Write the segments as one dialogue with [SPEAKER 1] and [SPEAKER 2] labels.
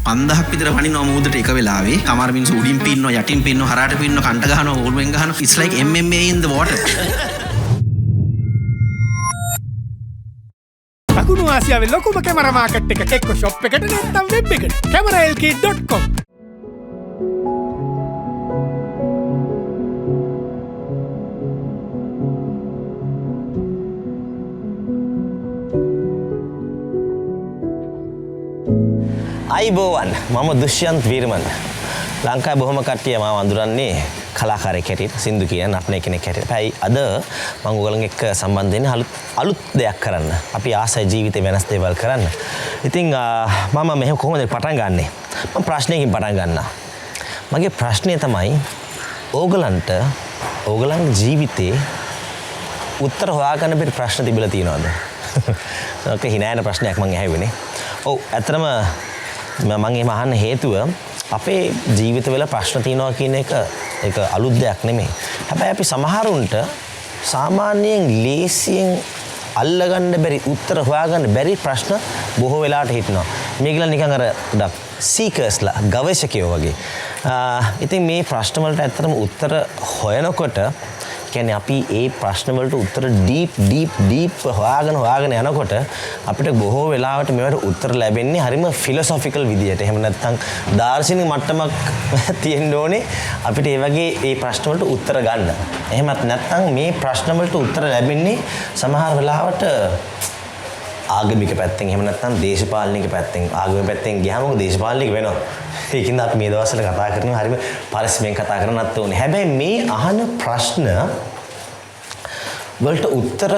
[SPEAKER 1] 5000ක් විතර වනිනවා මූදට එක වෙලාවේ. සමහර මිනිස්සු උඩින් පින්නෝ යටින් පින්නෝ හරහට පින්නෝ කන්ට ගහනවා ඕල්වෙන් ගහනවා. It's like MMA in the water.
[SPEAKER 2] ලකුණු ආසියාවේ ලොකුම කැමරා මාකට් එක එක්ක ෂොප් එකට නැත්නම් වෙබ් එකට CamleraLK.com.
[SPEAKER 3] අයිබෝවන් මම දුෂ්යන්ත් වීරමන් ලංකාවේ බොහොම කට්ටිය මාව අඳුරන්නේ කලාකාරයෙක් හැටියට සින්දු කියන නටන කෙනෙක් හැටියට. හැබැයි අද මම ඔයගොල්ලන් එක්ක සම්බන්ධ වෙන්නේ අලුත් දෙයක් කරන්න. අපි ආසයි ජීවිතේ වෙනස් දේවල් කරන්න. ඉතින් මම මෙහෙම කොහොමද පටන් ගන්නෙ? මම ප්‍රශ්නයකින් පටන් ගන්නවා. මගේ ප්‍රශ්නය තමයි ඕගලන්ට ඕගලන්ගේ ජීවිතේ උත්තර හොයාගන්න බැරි ප්‍රශ්න තිබිලා තියෙනවද? ඔක හිනායන ප්‍රශ්නයක් මම ඇහුවනේ. ඔව් ඇත්තටම මම එහෙම අහන්න හේතුව අපේ ජීවිතවල ප්‍රශ්න තියෙනවා කියන එක ඒක අලුත් දෙයක් නෙමෙයි. හැබැයි අපි සමහරුන්ට සාමාන්‍යයෙන් ලේසියෙන් අල්ලගන්න බැරි උත්තර හොයාගන්න බැරි ප්‍රශ්න බොහෝ වෙලාවට හිටිනවා. මේගොල්ලන් නිකන් අර ගොඩක් සීකර්ස්ලා ගවේෂකයෝ වගේ. ඉතින් මේ ප්‍රශ්න වලට ඇත්තටම උත්තර හොයනකොට කියන්නේ අපි ඒ ප්‍රශ්න වලට උත්තර ඩීප් හොයාගෙන යනකොට අපිට බොහෝ වෙලාවට මේවට උත්තර ලැබෙන්නේ හරිම ෆිලොසොෆිකල් විදියට. එහෙම නැත්නම් දාර්ශනික මට්ටමක් තියෙන්න ඕනේ අපිට ඒ වගේ ඒ ප්‍රශ්න වලට උත්තර ගන්න. එහෙමත් නැත්නම් මේ ප්‍රශ්න වලට උත්තර ලැබෙන්නේ සමහර වෙලාවට ආගමික පැත්තෙන් එහෙම නැත්නම් දේශපාලනික පැත්තෙන්. ආගමික පැත්තෙන් ගියාම මොකද දේශපාලනික වෙනවා. ඒකින්ද අපි මේ දවස්වල කතා කරනවා හරිම පරිස්සමෙන් කතා කරන්නත් ඕනේ. හැබැයි මේ අහන ප්‍රශ්න වලට උත්තර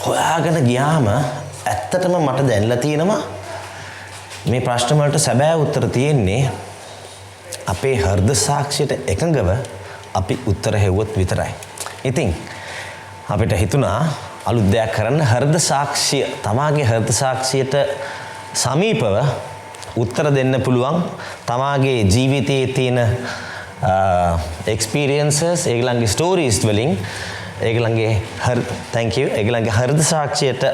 [SPEAKER 3] හොයාගෙන ගියාම ඇත්තටම මට දැනලා තියෙනවා මේ ප්‍රශ්න වලට සැබෑ උත්තර තියෙන්නේ අපේ හෘද සාක්ෂියට එකඟව අපි උත්තර හෙව්වොත් විතරයි. ඉතින් අපිට හිතුණා අලුත් දෙයක් කරන්න හෘද සාක්ෂිය තමාගේ හෘද සාක්ෂියට සමීපව උත්තර දෙන්න පුළුවන් තමාගේ ජීවිතයේ තියෙන experiences ඒගොල්ලන්ගේ stories වලින් ඒගොල්ලන්ගේ ඒගොල්ලන්ගේ හෘද සාක්ෂියට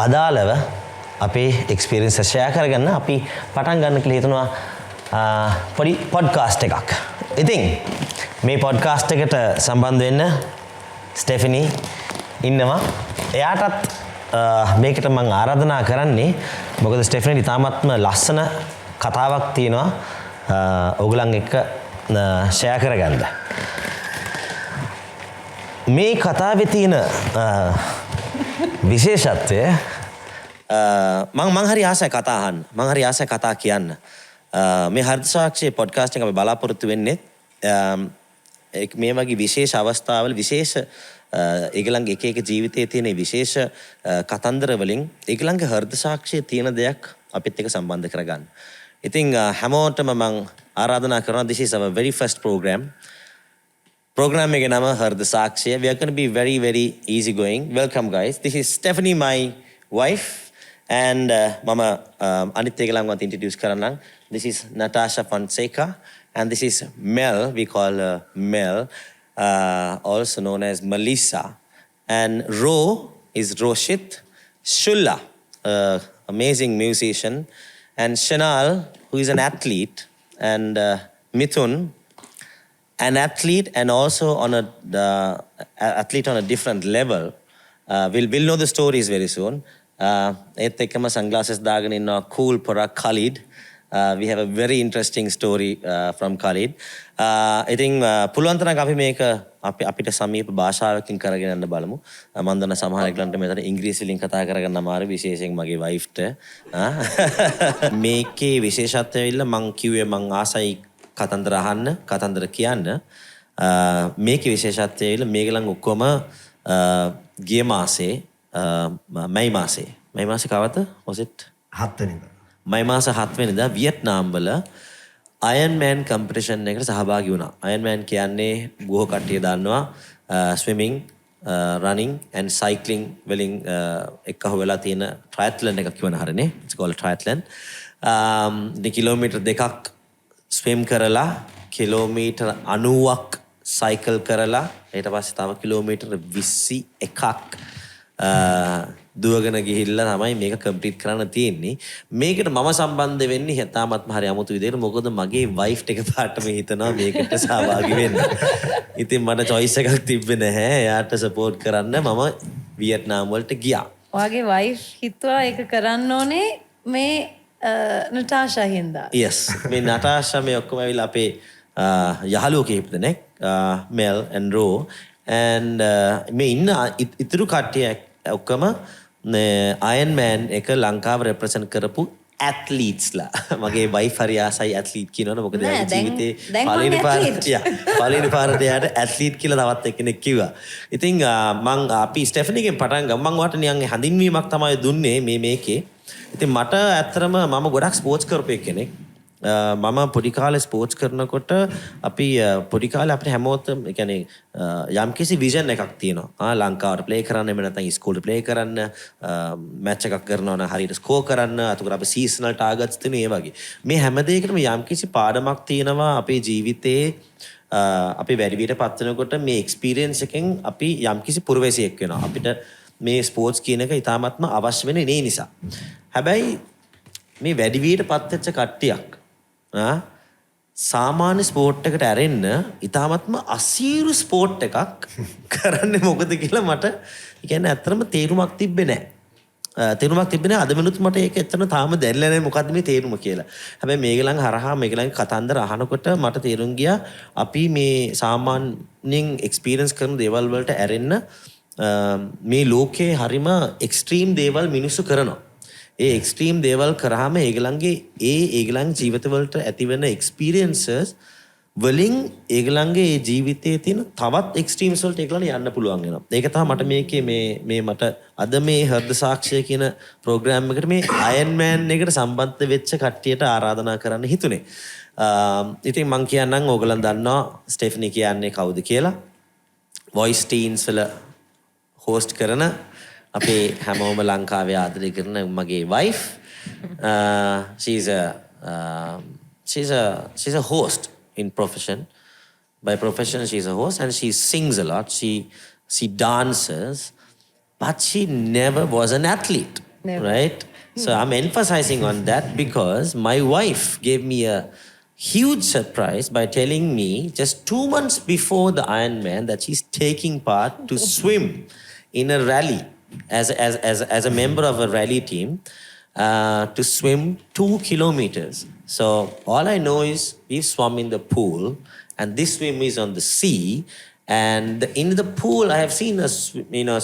[SPEAKER 3] අදාළව අපේ experiences share කරගන්න අපි පටන් ගන්න කියලා හිතනවා පොඩි podcast එකක්. ඉතින් මේ podcast එකට සම්බන්ධ වෙන්න ස්ටෙෆනි ඉන්නවා. එයාටත් මේකට මම ආරාධනා කරන්නේ මොකද ස්ටෙෆනි ඉතාමත්ම ලස්සන කතාවක් තියෙනවා ඔයගලන් එක්ක ෂෙයා කරගන්න. මේ කතාවේ තියෙන විශේෂත්වය මම හරි ආසයි කතා අහන්න. මම හරි ආසයි කතා කියන්න. මේ හෘද සාක්ෂියේ පොඩ්කාස්ට් එක අපි බලාපොරොත්තු වෙන්නේ මේ වගේ විශේෂ අවස්ථාවල විශේෂ ඒගොල්ලන්ගේ එක ජීවිතයේ තියෙන විශේෂ කතන්දර වලින් ඒගොල්ලන්ගේ හෘද සාක්ෂියේ තියෙන දෙයක් අපිත් එක්ක සම්බන්ධ කරගන්න. ඉතින් හැමෝටම මම ආරාධනා කරනවා this is our very first program. Program එකේ නම හෘද සාක්ෂිය. We are going to be very easy going. Welcome guys. This is Stephanie, my wife, and mama අනිත් ඒගොල්ලන්වත් introduce කරන්නම්. This is Natasha Fonseka and this is Mel. We call her Mel. Also known as Melissa, and Ro is Roshith, Shulla, amazing musician, and Shenal, who is an athlete, and Mithun, an athlete, and also on athlete on a different level. We'll know the stories very soon. ඒත් එක්කම sunglasses දාගෙන ඉන්නවා cool පොරක් Khalid. We have a very interesting story from Khalid. ඉතින් පුළුවන් තරම් අපි මේක අපිට සමීප භාෂාවකින් කරගෙන යන්න බලමු. මම දන්න සමහර එක්ලන්ට මෙතන ඉංග්‍රීසි වලින් කතා කරගන්න අමාරු විශේෂයෙන් මගේ වයිෆ්ට. මේකේ විශේෂත්වය ඇවිල්ලා මං කිව්වේ මං ආසයි කතන්දර අහන්න, කතන්දර කියන්න. මේකේ විශේෂත්වය ඇවිල්ලා මේගොල්ලන් ඔක්කොම ගිය මාසේ මයි මාසේ කවද? was it
[SPEAKER 4] 7 වෙනිදා.
[SPEAKER 3] මයි මාස 7 වෙනිදා වියට්නාම් වල Ironman competition එකට සහභාගී වුණා. Ironman කියන්නේ බොහෝ කට්ටිය දන්නවා swimming, running and cycling වලින් එක්කහුව වෙලා තියෙන triathlon එකක් කියවන හරිනේ. It's called triathlon. කිලෝමීටර් 2ක් swim කරලා කිලෝමීටර් 90ක් cycle කරලා ඊට පස්සේ තව කිලෝමීටර් 21ක් දුවගෙන ගිහිල්ලා තමයි මේක කම්ප්ලීට් කරන්න තියෙන්නේ. මේකට මම සම්බන්ධ වෙන්නේ තාමත්ම හරි අමුතු විදිහට. මොකද මගේ වයිෆ් එක පාට මේ හිතනවා මේකට සහභාගී වෙන්න. ඉතින් මට choice එකක් තිබ්බේ නැහැ. එයාට සපෝට් කරන්න මම වියට්නාම් වලට ගියා.
[SPEAKER 4] ඔයාගේ වයිෆ් හිතුවා ඒක කරන්න ඕනේ මේ නටාෂා හින්දා.
[SPEAKER 3] Yes. මේ නටාෂා මේ ඔක්කොම ඇවිල්ලා අපේ යහළුවෝ කීප දෙනෙක් Mel and Ro and මේ ඉන්න ඉතුරු කට්ටිය ඔක්කොම Ironman එක ලංකාව represent කරපු athletes ලා. මගේ wife හරි ආසයි athlete කියනවනේ. මොකද එයාගේ ජීවිතේ පළවෙනි පාරට එයාට athlete කියලා තවත් එක්කෙනෙක් කිව්වා. ඉතින් අපි ස්ටෙෆනිගෙන් පටන් ගමු. මම ඔයාලට නිකන් හඳුන්වීමක් තමයි දුන්නේ මේකේ. ඉතින් මට ඇත්තටම මම ගොඩක් ස්පෝර්ට්ස් කරපු කෙනෙක්. මම පොඩි කාලේ ස්පෝර්ට්ස් කරනකොට අපි පොඩි කාලේ අපිට හැමෝටම يعني යම්කිසි විෂන් එකක් තියෙනවා. ලංකාවට ප්ලේ කරන්න එහෙම නැත්නම් ඉස්කෝලේ ප්ලේ කරන්න මැච් එකක් කරනවා නම් හරියට ස්කෝර් කරන්න. අතකොට අපි සීසනල් ටාගට්ස් තියෙන ඒ වගේ. මේ හැම දෙයකටම යම්කිසි පාඩමක් තියෙනවා අපේ ජීවිතේ. අපි වැඩි විදිහට පත් වෙනකොට මේ එක්ස්පීරියන්ස් එකෙන් අපි යම්කිසි පුරවැසියෙක් වෙනවා. අපිට මේ ස්පෝර්ට්ස් කියන එක ඉතාමත්ම අවශ්‍ය වෙන්නේ ඒ නිසා. හැබැයි මේ වැඩි විදිහට පත් වෙච්ච කට්ටියක් සාමාන්‍ය ස්පෝර්ට් එකට ඇරෙන්න ඉතාමත්ම අසීරු ස්පෝර්ට් එකක් කරන්නේ මොකද කියලා මට කියන්නේ ඇත්තටම තේරුමක් තිබ්බේ නැහැ. තේරුමක් තිබ්බේ නැහැ. අද වෙනුත් මට ඒක ඇත්තටම තාම දැනෙලා නැහැ මොකද්ද මේ තේරුම කියලා. හැබැයි මේගලන් හරහා මේගලන් කතන්දර අහනකොට මට තේරුම් ගියා අපි මේ සාමාන්‍යයෙන් එක්ස්පීරියන්ස් කරන දේවල් වලට ඇරෙන්න මේ ලෝකේ හරිම එක්ස්ට්‍රීම් දේවල් මිනිස්සු කරනවා. ඒ එක්ස්ට්‍රීම් දේවල් කරාම ඒගලන් ජීවිතවලට ඇතිවෙන එක්ස්පීරියන්සස් වලින් ඒගලන්ගේ ජීවිතයේ තියෙන තවත් එක්ස්ට්‍රීම්ස් වලට ඒගලන් යන්න පුළුවන් වෙනවා. ඒක තමයි මට මේකේ මේ මට අද මේ හෘද සාක්ෂිය කියන ප්‍රෝග්‍රෑම් එකට මේ Ironman එකට සම්බන්ධ වෙච්ච කට්ටියට ආරාධනා කරන්න හිතුනේ. ඉතින් මම කියන්නම් ඕගලන් දන්නවා ස්ටෙෆනි කියන්නේ කවුද කියලා. වොයිස් ටීන්ස් වල හෝස්ට් කරන අපේ හැමෝම ලංකාවේ ආදරය කරන මගේ wife. She's a host in profession. By profession she's a host and she sings a lot. She dances, but she never was an athlete. Never. Right? So I'm emphasizing on that because my wife gave me a huge surprise by telling me just 2 months before the Ironman that she's taking part to swim in a rally. As a member of a rally team to swim 2 kilometers. So all I know is we've swum in the pool and this swim is on the sea and in the pool I have seen us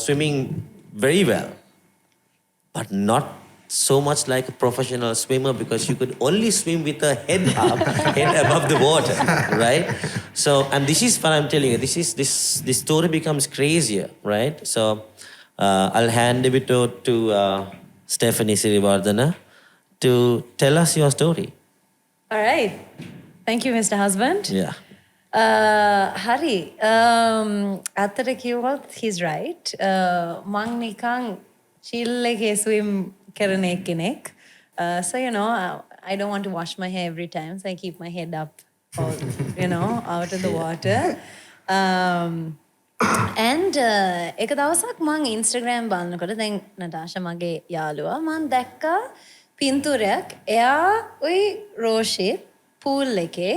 [SPEAKER 3] swimming very well but not so much like a professional swimmer because you could only swim with a head up, head above the water, right? So and this is what I'm telling you. This story becomes crazier, right? So I'll hand it over to Stephanie Siriwardhana to tell us your story.
[SPEAKER 4] All right. Thank you, Mr. Husband.
[SPEAKER 3] Yeah.
[SPEAKER 4] Hari, අතට කිව්වොත් he's right. මං නිකන් chill එකේ swim කරන කෙනෙක්. So I don't want to wash my hair every time, so I keep my head up, out of the water. And එක දවසක් මං Instagram බලනකොට දැන් නටාෂා මගේ යාළුවා මං දැක්කා පින්තූරයක් එයා ওই රෝෂිත් pool එකේ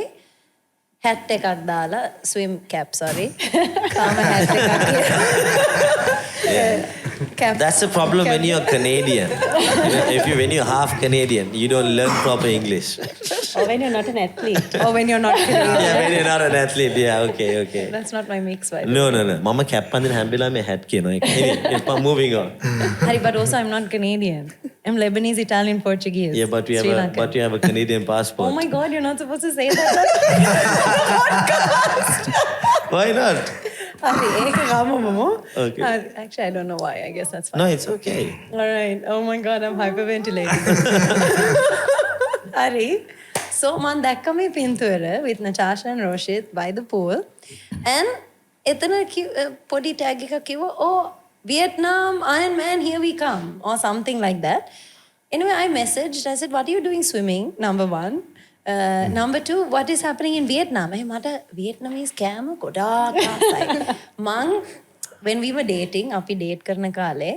[SPEAKER 4] hat එකක් දාලා swim cap sorry කාම hat එකක්
[SPEAKER 3] That's the problem when you're Canadian. When you're half Canadian, you don't learn proper English.
[SPEAKER 4] Or when you're not an athlete. Or when you're not Canadian.
[SPEAKER 3] Yeah, when you're not an athlete. Yeah, okay.
[SPEAKER 4] That's not my mix, by the
[SPEAKER 3] way. No. Mama cap and then hambila me hat kino. Anyway, moving on.
[SPEAKER 4] Hari, but also I'm not Canadian. I'm Lebanese, Italian, Portuguese.
[SPEAKER 3] Yeah, but you have a Canadian passport.
[SPEAKER 4] Oh my God, you're not supposed to say that.
[SPEAKER 3] Why not?
[SPEAKER 4] Okay. Actually, I don't know why. I guess that's fine.
[SPEAKER 3] No, it's okay.
[SPEAKER 4] All right. Oh my God, I'm hyperventilating. Hari, so man dakka me pintura with Natasha and Roshith by the pool, and itna podi tag ka kiwa oh Vietnam Ironman here we come or something like that. Anyway, I messaged. I said, "What are you doing swimming?" Number 1. Number 2, what is happening in Vietnam? Mata Vietnamese kෑම ගොඩාක් ආසයි. When we were dating, අපි date කරන කාලේ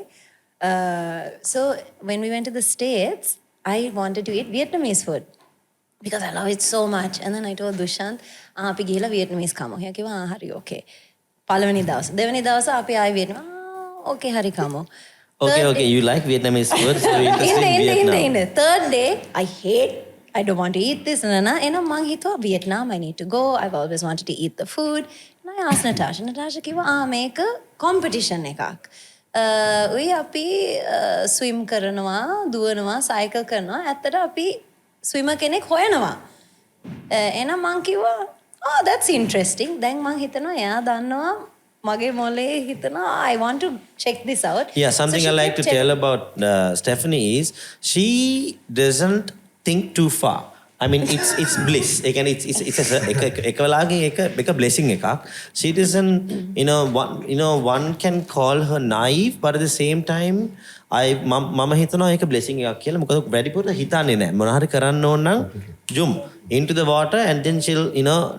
[SPEAKER 4] So when we went to the States, I wanted to eat Vietnamese food because I love it so much. And then I told Dushyanth, අපි ගිහලා Vietnamese කමු. එයා කිව්වා හරි okay. පළවෙනි දවස්. දෙවෙනි දවස අපි ආයෙ Vietnam. Okay හරි කමු.
[SPEAKER 3] Okay, you like Vietnamese food, so you're interested in Vietnam.
[SPEAKER 4] In the third day, I don't want to eat this. And මං හිතුවා Vietnam, I need to go. I've always wanted to eat the food. And I asked Natasha. Natasha කිව්වා මේක competition එකක්. we අපි swim කරනවා, දුවනවා, cycle කරනවා. ඇත්තට අපි swimmer කෙනෙක් හොයනවා. එහෙනම් මං කිව්වා, oh that's interesting. දැන් මං හිතනවා එයා දන්නවා මගේ මොලේ හිතනවා I want to check this out.
[SPEAKER 3] Yeah, something I like to tell about Stephanie is she doesn't think too far. I mean, it's bliss. Again, it's a blessing. She doesn't, one can call her naive, but at the same time, මම හිතනවා ඒක blessing එකක් කියලා. මොකද වැඩිපුර හිතන්නේ නැහැ. මොන හරි කරන්න ඕන නම් jump into the water and then she'll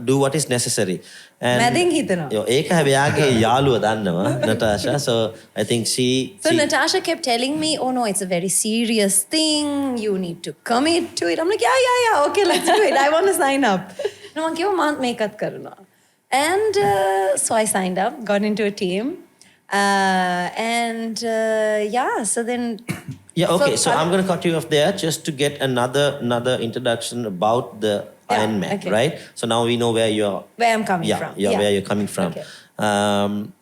[SPEAKER 3] do what is necessary.
[SPEAKER 4] මැදින් හිතනවා.
[SPEAKER 3] ඒක හැබැයි යාගේ යාළුව දන්නවා Natasha. So I think she
[SPEAKER 4] Natasha kept telling me, oh no, it's a very serious thing. You need to commit to it. I'm like, yeah, okay, let's do it. I want to sign up. No, මං කිව්වා මම මේකත් කරනවා. And so I signed up, got into a team. So then
[SPEAKER 3] okay, so I'm going to cut you off there just to get another introduction about the Ironman,
[SPEAKER 4] okay.
[SPEAKER 3] right? So now we know where
[SPEAKER 4] I'm coming from.
[SPEAKER 3] Where you're coming from.
[SPEAKER 4] Okay.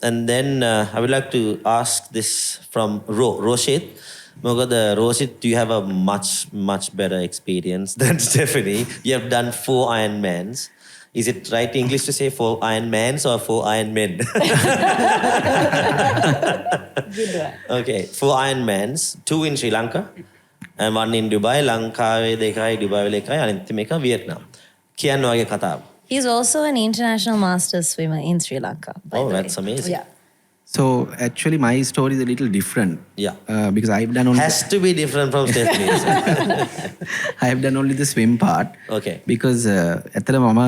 [SPEAKER 3] And then I would like to ask this from Roshith. Roshith, you have a much better experience than Stephanie. You have done 4 Ironmans. Is it right English to say 4 Ironmans or 4 Ironmen?
[SPEAKER 4] Good one.
[SPEAKER 3] Okay, 4 Ironmans, 2 in Sri Lanka and 1 in Dubai. Lankawe දෙකයි Dubai එකයි අනිත් මේක Vietnam. කියන්න වගේ කතාව.
[SPEAKER 4] He's also an international masters swimmer in Sri Lanka.
[SPEAKER 3] That's amazing.
[SPEAKER 4] Yeah.
[SPEAKER 1] So actually my story is a little different.
[SPEAKER 3] Yeah.
[SPEAKER 1] Because I've done only
[SPEAKER 3] Has to be different from Stephanie's.
[SPEAKER 1] I've done only the swim part.
[SPEAKER 3] Okay.
[SPEAKER 1] Because ඇත්තට මම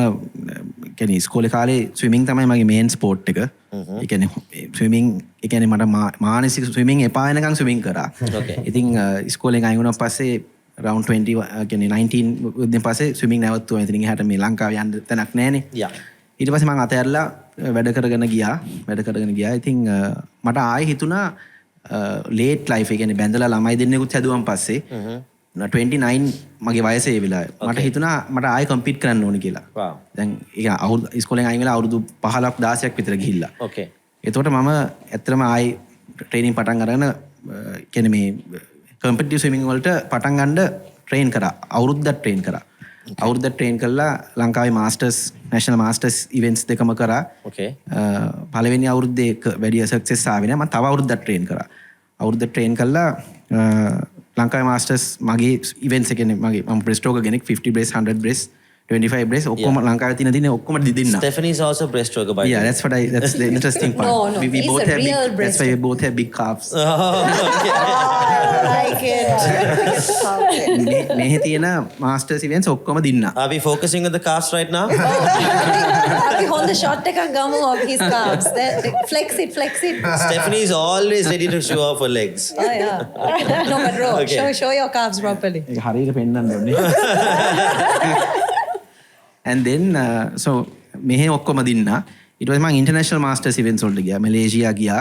[SPEAKER 1] කියන්නේ ඉස්කෝලේ කාලේ swimming තමයි මගේ main sport එක. ඒ කියන්නේ swimming ඒ කියන්නේ මට මානසික swimming එපා වෙනකන් swimming කරා.
[SPEAKER 3] Okay.
[SPEAKER 1] ඉතින් ඉස්කෝලෙන් අයින් වුණා පස්සේ around 20 කියන්නේ 19 වුණාන් පස්සේ swimming නැවතුවා. ඉතින් එහාට මේ ලංකාවේ යන්න තැනක් නැහැනේ.
[SPEAKER 3] Yeah.
[SPEAKER 1] ඊට පස්සේ මම අතහැරලා වැඩ කරගෙන ගියා. ඉතින් මට ආයෙ හිතුණා late life ඒ කියන්නේ බැඳලා ළමයි දෙන්නෙකුත් හැදුවන් පස්සේ 29 මගේ වයස ඒ වෙලාවේ මට හිතුණා මට ආයෙ කම්පීට් කරන්න ඕනේ කියලා.
[SPEAKER 3] Wow.
[SPEAKER 1] දැන් ඒක අවුරුදු ඉස්කෝලෙන් අයින් වෙලා අවුරුදු 15ක් 16ක් විතර ගිහිල්ලා.
[SPEAKER 3] Okay.
[SPEAKER 1] එතකොට මම ඇත්තටම ආයෙ ට්‍රේනින් පටන් අරගෙන කියන්නේ මේ කම්පිටිටිව් ස්විමින් වලට පටන් ගන්න ට්‍රේන් කරා. අවුරුද්දක් ට්‍රේන් කරා. අවුරුද්දක් ට්‍රේන් කළා ලංකාවේ මාස්ටර්ස් නැෂනල් මාස්ටර්ස් ඉවෙන්ට්ස් දෙකම කරා.
[SPEAKER 3] Okay.
[SPEAKER 1] පළවෙනි අවුරුද්දේ වැඩි සක්සස් ආවේ නෑ. මම තව අවුරුද්දක් ට්‍රේන් කරා. අවුරුද්දක් ට්‍රේන් කළා ලංකාවේ මාස්ටර්ස් මගේ ඉවෙන්ට්ස් එකේ මම බ්‍රෙස්ට්‍රෝක කෙනෙක් 50 බ්‍රෙස් 100 බ්‍රෙස් 25 බ්‍රෙස් ඔක්කොම ලංකාවේ තියෙන ඔක්කොම දෙන්න.
[SPEAKER 3] Stephanie is also breaststroker by the way.
[SPEAKER 1] Yeah, that's the interesting part.
[SPEAKER 4] No,
[SPEAKER 1] we
[SPEAKER 4] he's
[SPEAKER 1] both
[SPEAKER 4] a
[SPEAKER 1] have
[SPEAKER 4] real
[SPEAKER 1] big, that's why we both have big calves.
[SPEAKER 4] I like it.
[SPEAKER 1] මෙහි තියෙන masters events ඔක්කොම දින්න.
[SPEAKER 3] Are we focusing on the calves right now?
[SPEAKER 4] අපි හොඳ shot එකක් ගමු of his calves. Flex it.
[SPEAKER 3] Stephanie is always ready to show off her legs.
[SPEAKER 4] Oh yeah. No, but bro,
[SPEAKER 3] Okay.
[SPEAKER 4] show your calves properly.
[SPEAKER 1] ඒක හරියට පෙන්නන්න ඕනේ. And then so මෙහෙ ඔක්කොම දින්නා. ඊට පස්සේ මම ඉන්ටර්නැෂනල් මාස්ටර්ස් ඉවෙන්ට්ස් වලට ගියා. මැලේසියා ගියා.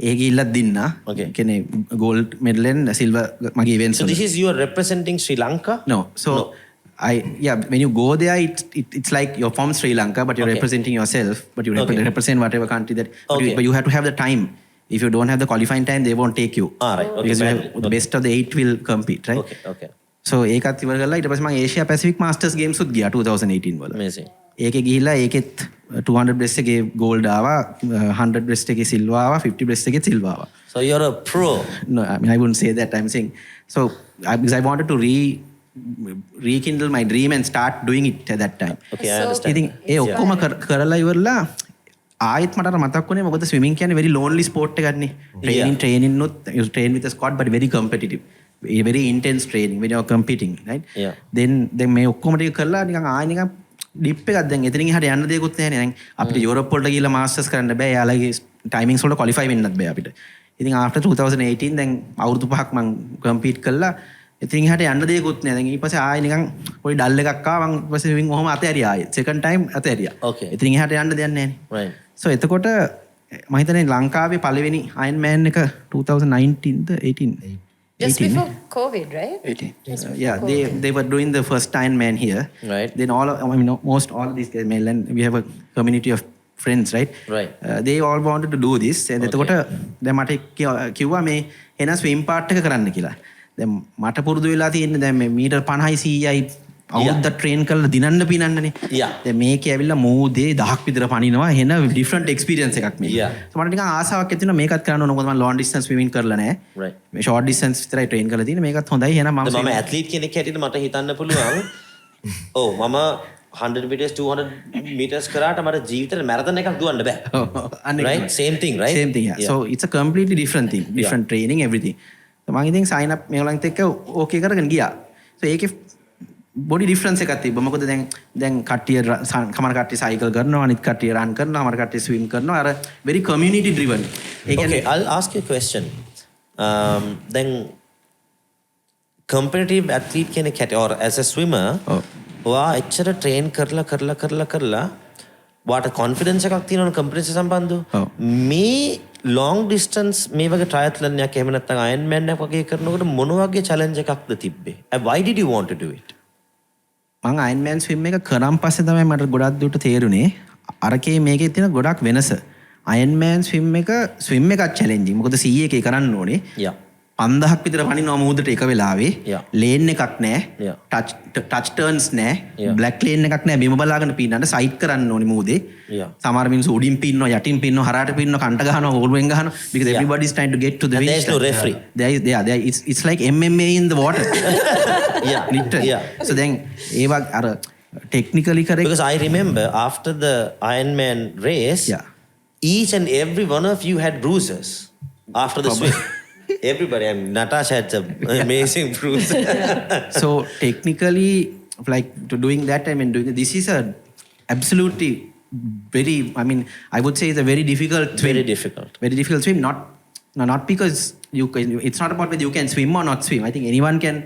[SPEAKER 1] ඒ ගිහිල්ලත් දින්නා.
[SPEAKER 3] Okay.
[SPEAKER 1] කියන්නේ gold medal and silver මගේ events
[SPEAKER 3] So
[SPEAKER 1] වල.
[SPEAKER 3] this is you are representing Sri Lanka?
[SPEAKER 1] No. So when you go there, it's like you're from Sri Lanka, but you're
[SPEAKER 3] Okay.
[SPEAKER 1] representing yourself, but you
[SPEAKER 3] Okay.
[SPEAKER 1] represent whatever country that.
[SPEAKER 3] Okay.
[SPEAKER 1] But you have to have the time. If you don't have the qualifying time, they won't take you.
[SPEAKER 3] Right. Okay.
[SPEAKER 1] Because
[SPEAKER 3] Badly.
[SPEAKER 1] the best of the 8 will compete, right?
[SPEAKER 3] Okay.
[SPEAKER 1] So ඒකත් ඉවර කරලා ඊට පස්සේ මම Asia Pacific masters games උත් ගියා 2018 වල.
[SPEAKER 3] Amazing.
[SPEAKER 1] ඒකේ ගිහිල්ලා ඒකෙත් 200 බ්‍රෙස්ට් එකේ gold ආවා, 100 බ්‍රෙස්ට් එකේ silver ආවා, 50 බ්‍රෙස්ට් එකේ silver ආවා.
[SPEAKER 3] So you're a pro.
[SPEAKER 1] No, I mean I wouldn't say that. I'm saying so because I wanted to rekindle my dream and start doing it at that time.
[SPEAKER 3] Okay, I
[SPEAKER 4] So-
[SPEAKER 3] understand.
[SPEAKER 1] ඉතින් ඒ ඔක්කොම කරලා ඉවරලා ආයෙත් මට මතක් වුණේ මොකද swimming කියන්නේ very lonely sport එකක් නේ. Training not you train with a squad but very competitive. Very intense training when you're competing, right?
[SPEAKER 3] Yeah.
[SPEAKER 1] Then මේ ඔක්කොම ටික කරලා නිකන් ආයෙ නිකන් ඩිප් එකක් දැන් එතනින් එහාට යන්න දෙයක්වත් නැහැ නේ. දැන් අපිට යුරෝප් වලට ගිහලා මාස්ටර්ස් කරන්න බෑ. යාළගේ ටයිමින්ග්ස් වලට ක්වොලිෆයි වෙන්නත් බෑ අපිට. ඉතින් after 2018 දැන් අවුරුදු 5ක් මම කම්පීට් කළා. ඉතින් එහාට යන්න දෙයක්වත් නැහැ. දැන් ඊට පස්සේ ආයෙ නිකන් පොඩි ඩල් එකක් ආවා. මම ඊට පස්සේ ස්විමින් ඔහොම අතහැරියා ආයෙ. second time අතහැරියා.
[SPEAKER 3] Okay.
[SPEAKER 1] ඉතින් එහාට යන්න දෙයක් නැහැ නේ.
[SPEAKER 3] Right.
[SPEAKER 1] So එතකොට මම හිතන්නේ ලංකාවේ පළවෙනි Ironman එක 2019 ද 18
[SPEAKER 4] Just
[SPEAKER 1] 18,
[SPEAKER 4] before COVID, right?
[SPEAKER 1] 18. Yeah, they were doing the first Ironman here.
[SPEAKER 3] Right.
[SPEAKER 1] Then most all these guys, Mainland, we have a community of friends, right?
[SPEAKER 3] Right.
[SPEAKER 1] They all wanted to do this. And එතකොට දැන් මට කිව්වා මේ එන swim part එක කරන්න කියලා. දැන් මට පුරුදු වෙලා තියෙන්නේ දැන් මේ මීටර් 50යි 100යි අවුරුද්දක් ට්‍රේන් කරලා දිනන්න පිනන්නනේ.
[SPEAKER 3] Yeah.
[SPEAKER 1] දැන් මේකේ ඇවිල්ලා මූදේ 1000ක් විතර පනිනවා. එන ඩිෆරන්ට් එක්ස්පීරියන්ස් එකක් මේක.
[SPEAKER 3] Yeah.
[SPEAKER 1] So මට නිකන් ආසාවක් ඇති වෙනවා මේකත් කරන්න ඕන. මොකද මම long distance swimming කරලා නැහැ.
[SPEAKER 3] Right.
[SPEAKER 1] මේ ෂෝට් ඩිස්ටන්ස් විතරයි ට්‍රේන් කරලා තියෙන්නේ. මේකත් හොඳයි. එහෙනම්
[SPEAKER 3] මම ඇත්ලීට් කෙනෙක් හැටියට මට හිතන්න පුළුවන් මම 100 meters 200 meters කරාට මට ජීවිතේ මැරතන් එකක් දුවන්න බෑ. Right? Same thing, right?
[SPEAKER 1] Same thing, yeah. So it's a completely different thing. Different training, everything. So මම ඉතින් sign up මේගොල්ලන්ත් එක්ක ඕකේ කරගෙන ගියා. So ඒකේ බොඩි ඩිෆරන්ස් එකක් තිබ්බා. මොකද දැන් කට්ටිය කමර කට්ටිය සයිකල් කරනවා, අනිත් කට්ටිය රන් කරනවා, කමර කට්ටිය ස්විම් කරනවා. අර very community driven.
[SPEAKER 3] Okay, I'll ask you a question. Then competitive athlete කෙනෙක් හැටියට or as a swimmer ඔයා එච්චර train කරලා වාට confidence එකක් තියෙනවනේ competition සම්බන්ධව. මේ long distance මේ වගේ triathlon එකක් එහෙම නැත්නම් Ironman එකක් වගේ කරනකොට මොන වගේ challenge එකක්ද තිබ්බේ? And why did you want to do it?
[SPEAKER 1] මම Ironman swim එක කරන් පස්සේ තමයි මට ගොඩක් දුරට තේරුනේ අරකේ මේකේ තියෙන ගොඩක් වෙනස. Ironman swim එකක් challenging. මොකද CA එකේ කරන්න ඕනේ.
[SPEAKER 3] Yeah.
[SPEAKER 1] 5000ක් විතර පනිනවා මූදට එක වෙලාවේ. ලේන් එකක් නැහැ. ටච් ටර්න්ස් නැහැ. බ්ලැක් ලේන් එකක් නැහැ. බිම බලාගෙන පින්නන්න සයිඩ් කරන්න ඕනේ මූදේ. සමහර මිනිස්සු උඩින් පින්නවා, යටින් පින්නවා, හරහට පින්නවා, කන්ට ගහනවා, ඕල්වෙන් ගහනවා because everybody is trying to get to the
[SPEAKER 3] and there is no referee.
[SPEAKER 1] It's like MMA in the water. Literally. So then ඒවා අර technically correct
[SPEAKER 3] because I remember after the Ironman race each and every one of you had bruises after the swim. Everybody, I mean, Natasha had some amazing bruise.
[SPEAKER 1] So technically, like to doing that, I mean, this is a absolutely very, I mean, I would say it's a very difficult swim. Very difficult swim. Not because it's not about whether you can swim or not swim. I think anyone can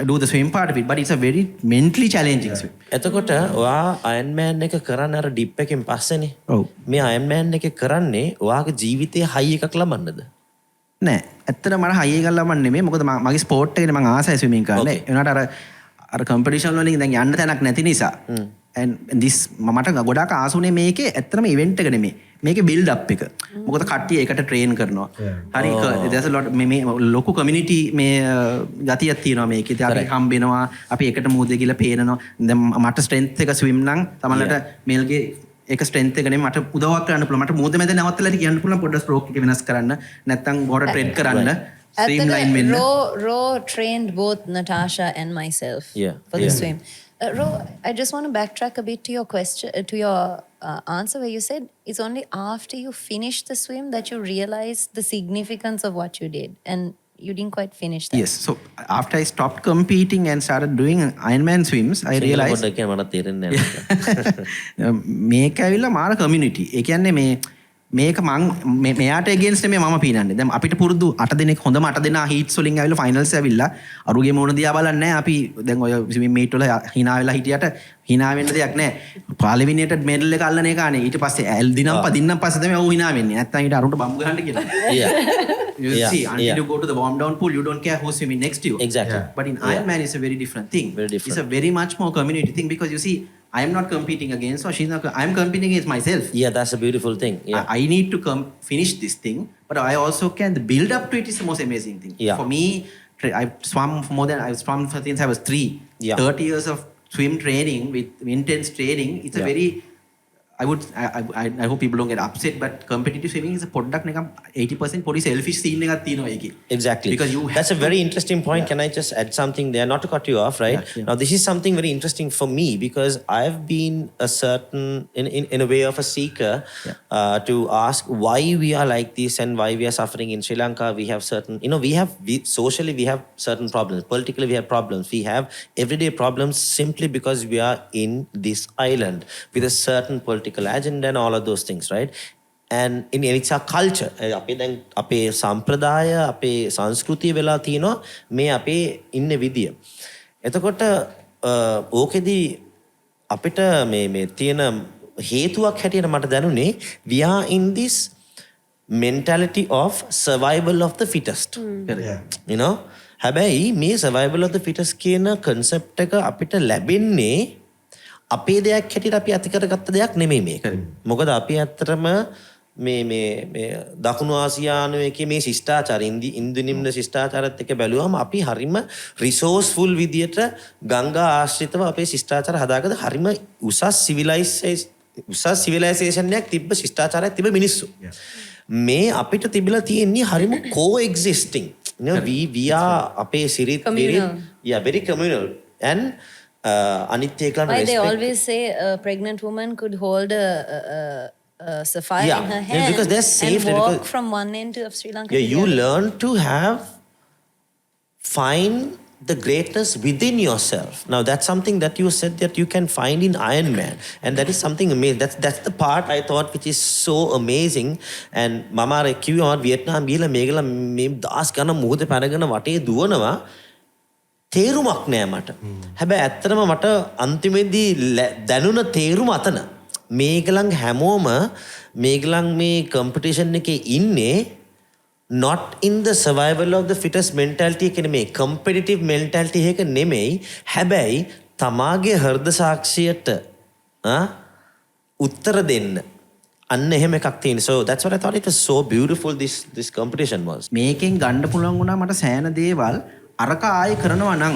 [SPEAKER 1] do the swim part of it, but it's a very mentally challenging swim.
[SPEAKER 3] එතකොට ඔයා Ironman එක කරන්න අර dip එකෙන් පස්සේනේ.
[SPEAKER 1] ඔව්.
[SPEAKER 3] මේ Ironman එක කරන්නේ ඔයාගේ ජීවිතයේ හයි එකක් ලබන්නද?
[SPEAKER 1] නෑ. ඇත්තට මට හයි එකක් ලබන්න නෙමෙයි. මොකද මගේ ස්පෝර්ට් එකේ මම ආසයි ස්විමින් කරන්න. ඒ වුණාට අර කම්පිටිෂන් වලින් දැන් යන්න තැනක් නැති නිසා. and this මට ගොඩාක් ආසුනේ මේකේ ඇත්තටම ඉවෙන්ට් එක නෙමෙයි. මේකේ බිල්ඩ් අප් එක. මොකද කට්ටිය එකට ට්‍රේන් කරනවා. හරි there's a lot මේ ලොකු කමියුනිටි මේ ගතියක් තියෙනවා මේකේ. ඉතින් අපි හම්බ වෙනවා. අපි එකට මූදේ ගිහලා පේනනවා. දැන් මට ස්ට්‍රෙන්ත් එක ස්විම් නම් තමලට මේල්ගේ ඒක ස්ට්‍රෙන්ත් එක නෙමෙයි මට උදව්වක් කරන්න පුළුවන්. මට මූද මැද නවත්තලා කියන්න පුළුවන් පොඩ්ඩක් ස්ට්‍රෝක් එක වෙනස් කරන්න. නැත්නම් බෝඩර් ට්‍රෙඩ් කරන්න. Streamline වෙන්න.
[SPEAKER 4] Ro trained both Natasha and myself for the swim. Ro, I just want to backtrack a bit to your question, to your answer where you said it's only after you finish the swim that you realize the significance of what you did, and you didn't quite finish that.
[SPEAKER 1] Yes. So after I stopped competing and started doing Ironman swims, I realized මේක ඇවිල්ලා මාර community. ඒ කියන්නේ මේක මෙයාට against නෙමෙයි මම පීනන්නේ. දැන් අපිට පුරුදු 8 දිනක් හොඳම 8 දිනා heats වලින් ඇවිල්ලා finals ඇවිල්ලා අරුගේ මොන දිහා බලන්නේ නැහැ. අපි දැන් ඔය swimming meet වල hina වෙලා හිටියට hina වෙන්න දෙයක් නැහැ. පළවෙනියට medal එක අල්ලන එක අනේ ඊට පස්සේ ඇල් දිනම් පදින්නම් පස්සේ තමයි ඔව් hina වෙන්නේ. නැත්තම් ඊට අරුන්ට බම්බු ගහන්න කියලා. You see, until you go to the warm down pool, you don't care who's swimming next to you.
[SPEAKER 3] Exactly.
[SPEAKER 1] But in Ironman, it's a very different thing. It's a very much more community thing because you see, I am not competing against or she's not. I am competing against myself.
[SPEAKER 3] Yeah, that's a beautiful thing. Yeah.
[SPEAKER 1] I need to finish this thing, but I also can. The build up to it is the most amazing thing.
[SPEAKER 3] Yeah.
[SPEAKER 1] For me, I've swum since I was 3. Yeah. 30 years of swim training with intense training. It's a very. I hope people don't get upset, but competitive swimming is a product 80% pretty selfish scene එකක් තියෙනවා ඒකේ.
[SPEAKER 3] Exactly.
[SPEAKER 1] Because you
[SPEAKER 3] that's a very interesting point. Can I just add something there, not to cut you off, right? Now this is something very interesting for me because I've been a certain in a way of a seeker to ask why we are like this and why we are suffering in Sri Lanka. We have certain, socially we have certain problems. Politically we have problems. We have everyday problems simply because we are in this island with a certain political agenda and all of those things, right? and it's our culture. අපේ දැන් අපේ සම්ප්‍රදාය අපේ සංස්කෘතිය වෙලා තියෙනවා මේ අපේ ඉන්න විදිය. එතකොට ඕකෙදී අපිට මේ තියෙන හේතුවක් හැටියට මට දැනුනේ we are in this mentality of survival of the fittest. You know? හැබැයි මේ survival of the fittest කියන concept එක අපිට ලැබෙන්නේ අපේ දෙයක් හැටියට අපි ඇති කරගත්ත දෙයක් නෙමෙයි මේක. මොකද අපි ඇත්තටම මේ දකුණු ආසියානුවේ මේ ශිෂ්ටාචාර ඉන්දු නිම්න ශිෂ්ටාචාරත් එක්ක බැලුවම අපි හරිම රිසෝස්ෆුල් විදියට ගංගා ආශ්‍රිතව අපේ ශිෂ්ටාචාර හදාගත්ත හරිම උසස් සිවිලයිසේෂන් එකක් තිබ්බ ශිෂ්ටාචාරයක් තිබ්බ මිනිස්සු. මේ අපිට තිබිලා තියෙන්නේ හරිම co-existing. You know, we are අපේ සිරිත් very communal and අනිත් ඒකලන
[SPEAKER 4] Why they
[SPEAKER 3] respect.
[SPEAKER 4] always say a pregnant woman could hold a sapphire in her hand
[SPEAKER 3] because they're safe
[SPEAKER 4] and walk
[SPEAKER 3] because,
[SPEAKER 4] from one end of Sri Lanka.
[SPEAKER 3] Yeah,
[SPEAKER 4] to
[SPEAKER 3] you
[SPEAKER 4] the other.
[SPEAKER 3] learn to find the greatness within yourself. Now that's something that you said that you can find in Ironman, and that is something amazing. That's the part I thought which is so amazing. And mama කිව්වා Vietnam ගිහලා මේගොල්ලෝ මේ දාස් ගන්න මොහොතේ පැනගෙන වටේ දුවනවා තේරුමක් නෑ මට. හැබැයි ඇත්තටම මට අන්තිමේදී දැනුණ තේරුම අතන. මේගොල්ලන් හැමෝම මේගොල්ලන් මේ කම්පිටිෂන් එකේ ඉන්නේ not in the survival of the fittest mentality එක නෙමෙයි competitive mentality එක නෙමෙයි හැබැයි තමාගේ හෘද සාක්ෂියට උත්තර දෙන්න අන්න එහෙම එකක් තියෙන. So that's what I thought it was so beautiful this competition was.
[SPEAKER 1] මේකෙන් ගන්න පුළුවන් වුණා මට සෑහෙන දේවල් අරක ආයෙ කරනවා නම්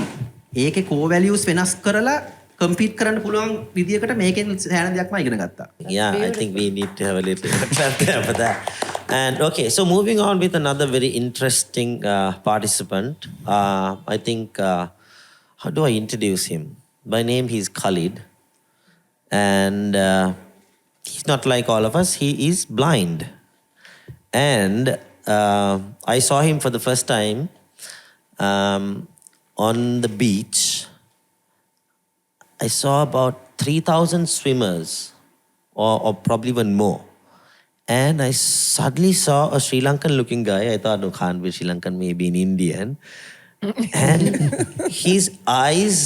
[SPEAKER 1] ඒකේ core values වෙනස් කරලා compete කරන්න පුළුවන් විදියකට මේකෙන් සෑහෙන දෙයක් මම ඉගෙන ගත්තා.
[SPEAKER 3] Yeah, I think we need to have a little bit for that. And okay, so moving on with another very interesting participant. I think, how do I introduce him? By name, he's Khalid. And he's not like all of us. He is blind. And I saw him for the first time on the beach. I saw about 3,000 swimmers, or probably even more. And I suddenly saw a Sri Lankan looking guy. I thought, no, can't be Sri Lankan, maybe an Indian. And his eyes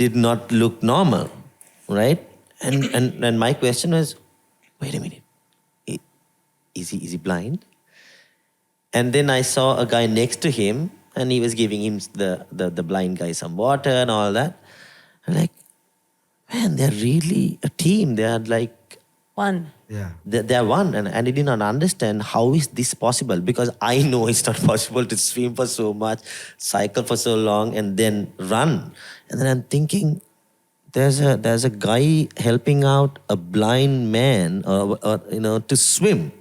[SPEAKER 3] did not look normal, right? And my question was, wait a minute, is he blind? And then I saw a guy next to him, and he was giving him the blind guy some water and all that. I'm like, man, they're really a team. They are like
[SPEAKER 4] One.
[SPEAKER 1] Yeah.
[SPEAKER 3] They are one, and I did not understand how is this possible, because I know it's not possible to swim for so much, cycle for so long, and then run. And then I'm thinking, there's a guy helping out a blind man, or to swim,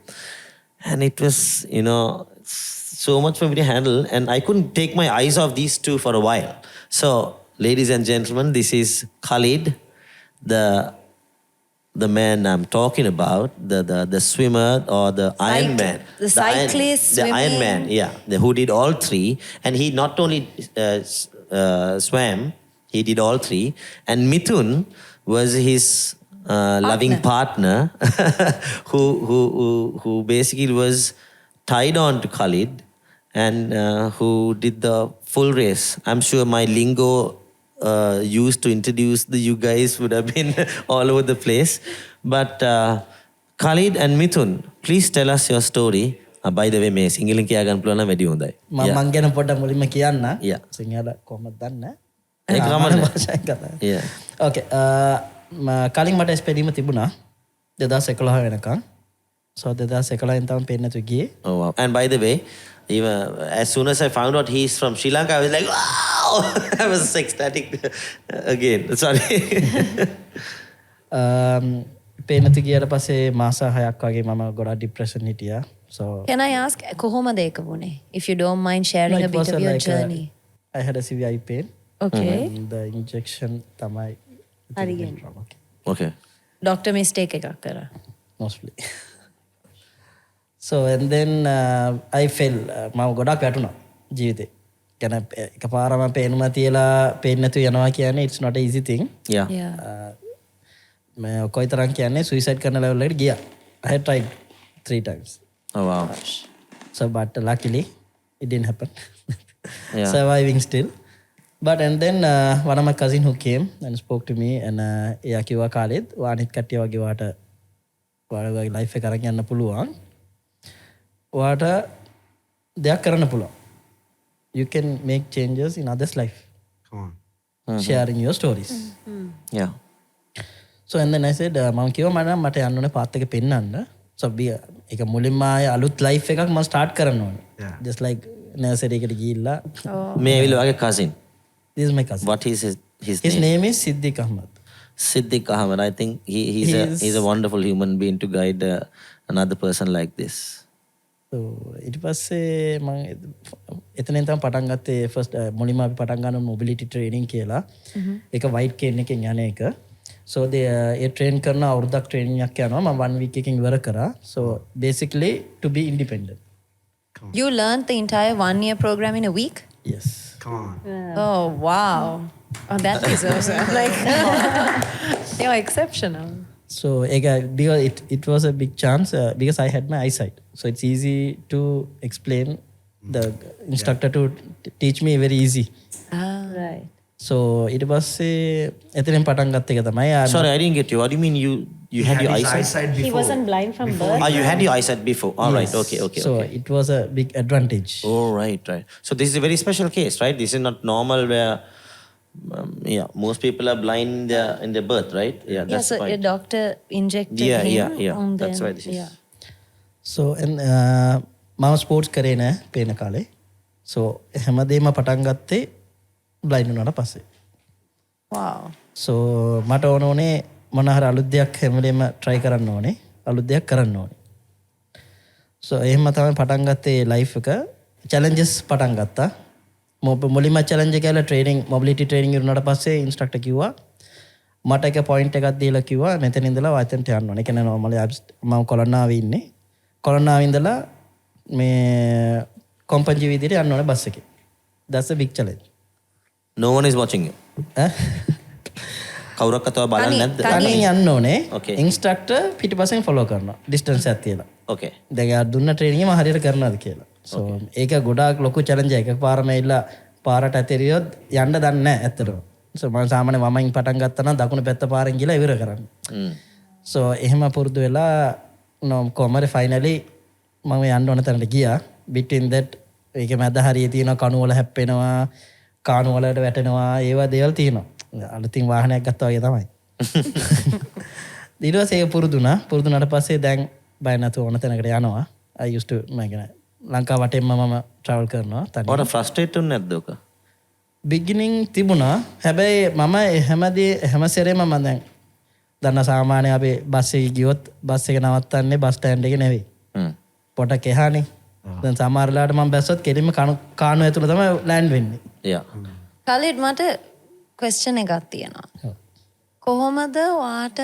[SPEAKER 3] and it was so much for me to handle, and I couldn't take my eyes off these two for a while. So, ladies and gentlemen, this is Khalid, the man I'm talking about, the swimmer or the Ironman.
[SPEAKER 4] The cyclist,
[SPEAKER 3] the
[SPEAKER 4] swimming.
[SPEAKER 3] Ironman, yeah, who did all three. And he not only swam, he did all three. And Mithun was his loving partner who basically was tied on to Khalid and who did the full race. I'm sure my lingo used to introduce you guys would have been all over the place. But Khalid and Mithun, please tell us your story. By the way, මේ සිංහලෙන් කියා ගන්න පුළුවන් නම් වැඩි හොඳයි.
[SPEAKER 5] මම ගැන පොඩ්ඩක් මුලින්ම කියන්න.
[SPEAKER 3] Yeah.
[SPEAKER 5] සිංහල කොහොමද දන්නේ?
[SPEAKER 3] ඒක ගමන.
[SPEAKER 5] භාෂාවෙන් කතා.
[SPEAKER 3] Yeah.
[SPEAKER 5] Okay. කලින් මට ස්පෙලිම තිබුණා 2011 වෙනකන්. So 2011 න් තමයි පේන්න තු ගියේ.
[SPEAKER 3] Oh wow. And by the way, even as soon as I found out he's from Sri Lanka, I was like, wow! I was ecstatic again. Sorry.
[SPEAKER 5] පේන්න තු ගියට පස්සේ මාස 6ක් වගේ මම ගොඩක් ඩිප්‍රෙෂන් හිටියා. So
[SPEAKER 4] Can I ask, කොහොමද ඒක වුනේ? If you don't mind sharing a bit of your journey.
[SPEAKER 5] I had a severe eye pain.
[SPEAKER 4] Okay.
[SPEAKER 5] And the injection තමයි
[SPEAKER 4] හරියට.
[SPEAKER 3] Okay.
[SPEAKER 4] Doctor mistake එකක් කරා.
[SPEAKER 5] Mostly. So and then I fell. මම ගොඩක් වැටුණා ජීවිතේ. කියන එකපාරම පේනුම තියලා පේන්න නැතු යනවා කියන්නේ it's not an easy thing.
[SPEAKER 3] Yeah.
[SPEAKER 4] Yeah.
[SPEAKER 5] මම කොයිතරම් කියන්නේ suicide කරන level එකට ගියා. I had tried 3 times.
[SPEAKER 3] Oh wow.
[SPEAKER 5] So, but luckily, it didn't happen.
[SPEAKER 3] Yeah.
[SPEAKER 5] Surviving still. But and then one of my cousin who came and spoke to me and එයා කිව්වා Khalid අනිත් කට්ටිය වගේ ඔයාලගේ life එක අරන් යන්න පුළුවන්. ඔයාට දෙයක් කරන්න පුළුවන්. You can make changes in others' life.
[SPEAKER 1] Come on.
[SPEAKER 5] Sharing your stories.
[SPEAKER 3] Yeah.
[SPEAKER 5] So and then I said මම කිව්වා මට යන්න ඕනේ පාත් එක පෙන්නන්න. So ඒක මුලින්ම ආයේ අලුත් life එකක් මම start කරන්න ඕනේ.
[SPEAKER 1] Yeah.
[SPEAKER 5] Just like nursery එකට ගිහිල්ලා.
[SPEAKER 3] මේ ඇවිල්ලා වගේ cousin.
[SPEAKER 5] This is my cousin.
[SPEAKER 3] What is his
[SPEAKER 5] His name is Siddiq Ahmad.
[SPEAKER 3] Siddiq Ahmed. I think he's a wonderful human being to guide another person like this.
[SPEAKER 5] So ඊට පස්සේ මම එතනින් තමයි පටන් ගත්තේ first මුලින්ම අපි පටන් ගන්න mobility training කියලා. ඒක white cane එකෙන් යන එක. So ඒ train කරන අවුරුද්දක් training එකක් යනවා. මම 1 week එකකින් ඉවර කරා. So basically to be independent.
[SPEAKER 4] You learned the entire 1-year program in a week?
[SPEAKER 5] Yes.
[SPEAKER 1] Come on.
[SPEAKER 4] Oh, wow. Oh, that deserves it. Like, you're exceptional.
[SPEAKER 5] So because it was a big chance because I had my eyesight. So it's easy to explain the instructor to teach me very easy.
[SPEAKER 4] Right.
[SPEAKER 5] So it was එතනින් පටන් ගත්ත එක තමයි.
[SPEAKER 3] Sorry, I didn't get you. What do you mean you had your eyesight?
[SPEAKER 1] before.
[SPEAKER 4] He wasn't blind from birth.
[SPEAKER 3] You had your eyesight before. All right. Okay.
[SPEAKER 5] So it was a big advantage.
[SPEAKER 3] Oh, right. So this is a very special case, right? This is not normal where, most people are blind in their birth, right? Yeah, that's
[SPEAKER 4] So
[SPEAKER 3] fine.
[SPEAKER 4] a doctor injected
[SPEAKER 3] Yeah,
[SPEAKER 4] him.
[SPEAKER 3] yeah.
[SPEAKER 4] And
[SPEAKER 3] That's
[SPEAKER 4] then,
[SPEAKER 3] why this is.
[SPEAKER 4] Yeah.
[SPEAKER 5] So and මම sports කරේ නෑ පේන කාලේ. So හැමදේම පටන් ගත්තේ blind වුණාට පස්සේ.
[SPEAKER 4] Wow.
[SPEAKER 5] So මට ඕනේ මොන හරි අලුත් දෙයක් හැම වෙලේම try කරන්න ඕනේ. අලුත් දෙයක් කරන්න ඕනේ. So එහෙම තමයි පටන් ගත්තේ life එක. challenges පටන් ගත්තා. මුලින්ම challenge එක කියලා training mobility training ඉරුණාට පස්සේ instructor කිව්වා මට එක point එකක් දීලා කිව්වා මෙතන ඉඳලා වයතෙන්ට යන්න ඕනේ. ඒ කියන්නේ normally මම කොළන්නාවේ ඉන්නේ. කොළන්නාවේ ඉඳලා මේ කොම්පන්ජි විදියට යන්න ඕනේ බස් එකේ. That's a big challenge.
[SPEAKER 3] No one is watching you. කවුරක්වත් ඔය බලන්නේ නැද්ද?
[SPEAKER 5] තනියෙන් යන්න ඕනේ.
[SPEAKER 3] Okay.
[SPEAKER 5] instructor පිටිපස්සෙන් follow කරනවා. distance එකක් තියලා.
[SPEAKER 3] Okay.
[SPEAKER 5] දැන් යා දුන්න training එක හරියට කරනවාද කියලා. So ඒක ගොඩාක් ලොකු challenge එකක්. එකපාරම ඇවිල්ලා පාරට ඇතරියොත් යන්න දන්නේ නැහැ ඇත්තටම. So මම සාමාන්‍ය වමෙන් පටන් ගත්තා නම් දකුණු පැත්ත පාරෙන් ගිහලා ඉවර කරන්න. So එහෙම පුරුදු වෙලා කොහමද finally මම යන්න ඕන තැනට ගියා. between that ඒක මැද හරියේ තියෙන කණු වල හැප්පෙනවා, කාණු වලට වැටෙනවා, ඒවා දේවල් තියෙනවා. අලුතින් වාහනයක් ගත්තා වගේ තමයි. ඊට පස්සේ ඒක පුරුදුනාට පස්සේ දැන් බය නැතුව ඕන තැනකට යනවා. I used to මම ලංකාව වටේම මම travel කරනවා.
[SPEAKER 3] ඔයාලා frustrate වෙන්නේ නැද්ද ඔක?
[SPEAKER 5] beginning තිබුණා. හැබැයි මම හැම සැරේම මම දැන් දන්න සාමාන්‍ය අපි බස් එකේ ගියොත් බස් එක නවත්තන්නේ බස් ස්ටෑන්ඩ් එකේ නෙවෙයි. පොඩක් එහානේ. දැන් සමහර වෙලාවට මම බැස්සොත් කෙලින්ම කාණු ඇතුළ තමයි ලෑන්ඩ් වෙන්නේ.
[SPEAKER 3] Yeah.
[SPEAKER 4] Khalid, මට question එකක් තියෙනවා. කොහොමද වාට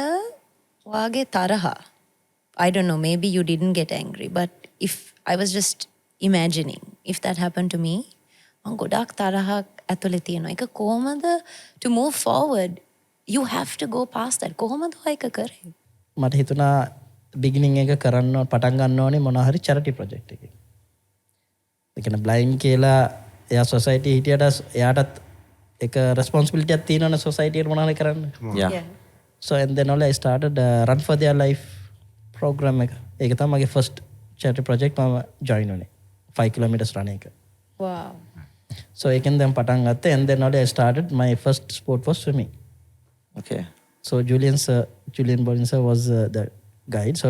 [SPEAKER 4] වාගේ තරහ? I don't know, maybe you didn't get angry, but if I was just imagining, if that happened to me, මම ගොඩක් තරහක් ඇතුලේ තියෙනවා. ඒක කොහොමද to move forward? You have to go past that. කොහොමද ඒක කරේ?
[SPEAKER 5] මට හිතුණා beginning එක කරන්න පටන් ගන්න ඕනේ මොනවා හරි charity project එකකින්. ඒ කියන්නේ blind කියලා එයා society හිටියට එයාටත් එක responsibility එකක් තියෙනවනේ society එකට මොනවා හරි කරන්න.
[SPEAKER 3] Yeah.
[SPEAKER 5] So and then only I started run for their life program එක. ඒක තමයි මගේ first charity project මම join වුණේ. 5 kilometers run එක.
[SPEAKER 4] Wow.
[SPEAKER 5] So ඒකෙන් දැන් පටන් ගත්තා and then only I started my first sport was swimming.
[SPEAKER 3] Okay.
[SPEAKER 5] So Julian Bolin sir was the guide. So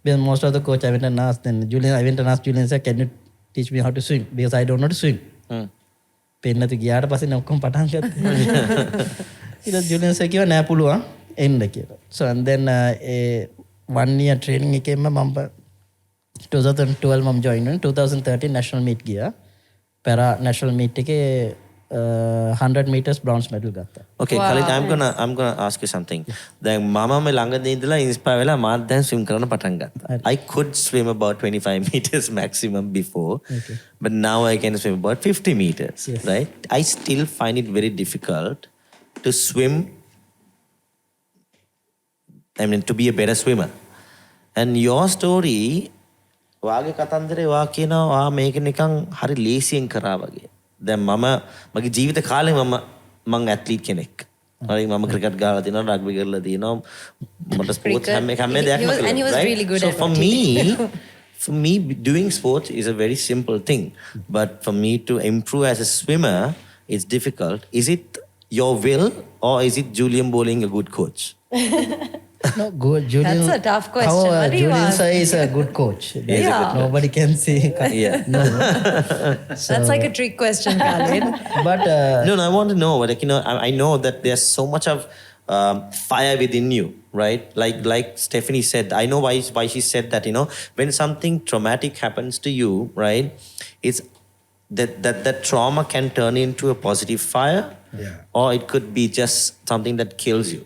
[SPEAKER 5] when most of the coach I went and asked Julian sir, can you teach me how to swim? Because I don't know to swim. පෙන්නතු ගියාට පස්සේ නේ ඔක්කොම පටන් ගත්තා. ඊට Julian sir කිව්වා නෑ පුළුවන් එන්න කියලා. So and then 1 year training එකෙන්ම මම 2012 මම join වුණා. 2013 national meet ගියා. para national meet එකේ 100 meters bronze medal ගත්තා.
[SPEAKER 3] Okay, wow. Khalid, I'm gonna ask you something. දැන් මම මේ ළඟදී ඉඳලා inspire වෙලා මාත් දැන් swim කරන්න පටන් ගත්තා. I could swim about 25 meters maximum before, but now I can swim about 50 meters, right? I still find it very difficult to swim, to be a better swimmer. And your story වාගේ කතන්දරේ වා කියනවා වා මේක නිකන් හරි ලේසියෙන් කරා වගේ. දැන් මගේ ජීවිත කාලේ මම ඇත්ලීට් කෙනෙක්. හරි මම ක්‍රිකට් ගාලා තියෙනවා රග්බි කරලා තියෙනවා මට ස්පෝර්ට්ස් හැම දෙයක්ම කරලා.
[SPEAKER 4] And he was really good
[SPEAKER 3] so
[SPEAKER 4] at
[SPEAKER 3] for
[SPEAKER 4] what he did.
[SPEAKER 3] for me doing sports is a very simple thing, but for me to improve as a swimmer it's difficult. Is it your will or is it Julian Bowling a good coach?
[SPEAKER 5] No, good. Julian,
[SPEAKER 4] That's a tough question.
[SPEAKER 5] How,
[SPEAKER 4] What do you
[SPEAKER 5] Julian
[SPEAKER 4] ask?
[SPEAKER 5] sir is a good coach.
[SPEAKER 4] Yeah.
[SPEAKER 5] Nobody can say.
[SPEAKER 3] Yeah.
[SPEAKER 5] No.
[SPEAKER 4] That's like a trick question, Khalid.
[SPEAKER 5] But
[SPEAKER 3] No, I want to know. Like, I know that there's so much of fire within you, right? Like Stephanie said, I know why she said that. When something traumatic happens to you, right? It's that trauma can turn into a positive fire, or it could be just something that kills you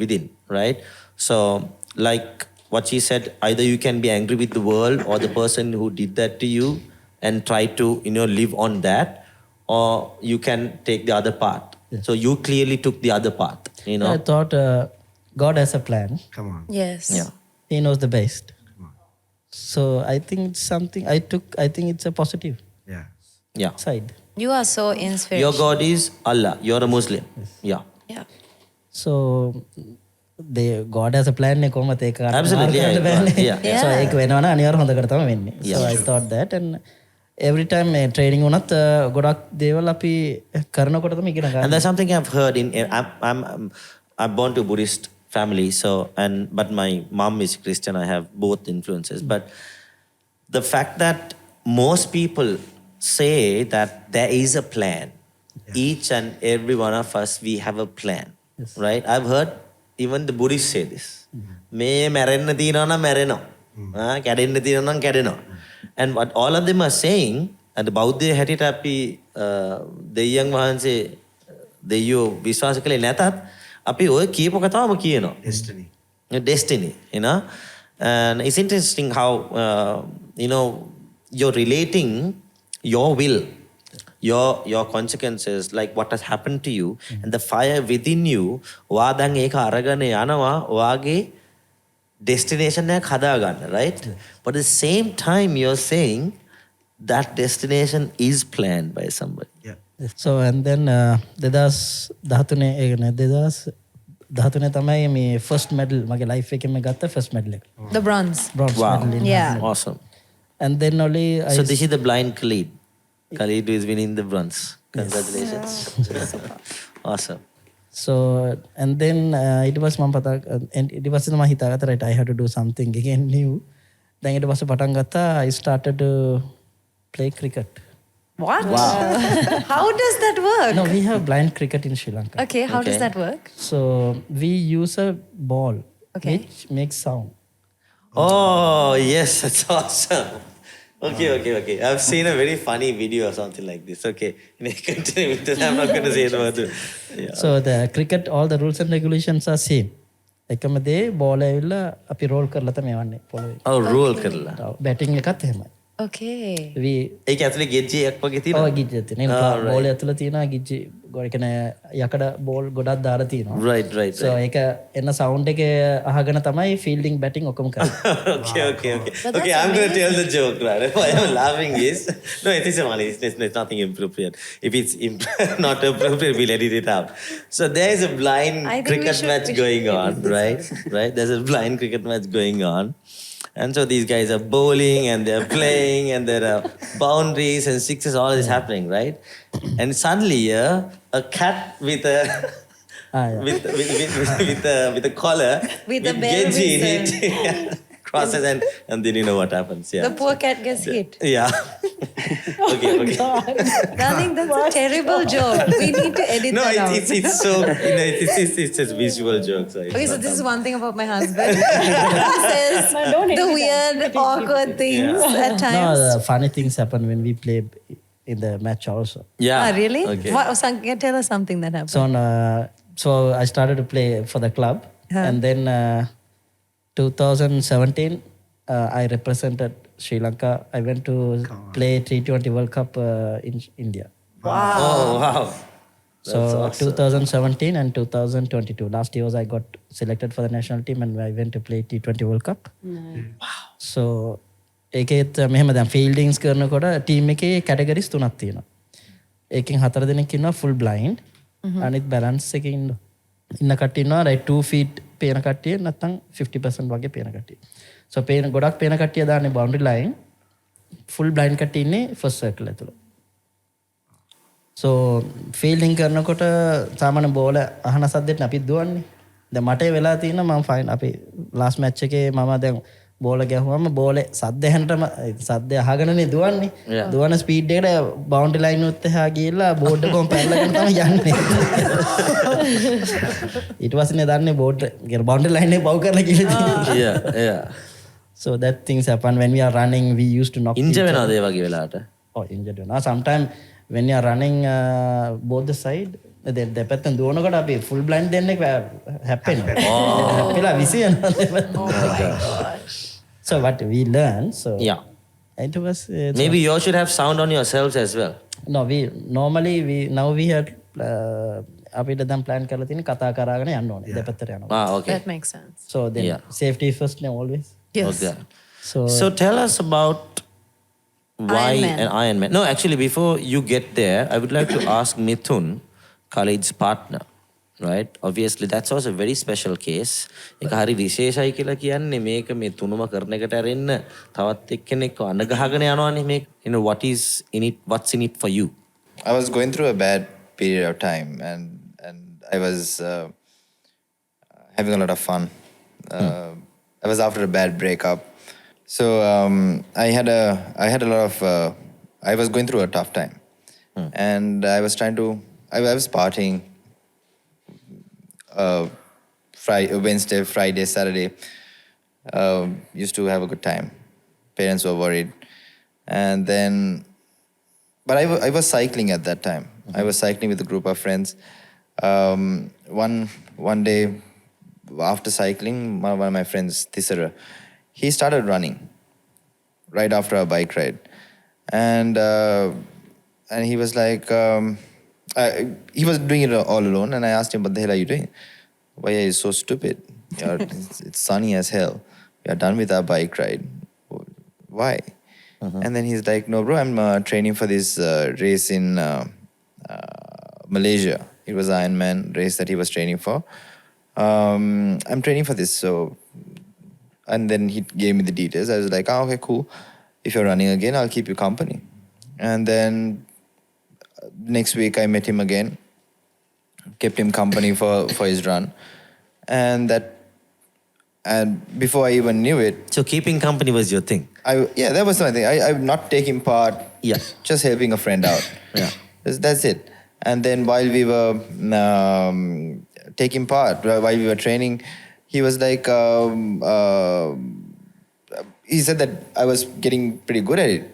[SPEAKER 3] within, right? So, like what she said, either you can be angry with the world or the person who did that to you and try to live on that, or you can take the other path. So you clearly took the other path,
[SPEAKER 5] I thought God has a plan.
[SPEAKER 1] Come on.
[SPEAKER 4] Yes.
[SPEAKER 3] Yeah.
[SPEAKER 5] He knows the best. So I think it's something I think it's a positive
[SPEAKER 1] Yeah.
[SPEAKER 3] Yeah.
[SPEAKER 5] side.
[SPEAKER 4] You are so inspirational.
[SPEAKER 3] Your God is Allah. You're a Muslim. Yeah.
[SPEAKER 4] Yeah.
[SPEAKER 5] So God has a plan නේ කොහොමද ඒක
[SPEAKER 3] Absolutely, yeah, yeah.
[SPEAKER 5] So ඒක වෙනවනම් අනිවාර්ය හොඳකට තමයි වෙන්නේ. So I thought that, and every time training වුණත් ගොඩක් දේවල් අපි කරනකොට තමයි ඉගෙන ගන්න.
[SPEAKER 3] And there's something I've heard I'm born to Buddhist family, but my mom is Christian. I have both influences. But the fact that most people say that there is a plan, each and every one of us, we have a plan, right? I've heard even the Buddhists say this. Me මැරෙන්න තියෙනවා නම් මැරෙනවා. කැඩෙන්න තියෙනවා නම් කැඩෙනවා. And what all of them are saying, and the බෞද්ධය හැටියට අපි දෙවියන් වහන්සේ දෙවියෝ විශ්වාස කළේ නැතත් අපි ඔය කියපු කතාවම කියනවා. Destiny, And it's interesting how, you're relating your will, your consequences, like what has happened to you, and the fire within you, වා දැන් ඒක අරගෙන යනවා වාගේ destination එකක් හදාගන්න, right? But at the same time you're saying that destination is planned by somebody.
[SPEAKER 1] Yeah.
[SPEAKER 5] So and then 2013 තමයි මේ first medal මගේ life එකෙම ගත්ත first medal එක.
[SPEAKER 4] The bronze.
[SPEAKER 5] Bronze
[SPEAKER 3] Wow.
[SPEAKER 5] medal in
[SPEAKER 4] Yeah.
[SPEAKER 3] Awesome.
[SPEAKER 5] And then only
[SPEAKER 3] So this is the blind Khalid. Khalid is winning the bronze. Congratulations. Awesome.
[SPEAKER 5] So and then ඊට පස්සේ මම ඊට පස්සේ මම හිතාගත්තා right I have to do something again new. දැන් ඊට පස්සේ පටන් ගත්තා I started to play cricket.
[SPEAKER 4] What? Wow. How does that work?
[SPEAKER 5] No, we have blind cricket in Sri Lanka.
[SPEAKER 4] Okay, how does
[SPEAKER 3] Okay.
[SPEAKER 4] that work?
[SPEAKER 5] So we use a ball
[SPEAKER 4] Okay.
[SPEAKER 5] which makes sound.
[SPEAKER 3] Oh, yes, that's awesome. Okay. I've seen a very funny video or something like this. Okay, continue with this. I'm not going to say it about it. Yeah.
[SPEAKER 5] So the cricket, all the rules and regulations are same. එකම දේ බෝල ඇවිල්ලා අපි roll කරලා තමයි යවන්නේ පොළවේ.
[SPEAKER 3] Oh, roll කරලා.
[SPEAKER 5] Batting එකත් එහෙමයි.
[SPEAKER 4] Okay.
[SPEAKER 5] We
[SPEAKER 3] ඒක ඇතුලේ ගෙජ්ජියක් වගේ තියෙනවා.
[SPEAKER 5] ඔව් ගිජ්ජියක් තියෙනවා.
[SPEAKER 3] right.
[SPEAKER 5] බෝල ඇතුළේ තියෙනවා ගිජ්ජි ගොඩ යකඩ බෝල් ගොඩක් දාලා තියෙනවා.
[SPEAKER 3] Right.
[SPEAKER 5] So ඒක එන සවුන්ඩ් එක අහගෙන තමයි ෆීල්ඩින් බැටිං ඔක්කොම කරන්නේ.
[SPEAKER 3] Okay.
[SPEAKER 4] But
[SPEAKER 3] Okay,
[SPEAKER 4] that's
[SPEAKER 3] I'm going to tell the joke, right? Why I'm laughing is, no, it is funny. It's nothing inappropriate. If it's not appropriate, we'll edit it out. So there is a blind
[SPEAKER 4] I think
[SPEAKER 3] cricket match
[SPEAKER 4] we should
[SPEAKER 3] going on,
[SPEAKER 4] edit this
[SPEAKER 3] right? Right? There's a blind cricket match going on. And so these guys are bowling and they're playing and there are boundaries and sixes, all is happening, right? And suddenly a cat with a with a collar
[SPEAKER 4] With a bell
[SPEAKER 3] Geji in
[SPEAKER 4] whistle.
[SPEAKER 3] it crosses and then you know what happens. Yeah.
[SPEAKER 4] The poor cat gets hit.
[SPEAKER 3] Yeah. Okay.
[SPEAKER 4] Darling, that's a terrible joke. We need to edit
[SPEAKER 3] No,
[SPEAKER 4] that out.
[SPEAKER 3] it's so it's just visual jokes. Right?
[SPEAKER 4] Okay, so this is one thing about my husband. He says the weird, awkward things at
[SPEAKER 5] No,
[SPEAKER 4] times.
[SPEAKER 5] the funny things happen when we play in the match also.
[SPEAKER 3] Yeah.
[SPEAKER 4] Ah, really?
[SPEAKER 3] Okay.
[SPEAKER 4] Tell us something that happened.
[SPEAKER 5] So I started to play for the club, and then 2017 I represented Sri Lanka. I went to play T20 World Cup in India.
[SPEAKER 3] Oh wow.
[SPEAKER 5] So 2017 and 2022. Last year I got selected for the national team and I went to play T20 World Cup. Wow. So ඒකෙත් මෙහෙම දැන් ෆීල්ඩින්ග්ස් කරනකොට team එකේ categories 3ක් තියෙනවා. ඒකෙන් 4 දෙනෙක් ඉන්නවා ෆුල් බ්ලයින්ඩ්. අනිත් බැලන්ස් එකේ ඉන්න කට්ටිය ඉන්නවා right 2 feet පේන කට්ටිය නැත්නම් 50% වගේ පේන කට්ටිය. so ගොඩක් පේන කට්ටිය දාන්නේ boundary line. ෆුල් බ්ලයින්ඩ් කට්ටිය ඉන්නේ ෆස්ට් සර්කල් ඇතුළේ. so ෆීල්ඩින් කරනකොට සාමාන්‍ය බෝල අහන සද්දෙත් අපිත් දුවන්නේ. දැන් මට වෙලා තියෙනවා මම ෆයින් අපි ලාස්ට් මැච් එකේ මම දැන් බෝල ගැහුවම බෝලේ සද්ද ඇහෙනටම සද්ද අහගෙනනේ දුවන්නේ. දුවන ස්පීඩ් එකට බවුන්ඩරි ලයින් උත් එහා ගිහලා බෝඩ් එකම පැනලාගෙන තමයි යන්නේ. ඊට පස්සේ දන්නේ බෝඩ් බවුන්ඩරි ලයින් එක බව් කරලා කියලා තියෙනවා.
[SPEAKER 6] yeah.
[SPEAKER 5] So that things happen when we are running. We used to knock.
[SPEAKER 6] ඉන්ජර් වෙනවද ඒ වගේ වෙලාවට?
[SPEAKER 5] Oh, injured වෙනවා. Sometimes when you are running both the side දෙපැත්තෙන් දුවනකොට අපි full blind දෙන්නෙක් හැප්පෙනවා. හැප්පිලා විසියනවා දෙපැත්ත. So what we learned, so
[SPEAKER 6] Yeah.
[SPEAKER 5] it was
[SPEAKER 6] Maybe you should have sound on yourselves as well.
[SPEAKER 5] no, we normally now we had අපිට දැන් plan කරලා තියෙන කතා කරගෙන යන්න ඕනේ දෙපැත්තට යනවා.
[SPEAKER 6] Okay.
[SPEAKER 4] That makes sense.
[SPEAKER 5] So then
[SPEAKER 6] Yeah.
[SPEAKER 5] safety first always.
[SPEAKER 4] Yes.
[SPEAKER 6] Okay.
[SPEAKER 5] So
[SPEAKER 6] So tell us about why
[SPEAKER 4] Ironman.
[SPEAKER 6] an Ironman. No, actually, before you get there, I would like to ask Mithun, Khalid's partner, right? Obviously, that's also a very special case. එක හරි විශේෂයි කියලා කියන්නේ මේක මේ තුනම කරන එකට ඇරෙන්න තවත් එක්කෙනෙක් අනගහගෙන යනවානේ මේක. You know, what's in it for you?
[SPEAKER 7] I was going through a bad period of time, and I was having a lot of fun. I was after a bad breakup, so I had a lot of. I was going through a tough time, and I was trying to. I was partying. Wednesday, Friday, Saturday. Used to have a good time. Parents were worried, and then. But I was cycling at that time. I was cycling with a group of friends. One day, after cycling, one of my friends, Tisara, he started running right after our bike ride, and he was like, he was doing it all alone, and I asked him, "What the hell are you doing? Why are you so stupid? It's sunny as hell. We are done with our bike ride. Why?" And then he's like, "No, bro, I'm training for this race in Malaysia. It was an Ironman race that he was training for. I'm training for this." So, and then he gave me the details. I was like, "Oh, okay, cool. If you're running again, I'll keep you company." And then next week I met him again, kept him company for his run, and before I even knew it,
[SPEAKER 6] So keeping company was your thing.
[SPEAKER 7] that was my thing. I'm not taking part.
[SPEAKER 6] Yeah.
[SPEAKER 7] Just helping a friend out.
[SPEAKER 6] Yeah.
[SPEAKER 7] That's it. And then while we were taking part, while we were training, he was like, he said that I was getting pretty good at it.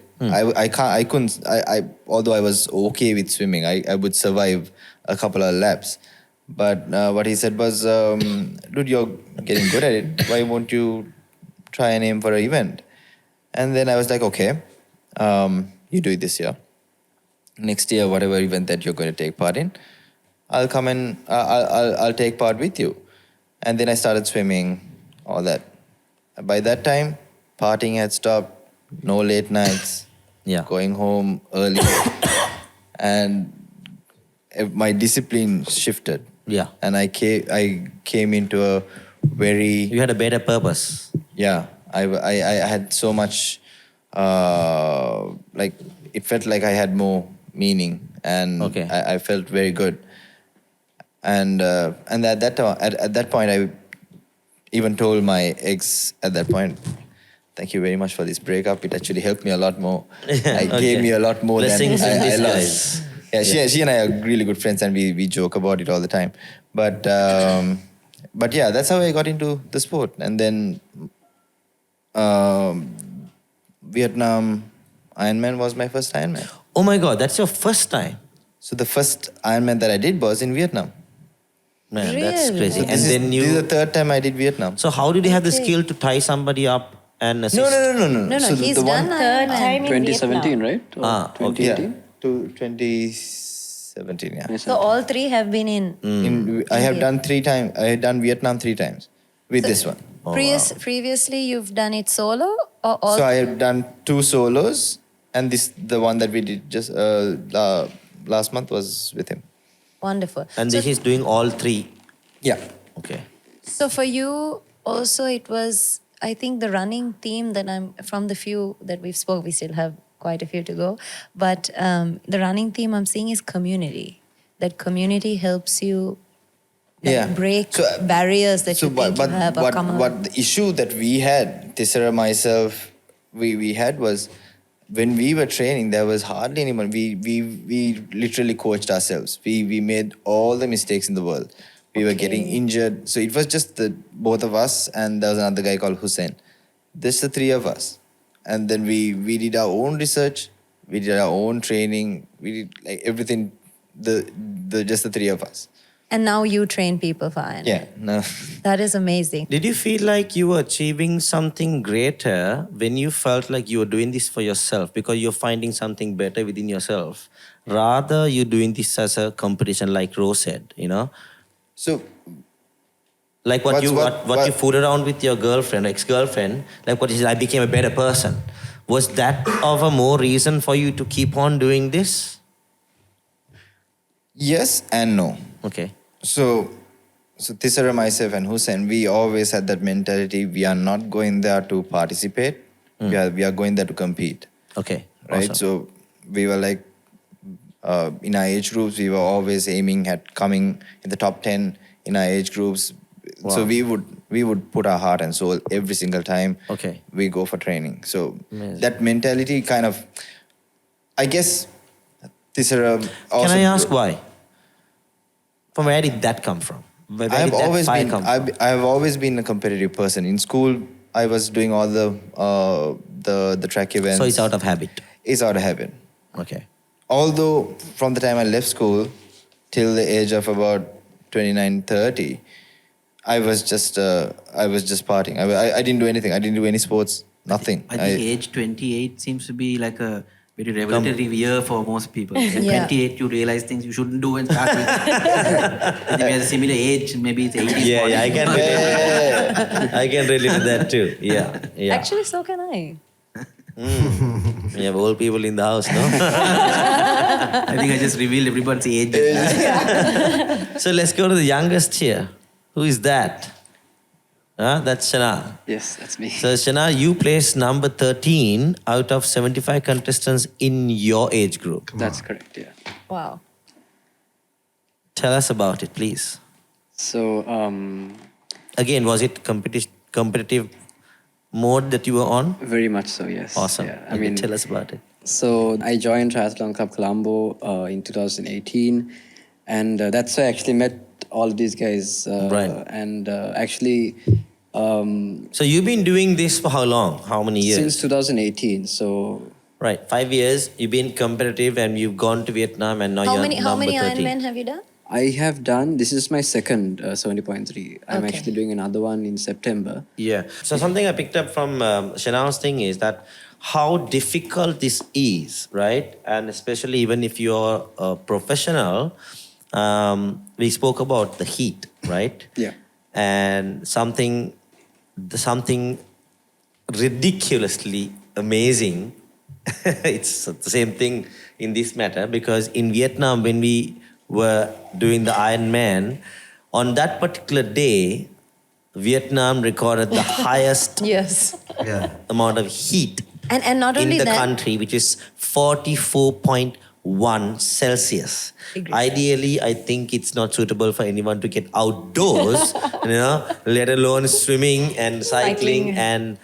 [SPEAKER 7] Although I was okay with swimming, I would survive a couple of laps. But what he said was, "Dude, you're getting good at it. Why won't you try and aim for an event?" And then I was like, "Okay, you do it this year. Next year, whatever event that you're going to take part in, I'll come and I'll take part with you." And then I started swimming, all that. By that time, partying had stopped. No late nights.
[SPEAKER 6] Yeah.
[SPEAKER 7] Going home early, and my discipline shifted.
[SPEAKER 6] Yeah.
[SPEAKER 7] And I came into a very
[SPEAKER 6] You had a better purpose.
[SPEAKER 7] yeah. I had so much like it felt like I had more meaning, and
[SPEAKER 6] Okay.
[SPEAKER 7] I felt very good. And at that point, I even told my ex at that point, "Thank you very much for this breakup. It actually helped me a lot more. It gave me a lot more
[SPEAKER 6] Blessings in
[SPEAKER 7] than I
[SPEAKER 6] disguise.
[SPEAKER 7] lost." Yeah, she and I are really good friends, and we joke about it all the time. But yeah, that's how I got into the sport. And then Vietnam Ironman was my first Ironman.
[SPEAKER 6] Oh my God, that's your first time.
[SPEAKER 7] So the first Ironman that I did was in Vietnam.
[SPEAKER 6] Man, that's
[SPEAKER 4] Really?
[SPEAKER 6] crazy.
[SPEAKER 7] So
[SPEAKER 6] And then
[SPEAKER 7] this is the
[SPEAKER 6] you.
[SPEAKER 7] third time I did Vietnam.
[SPEAKER 6] So how did you have the skill to tie somebody up and assist?
[SPEAKER 7] No.
[SPEAKER 4] No,
[SPEAKER 7] So
[SPEAKER 4] he's
[SPEAKER 7] the
[SPEAKER 4] done third time in
[SPEAKER 8] 2017,
[SPEAKER 4] Vietnam.
[SPEAKER 8] right? Or
[SPEAKER 6] Okay.
[SPEAKER 8] 2018?
[SPEAKER 7] To 2017, yeah.
[SPEAKER 4] So all three have been in.
[SPEAKER 7] I have done 3 times. I had done Vietnam 3 times with this one.
[SPEAKER 4] Previously, you've done it solo or all?
[SPEAKER 7] So I have done 2 solos, and the one that we did just last month was with him.
[SPEAKER 4] Wonderful.
[SPEAKER 3] And
[SPEAKER 4] So,
[SPEAKER 3] this is doing all 3.
[SPEAKER 7] Yeah.
[SPEAKER 3] Okay.
[SPEAKER 4] so for you, also, it was, I think, the running theme that from the few that we've spoke, we still have quite a few to go, but the running theme I'm seeing is community. That community helps you break barriers that you think you have or come
[SPEAKER 7] what the issue that we had, Tisara, myself, we had was when we were training, there was hardly anyone. We literally coached ourselves. We made all the mistakes in the world. We were getting injured. So it was just the both of us, and there was another guy called Hussein. Just the 3 of us. And then we did our own research. We did our own training. We did like everything, just the 3 of us.
[SPEAKER 4] And now you train people for Ironman.
[SPEAKER 7] Yeah, no.
[SPEAKER 4] That is amazing.
[SPEAKER 3] Did you feel like you were achieving something greater when you felt like you were doing this for yourself because you're finding something better within yourself, rather you doing this as a competition like Rose said, you know?
[SPEAKER 7] So
[SPEAKER 3] like what you fooled around with your girlfriend, ex-girlfriend, like what you said, I became a better person. Was that of a more reason for you to keep on doing this?
[SPEAKER 7] yes and no.
[SPEAKER 3] Okay.
[SPEAKER 7] So Tisara, myself, and Hussein, we always had that mentality. We are not going there to participate. We are going there to compete.
[SPEAKER 3] Okay.
[SPEAKER 7] Right.
[SPEAKER 3] Awesome.
[SPEAKER 7] So we were like in our age groups, we were always aiming at coming in the top 10 in our age groups.
[SPEAKER 3] Wow.
[SPEAKER 7] So we would put our heart and soul every single time
[SPEAKER 3] Okay.
[SPEAKER 7] we go for training. So
[SPEAKER 3] Amazing.
[SPEAKER 7] that mentality kind of, I guess, Tisara also.
[SPEAKER 3] Can I ask why? From where did that come from? Where
[SPEAKER 7] I have
[SPEAKER 3] did that
[SPEAKER 7] always
[SPEAKER 3] fire
[SPEAKER 7] been.
[SPEAKER 3] come from?
[SPEAKER 7] I have always been a competitive person. In school, I was doing all the track events.
[SPEAKER 3] So it's out of habit.
[SPEAKER 7] It's out of habit.
[SPEAKER 3] Okay.
[SPEAKER 7] Although from the time I left school till the age of about 29, 30, I was just partying. I didn't do anything. I didn't do any sports. Nothing.
[SPEAKER 1] I think age 28 seems to be like a very revelatory year for most people. At
[SPEAKER 4] Yeah.
[SPEAKER 1] 28, you realize things you shouldn't do and start with. I think we have a similar age, maybe it's 80s.
[SPEAKER 3] Yeah, I can relate. I can relate to that too. Yeah.
[SPEAKER 4] Actually, so can I.
[SPEAKER 3] We have old people in the house, no?
[SPEAKER 1] I think I just revealed everyone's age.
[SPEAKER 3] So let's go to the youngest here. Who is that? That's Shenal.
[SPEAKER 8] Yes, that's me.
[SPEAKER 3] So Shenal, you placed number 13 out of 75 contestants in your age group.
[SPEAKER 8] That's correct, yeah.
[SPEAKER 4] Wow.
[SPEAKER 3] Tell us about it, please.
[SPEAKER 8] So,
[SPEAKER 3] Again, was it competitive mode that you were on?
[SPEAKER 8] very much so, yes.
[SPEAKER 3] Awesome.
[SPEAKER 8] Yeah,
[SPEAKER 3] Okay, tell us about it.
[SPEAKER 8] So I joined Triathlon Club Colombo in 2018, and that's where I actually met all of these guys.
[SPEAKER 3] Right.
[SPEAKER 8] And actually,
[SPEAKER 3] So you've been doing this for how long? How many years?
[SPEAKER 8] since 2018. So
[SPEAKER 3] Right, 5 years. You've been competitive and you've gone to Vietnam and now
[SPEAKER 4] How
[SPEAKER 3] you're
[SPEAKER 4] many
[SPEAKER 3] number 13.
[SPEAKER 4] Ironman have you done?
[SPEAKER 8] I have done, this is my second 70.3. I'm
[SPEAKER 4] Okay.
[SPEAKER 8] actually doing another one in September.
[SPEAKER 3] Yeah. So something I picked up from Shenal's thing is that how difficult this is, right? And especially even if you're a professional, we spoke about the heat, right?
[SPEAKER 8] Yeah.
[SPEAKER 3] And something ridiculously amazing. It's the same thing in this matter because in Vietnam when we were doing the Ironman, on that particular day, Vietnam recorded the highest
[SPEAKER 4] Yes.
[SPEAKER 3] amount of heat
[SPEAKER 4] And not
[SPEAKER 3] in
[SPEAKER 4] only
[SPEAKER 3] the
[SPEAKER 4] that,
[SPEAKER 3] country, which is 44.1 Celsius.
[SPEAKER 4] Agree.
[SPEAKER 3] Ideally, I think it's not suitable for anyone to get outdoors, let alone swimming and cycling and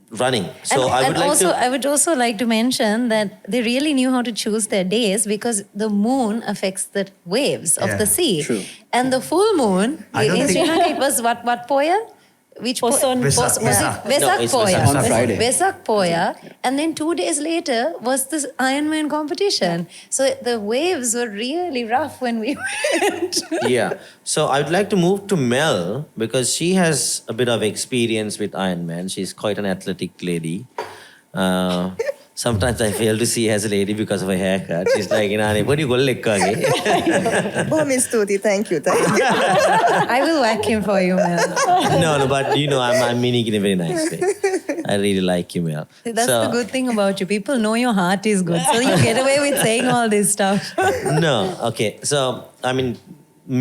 [SPEAKER 3] running. So I
[SPEAKER 4] would also like to mention that they really knew how to choose their days because the moon affects the waves of the sea.
[SPEAKER 8] True.
[SPEAKER 4] And the full moon in Sri Lanka, it was what Poya? Which
[SPEAKER 9] Poson.
[SPEAKER 4] was it
[SPEAKER 3] No,
[SPEAKER 4] Vesak
[SPEAKER 3] it's
[SPEAKER 4] Poya?
[SPEAKER 3] Vesak.
[SPEAKER 8] On Friday.
[SPEAKER 4] Vesak Poya. And then 2 days later was this Ironman competition. So the waves were really rough when we went.
[SPEAKER 3] Yeah. So I'd like to move to Mel because she has a bit of experience with Ironman. She's quite an athletic lady.
[SPEAKER 6] Sometimes I fail to see her as a lady because of her haircut. She's like, what do you call it?
[SPEAKER 9] බොහොම ස්තුතියි. Thank you.
[SPEAKER 4] I will whack him for you, Mel.
[SPEAKER 6] No, but I'm meaning it in a very nice way. I really like you, Mel.
[SPEAKER 4] That's the good thing about you. People know your heart is good. So you get away with saying all this stuff.
[SPEAKER 6] No, okay. So,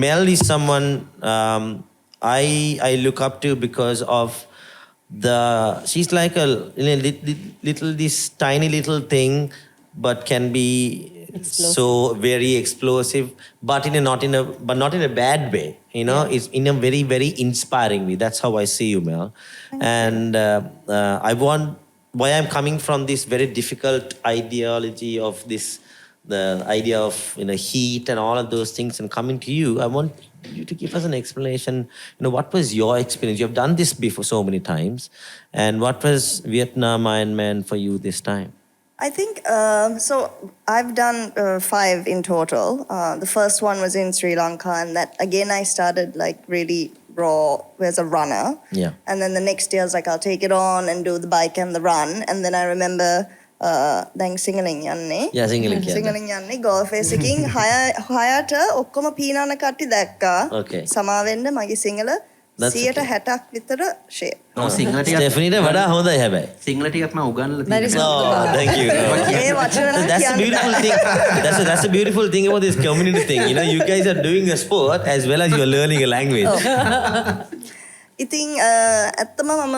[SPEAKER 6] Mel is someone I look up to because of she's like a little this tiny little thing, but can be so very explosive, but not in a bad way. It's in a very, very inspiring way. That's how I see you, Mel. And why I'm coming from this very difficult ideology of the idea of heat and all of those things, and coming to you, I want you to give us an explanation. What was your experience? You have done this before so many times, and what was Vietnam Ironman for you this time?
[SPEAKER 9] I think so. I've done 5 in total. The first one was in Sri Lanka, and that again I started like really raw as a runner.
[SPEAKER 6] Yeah.
[SPEAKER 9] And then the next year I was like, I'll take it on and do the bike and the run. And then I remember දැන් සිංහලෙන් යන්නේ.
[SPEAKER 6] Yeah, සිංහලෙන් කියන්න.
[SPEAKER 9] සිංහලෙන් යන්නේ golf race එකකින් 6ට ඔක්කොම පීනන කට්ටි දැක්කා.
[SPEAKER 6] Okay.
[SPEAKER 9] සමාවෙන්න මගේ සිංහල 160ක් විතර ෂේප්.
[SPEAKER 1] සිංහල ටිකක්
[SPEAKER 6] Stephanie වඩා හොඳයි හැබැයි.
[SPEAKER 1] සිංහල ටිකක් මම උගන්වලා
[SPEAKER 4] That is
[SPEAKER 1] තියෙනවා.
[SPEAKER 6] Oh, thank you.
[SPEAKER 9] ඒ වචන නම්
[SPEAKER 6] That's a
[SPEAKER 9] කියන්න
[SPEAKER 6] beautiful
[SPEAKER 9] බෑ.
[SPEAKER 6] thing. That's a beautiful thing about this community thing. You guys are doing a sport as well as you're learning a language.
[SPEAKER 9] ඉතින් ඇත්තම මම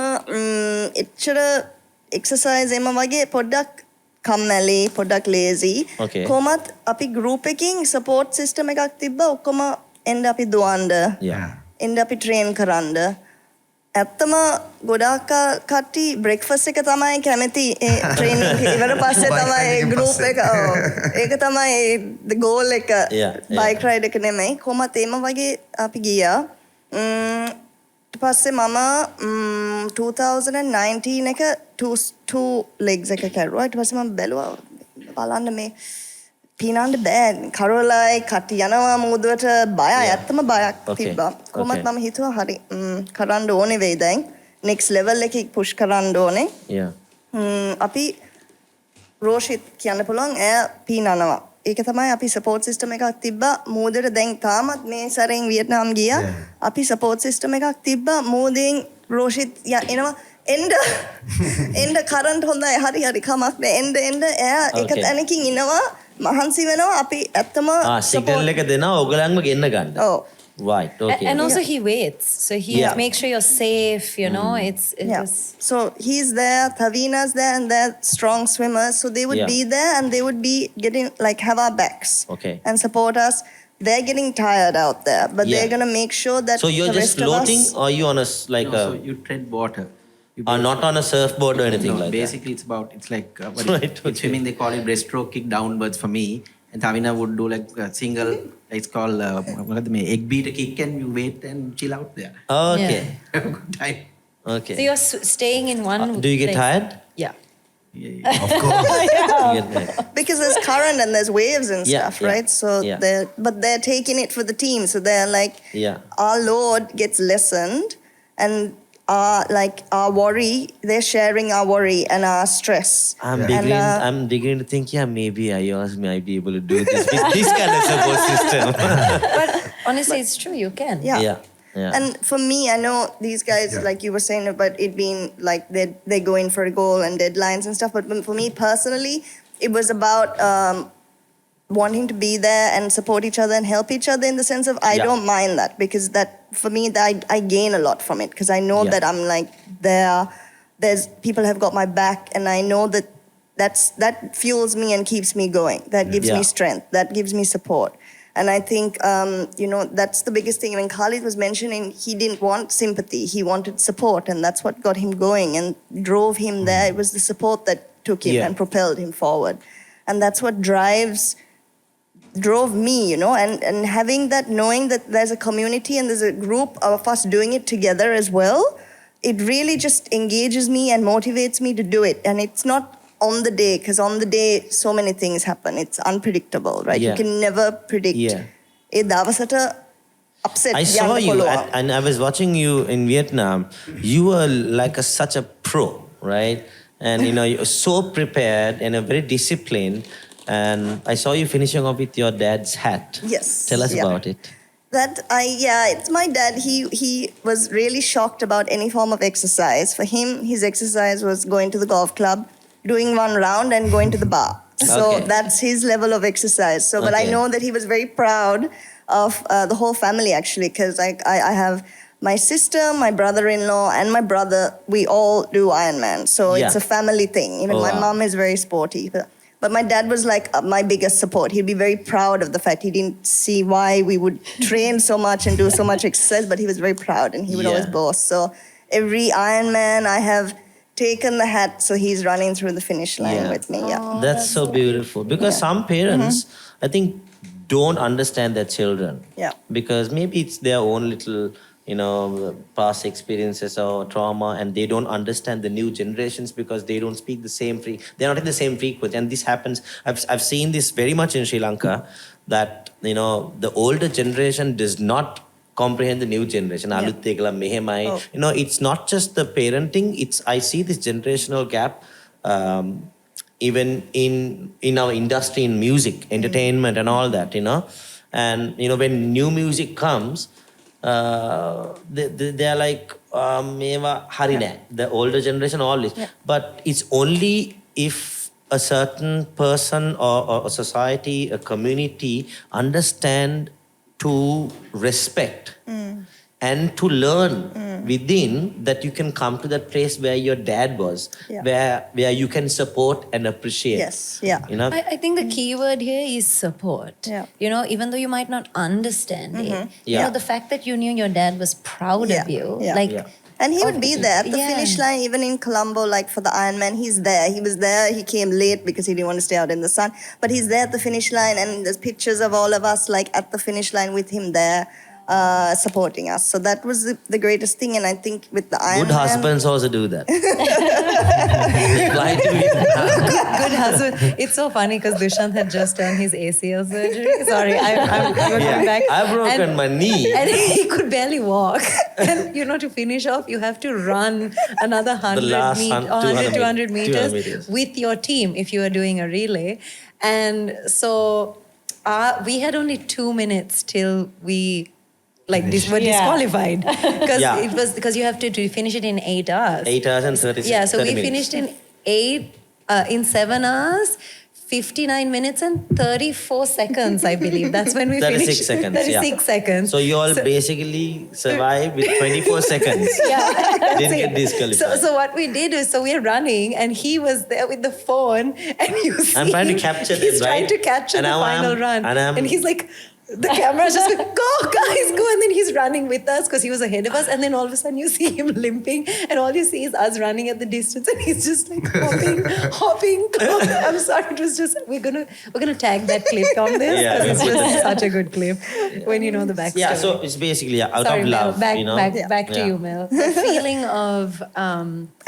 [SPEAKER 9] එච්චර එක්සර්සයිස් එම වගේ පොඩ්ඩක් කම්මැලි පොඩ්ඩක් ලේසි
[SPEAKER 6] Okay.
[SPEAKER 9] කොහොමත් අපි ගෲප් එකකින් සපෝට් සිස්ටම් එකක් තිබ්බා ඔක්කොම එන්න අපි දුවන්න
[SPEAKER 6] Yeah.
[SPEAKER 9] එන්න අපි ට්‍රේන් කරන්න ඇත්තම ගොඩාක් කට්ටි බ්‍රෙක්ෆාස්ට් එක තමයි කැමති ඒ ට්‍රේනින් ඉවර පස්සේ තමයි ගෲප් එක ඒක තමයි the goal එක බයික් රයිඩ් එක නෙමෙයි කොහොමත් එම වගේ අපි ගියා ඊට පස්සේ මම 2019 එක two legs එක කරුවා ඊට පස්සේ මම බැලුවා බලන්න මේ පීනන්න බෑ කරවලයි කට යනවා මුදුවට බයයි ඇත්තම බයක් තිබ්බා කොහොමත් මම හිතුවා හරි කරන්න ඕනේ වෙයි දැන් next level එකේ push කරන්න ඕනේ අපි රෝෂිත් කියන්න පුළුවන් එයා පීනනවා ඒක තමයි අපි support system එකක් තිබ්බා මුදුවට දැන් තාමත් මේ සැරෙන් වියට්නාම් ගියා අපි support system එකක් තිබ්බා මුදෙන් රෝෂිත් එනවා එන්න කරන්ට් හොඳයි හරි කමක් නෑ එන්න එයා එක තැනකින් ඉනවා මහන්සි වෙනවා අපි ඇත්තම
[SPEAKER 6] සිග්නල් එක දෙනවා ඔයගලන්ව ගෙන්න ගන්න.
[SPEAKER 9] ඔව්.
[SPEAKER 6] Right. Okay.
[SPEAKER 4] And also he waits. So he makes sure you're safe, it's
[SPEAKER 9] So he's there, Tavina's there, and they're strong swimmers. So they would be there and they would be getting have our backs and support us. They're getting tired out there, but they're gonna make sure that
[SPEAKER 6] So you're just floating or are you on a
[SPEAKER 1] So you tread water.
[SPEAKER 6] not on a surfboard or anything like
[SPEAKER 1] basically it's like in swimming they call it breaststroke kick downwards for me, and Tavina would do like a single, it's called egg beater kick, and you wait and chill out there.
[SPEAKER 6] Okay.
[SPEAKER 1] Good time.
[SPEAKER 6] Okay.
[SPEAKER 4] So you're staying in one
[SPEAKER 6] do you get tired?
[SPEAKER 4] Yeah.
[SPEAKER 1] Of course.
[SPEAKER 6] You get tired.
[SPEAKER 9] because there's current and there's waves and stuff, right? So they're taking it for the team. So they're like, our load gets lessened, and our worry, they're sharing our worry and our stress.
[SPEAKER 6] I'm beginning to think, maybe I might be able to do this with this kind of support system.
[SPEAKER 4] But honestly, it's true, you can.
[SPEAKER 9] Yeah. And for me, I know these guys, like you were saying about it being like they go in for a goal and deadlines and stuff. But for me personally, it was about wanting to be there and support each other and help each other in the sense of I don't mind that, because that for me I gain a lot from it, because I know that I'm like there's people have got my back, and I know that fuels me and keeps me going, that gives me strength, that gives me support. And I think that's the biggest thing. When Khalid was mentioning, he didn't want sympathy, he wanted support, and that's what got him going and drove him there. It was the support that took him and propelled him forward, and that's what drove me, and having that, knowing that there's a community and there's a group of us doing it together as well, it really just engages me and motivates me to do it. And it's not on the day, because on the day so many things happen, it's unpredictable, right? You can never predict. Upset.
[SPEAKER 6] I saw you and I was watching you in Vietnam. You were like such a pro, right? and you're so prepared and very disciplined. And I saw you finishing off with your dad's hat.
[SPEAKER 9] Yes.
[SPEAKER 6] Tell us
[SPEAKER 9] yeah.
[SPEAKER 6] about it.
[SPEAKER 9] It's my dad. He was really shocked about any form of exercise. For him, his exercise was going to the golf club, doing one round, and going to the bar. So
[SPEAKER 6] Okay.
[SPEAKER 9] that's his level of exercise. So, but I
[SPEAKER 6] Okay.
[SPEAKER 9] know that he was very proud of the whole family, actually, because I have my sister, my brother-in-law, and my brother. We all do Ironman. So it's
[SPEAKER 6] Yeah.
[SPEAKER 9] a family thing. Even
[SPEAKER 6] Oh,
[SPEAKER 9] my
[SPEAKER 6] wow.
[SPEAKER 9] mom is very sporty. But my dad was like my biggest support. He'd be very proud of the fact he didn't see why we would train so much and do so much exercise, but he was very proud and he would always
[SPEAKER 6] Yeah.
[SPEAKER 9] boast. So every Ironman I have taken the hat, so he's running through the finish line
[SPEAKER 6] Yeah.
[SPEAKER 9] with me. Yeah.
[SPEAKER 6] That's so beautiful. Because some parents, I think, don't understand their children.
[SPEAKER 9] Yeah.
[SPEAKER 6] Because maybe it's their own little, past experiences or trauma, and they don't understand the new generations because they don't speak the same they're not in the same frequency. And this happens, I've seen this very much in Sri Lanka, that, the older generation does not comprehend the new generation. Aluth ekala mehemai. It's not just the parenting, I see this generational gap, even in our industry, in music, entertainment and all that, And, when new music comes, they are like, meva hari naha. The older generation always. But it's only if a certain person or a society, a community understand to respect and to learn within, that you can come to that place where your dad was, where you can support and appreciate.
[SPEAKER 9] Yes. Yeah.
[SPEAKER 4] I think the key word here is support.
[SPEAKER 9] Yeah.
[SPEAKER 4] Even though you might not understand it,
[SPEAKER 6] Yeah.
[SPEAKER 4] the fact that you knew your dad was proud of you,
[SPEAKER 9] Yeah.
[SPEAKER 4] like.
[SPEAKER 6] Yeah.
[SPEAKER 9] And he would be there at the
[SPEAKER 4] Yeah.
[SPEAKER 9] finish line, even in Colombo, like for the Ironman. He's there. He was there. He came late because he didn't want to stay out in the sun. But he's there at the finish line, and there's pictures of all of us like at the finish line with him there, supporting us. So that was the greatest thing. And I think with the Ironman,
[SPEAKER 6] Good husbands also do that. Fly to Vietnam.
[SPEAKER 4] Good husband. It's so funny because Dushyanth had just done his ACL surgery. Sorry, I'm going back.
[SPEAKER 6] I've broken my knee.
[SPEAKER 4] And he could barely walk. And to finish off, you have to run another 100
[SPEAKER 6] last
[SPEAKER 4] 200
[SPEAKER 6] 200
[SPEAKER 4] meters
[SPEAKER 6] meters.
[SPEAKER 4] with your team if you are doing a relay. And so we had only 2 minutes till we were disqualified. Because
[SPEAKER 6] Yeah.
[SPEAKER 4] it was because you have to finish it in 8 hours.
[SPEAKER 6] 8 hours and 30
[SPEAKER 4] Yeah, so
[SPEAKER 6] 30
[SPEAKER 4] we
[SPEAKER 6] minutes.
[SPEAKER 4] finished in 7 hours, 59 minutes and 34 seconds, I believe. That's when we
[SPEAKER 6] 36
[SPEAKER 4] finished.
[SPEAKER 6] seconds.
[SPEAKER 4] 36 seconds.
[SPEAKER 6] So you all basically survived with 24 seconds.
[SPEAKER 4] Yeah,
[SPEAKER 6] Didn't get disqualified.
[SPEAKER 4] So what we did is, we're running and he was there with the phone and you see
[SPEAKER 6] I'm trying to capture
[SPEAKER 4] he's
[SPEAKER 6] this,
[SPEAKER 4] trying
[SPEAKER 6] right?
[SPEAKER 4] to capture
[SPEAKER 6] And
[SPEAKER 4] the
[SPEAKER 6] now
[SPEAKER 4] final run.
[SPEAKER 6] and
[SPEAKER 4] he's like, the camera's just like, go guys, go. And then he's running with us because he was ahead of us. And then all of a sudden you see him limping and all you see is us running at the distance and he's just like hopping. I'm sorry, it was just, we're gonna tag that clip on this
[SPEAKER 6] Yeah,
[SPEAKER 4] because it's just such a good clip when you know the backstory.
[SPEAKER 6] Yeah, so it's basically out
[SPEAKER 4] Sorry,
[SPEAKER 6] of love.
[SPEAKER 4] Mel, back to
[SPEAKER 6] Yeah.
[SPEAKER 4] you, Mel. The feeling of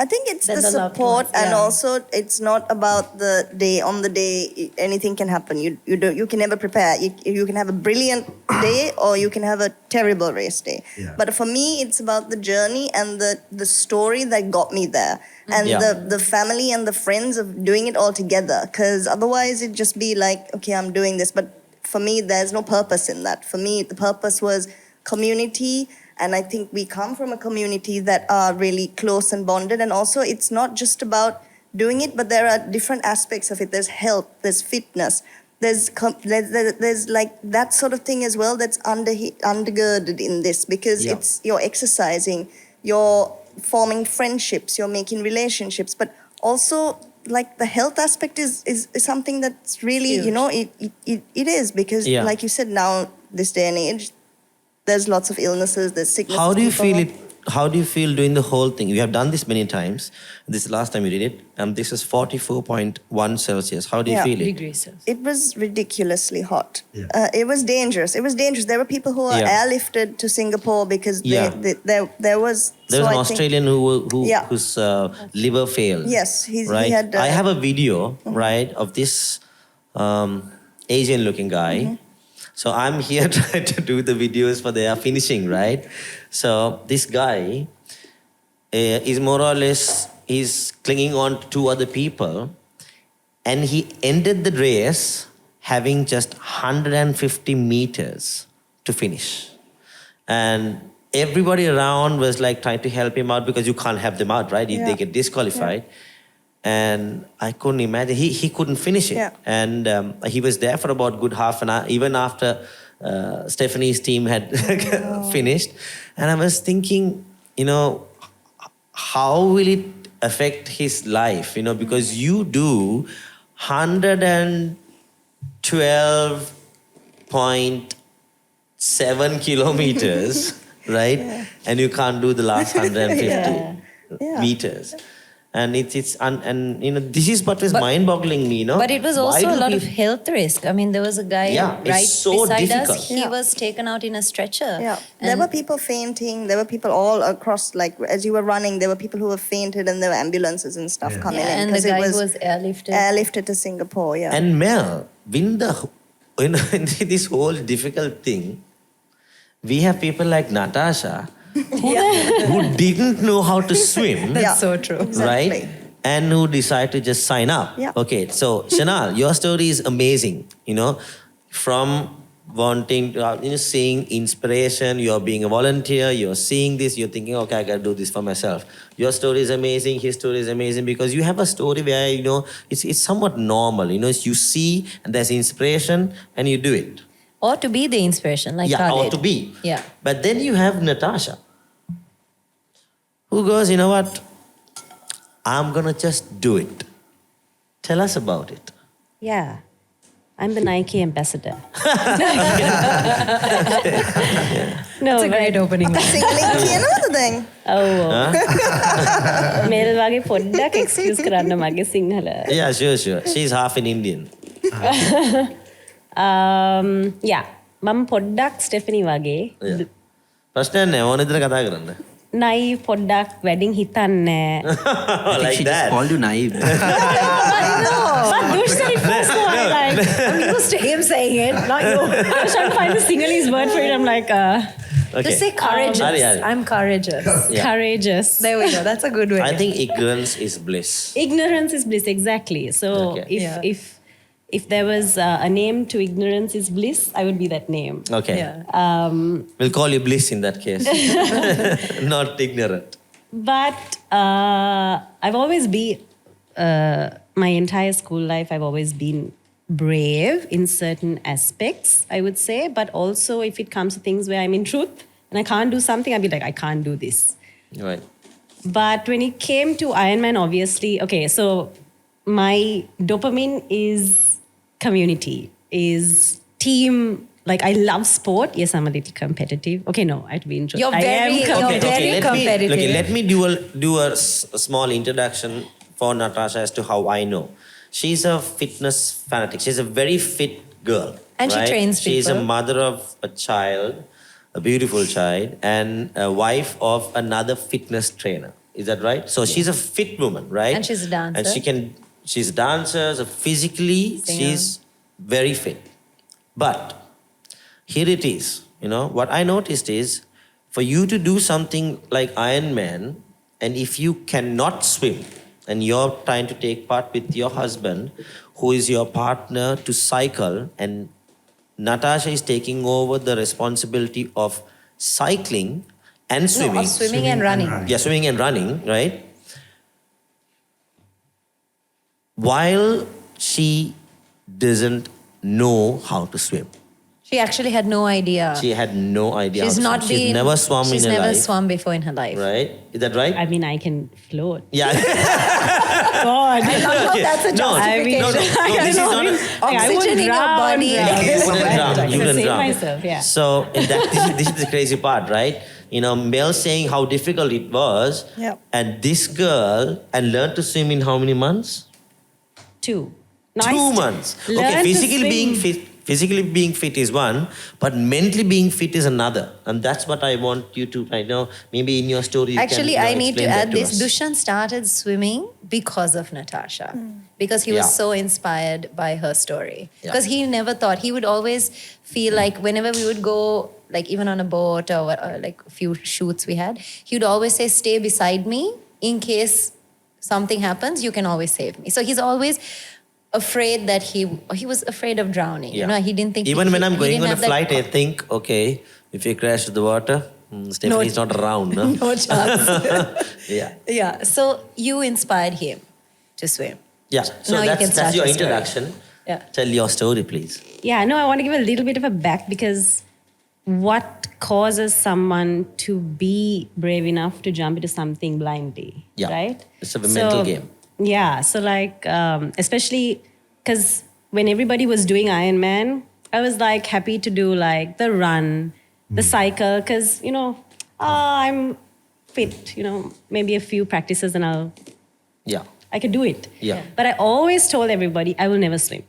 [SPEAKER 9] I think it's
[SPEAKER 4] Then
[SPEAKER 9] the
[SPEAKER 4] the loved
[SPEAKER 9] support,
[SPEAKER 4] ones,
[SPEAKER 9] and
[SPEAKER 4] yeah.
[SPEAKER 9] also it's not about the day. On the day, anything can happen. You can never prepare. You can have a brilliant day, or you can have a terrible race day.
[SPEAKER 1] Yeah.
[SPEAKER 9] But for me, it's about the journey and the story that got me there, and
[SPEAKER 6] Yeah.
[SPEAKER 9] the family and the friends of doing it all together. Because otherwise, it'd just be like, okay, I'm doing this, but for me, there's no purpose in that. For me, the purpose was community. And I think we come from a community that are really close and bonded. And also, it's not just about doing it, but there are different aspects of it. There's health, there's fitness, there's like that sort of thing as well that's undergirded in this, because
[SPEAKER 6] Yeah.
[SPEAKER 9] it's you're exercising, you're forming friendships, you're making relationships, but also like the health aspect is something that's really, it is, because
[SPEAKER 6] Yeah.
[SPEAKER 9] like you said, now this day and age, there's lots of illnesses, there's sicknesses.
[SPEAKER 6] How do you
[SPEAKER 9] people
[SPEAKER 6] feel
[SPEAKER 9] have-
[SPEAKER 6] it? How do you feel doing the whole thing? You have done this many times. This is the last time you did it. This is 44.1 Celsius. How do you
[SPEAKER 9] Yeah.
[SPEAKER 6] feel it?
[SPEAKER 4] degrees Celsius.
[SPEAKER 9] It was ridiculously hot.
[SPEAKER 1] Yeah.
[SPEAKER 9] It was dangerous. It was dangerous. There were people who were
[SPEAKER 6] Yeah.
[SPEAKER 9] airlifted to Singapore because
[SPEAKER 6] Yeah.
[SPEAKER 9] there was...
[SPEAKER 6] There was
[SPEAKER 9] so
[SPEAKER 6] an
[SPEAKER 9] I think-
[SPEAKER 6] Australian
[SPEAKER 9] Yeah.
[SPEAKER 6] whose liver failed.
[SPEAKER 9] Yes, he
[SPEAKER 6] right.
[SPEAKER 9] had...
[SPEAKER 6] I have a video, right, of this Asian-looking guy.
[SPEAKER 9] Mm-hmm.
[SPEAKER 6] So I'm here trying to do the videos for their finishing, right? So this guy is more or less he's clinging on to two other people, and he ended the race having just 150 meters to finish. And everybody around was like trying to help him out because you can't have them out, right? They get disqualified. And I couldn't imagine. He couldn't finish it.
[SPEAKER 9] Yeah.
[SPEAKER 6] And he was there for about good half an hour, even after Stephanie's team had finished. And I was thinking, how will it affect his life? Because you do 112.7 kilometers, right? And you can't do the last 150 meters. And this is what was mind-boggling me,
[SPEAKER 4] But it was also a lot of health risk. I mean, there was a guy right
[SPEAKER 6] so
[SPEAKER 4] beside
[SPEAKER 6] difficult.
[SPEAKER 4] us. He was taken out in a stretcher.
[SPEAKER 9] Yeah, there were people fainting. There were people all across, like as you were running, there were people who were fainted, and there were ambulances and stuff coming in.
[SPEAKER 4] And the
[SPEAKER 9] 'cause it
[SPEAKER 4] guy was airlifted.
[SPEAKER 9] airlifted to Singapore. Yeah.
[SPEAKER 6] And Mel, in this whole difficult thing, we have people like Natasha who didn't know how to swim.
[SPEAKER 4] That's so true.
[SPEAKER 9] Exactly.
[SPEAKER 6] Right? And who decided to just sign up.
[SPEAKER 9] Yeah.
[SPEAKER 6] Okay, so Shenal, your story is amazing. From wanting to, seeing inspiration, you're being a volunteer, you're seeing this, you're thinking, okay, I gotta do this for myself. Your story is amazing, his story is amazing because you have a story where, it's somewhat normal. You see and there's inspiration and you do it.
[SPEAKER 4] Or to be the inspiration, like
[SPEAKER 6] Yeah,
[SPEAKER 4] Khalid.
[SPEAKER 6] or to be.
[SPEAKER 4] Yeah.
[SPEAKER 6] But then you have Natasha, who goes, you know what? I'm gonna just do it. Tell us about it.
[SPEAKER 10] Yeah. I'm the Nike ambassador. No,
[SPEAKER 4] It's a great opening.
[SPEAKER 9] Singling කියනවද දැන්?
[SPEAKER 10] Mail වගේ පොඩ්ඩක් excuse කරන්න මගේ Sinhala.
[SPEAKER 6] Yeah, sure. She's half an Indian.
[SPEAKER 10] Yeah. මම පොඩ්ඩක් ස්ටෙෆනි වගේ.
[SPEAKER 6] ප්‍රශ්නයක් නෑ ඕන විදිහට කතා කරන්න.
[SPEAKER 10] නයි පොඩ්ඩක් වැඩින් හිතන්නේ.
[SPEAKER 6] Like
[SPEAKER 1] she just
[SPEAKER 6] that.
[SPEAKER 1] called you naive.
[SPEAKER 10] But Dush said it first, so I like.
[SPEAKER 4] I'm used to him saying it, not you.
[SPEAKER 10] I was trying to find the Sinhalese word for it. I'm like,
[SPEAKER 6] Okay.
[SPEAKER 4] Just say courageous.
[SPEAKER 6] Ari.
[SPEAKER 4] I'm courageous.
[SPEAKER 6] Yeah.
[SPEAKER 10] courageous.
[SPEAKER 4] There we go. That's a good way.
[SPEAKER 6] I think ignorance is bliss.
[SPEAKER 10] Ignorance is bliss, exactly. So
[SPEAKER 6] Okay.
[SPEAKER 10] if there was a name to ignorance is bliss, I would be that name.
[SPEAKER 6] Okay.
[SPEAKER 4] Yeah.
[SPEAKER 6] We'll call you bliss in that case. Not ignorant.
[SPEAKER 10] But I've always been, my entire school life, I've always been brave in certain aspects, I would say. But also if it comes to things where I'm in truth and I can't do something, I'd be like, I can't do this.
[SPEAKER 6] Right.
[SPEAKER 10] But when it came to Ironman, obviously, okay, so my dopamine is community, is team. Like, I love sport. Yes, I'm a little competitive. Okay, no, I'd be interested.
[SPEAKER 4] You're very competitive.
[SPEAKER 6] Let me do a small introduction for Natasha as to how I know. She's a fitness fanatic. She's a very fit girl.
[SPEAKER 4] And she trains
[SPEAKER 6] She's a
[SPEAKER 4] people.
[SPEAKER 6] mother of a child, a beautiful child, and a wife of another fitness trainer. Is that right? So she's a fit woman, right?
[SPEAKER 4] And she's a dancer.
[SPEAKER 6] And she's a dancer, so physically
[SPEAKER 4] Singer.
[SPEAKER 6] she's very fit. But here it is, what I noticed is for you to do something like Ironman, and if you cannot swim and you're trying to take part with your husband, who is your partner to cycle, and Natasha is taking over the responsibility of cycling and swimming.
[SPEAKER 4] No, of swimming and running.
[SPEAKER 6] Yeah, swimming and running, right? While she doesn't know how to swim.
[SPEAKER 4] She actually had no idea.
[SPEAKER 6] She had no idea.
[SPEAKER 4] She's
[SPEAKER 6] how to
[SPEAKER 4] not
[SPEAKER 6] swim. She's never swum in her
[SPEAKER 4] never
[SPEAKER 6] life.
[SPEAKER 4] swum before in her life.
[SPEAKER 6] Right? Is that right?
[SPEAKER 10] I mean, I can float.
[SPEAKER 6] Yeah.
[SPEAKER 10] God.
[SPEAKER 4] I love how that's a
[SPEAKER 6] No,
[SPEAKER 4] justification.
[SPEAKER 6] this is not a,
[SPEAKER 4] Oxygen in your body.
[SPEAKER 6] you wouldn't drown. You wouldn't
[SPEAKER 10] Save
[SPEAKER 6] drown.
[SPEAKER 10] myself, yeah.
[SPEAKER 6] So this is the crazy part, right? Mel saying how difficult it was,
[SPEAKER 9] Yep.
[SPEAKER 6] and this girl and learned to swim in how many months?
[SPEAKER 10] 2. Nice
[SPEAKER 6] 2
[SPEAKER 10] to
[SPEAKER 6] months.
[SPEAKER 10] learn
[SPEAKER 6] Okay,
[SPEAKER 10] to
[SPEAKER 6] physically being fit is one, but mentally being fit is another. And that's what I want you to, I know, maybe in your story you
[SPEAKER 4] Actually,
[SPEAKER 6] can
[SPEAKER 4] I need to
[SPEAKER 6] explain that
[SPEAKER 4] add this.
[SPEAKER 6] us.
[SPEAKER 4] Dushyanth started swimming because of Natasha. Because he was
[SPEAKER 6] Yeah.
[SPEAKER 4] so inspired by her story.
[SPEAKER 6] Yeah.
[SPEAKER 4] Because he never thought, he would always feel like whenever we would go, like even on a boat or like a few shoots we had, he would always say, stay beside me in case something happens, you can always save me. So he's always afraid that he was afraid of drowning. You know, he didn't think
[SPEAKER 6] Even when I'm
[SPEAKER 4] he
[SPEAKER 6] going
[SPEAKER 4] didn't
[SPEAKER 6] on a
[SPEAKER 4] have that
[SPEAKER 6] flight, I think, okay, if you crash to the water, Stephanie's not around. No?
[SPEAKER 4] no chance.
[SPEAKER 6] Yeah.
[SPEAKER 4] Yeah. So you inspired him to swim.
[SPEAKER 6] Yeah. So
[SPEAKER 4] Now you can
[SPEAKER 6] that's
[SPEAKER 4] start
[SPEAKER 6] your
[SPEAKER 4] your story.
[SPEAKER 6] introduction.
[SPEAKER 4] Yeah.
[SPEAKER 6] Tell your story, please.
[SPEAKER 10] Yeah, no, I want to give a little bit of a back because what causes someone to be brave enough to jump into something blindly,
[SPEAKER 6] Yeah.
[SPEAKER 10] right?
[SPEAKER 6] It's a mental game.
[SPEAKER 10] Yeah, so like, especially because when everybody was doing Ironman, I was like happy to do like the run, the cycle, because, you know, I'm fit, you know, maybe a few practices and
[SPEAKER 6] Yeah.
[SPEAKER 10] I could do it.
[SPEAKER 6] Yeah.
[SPEAKER 10] But I always told everybody I will never swim.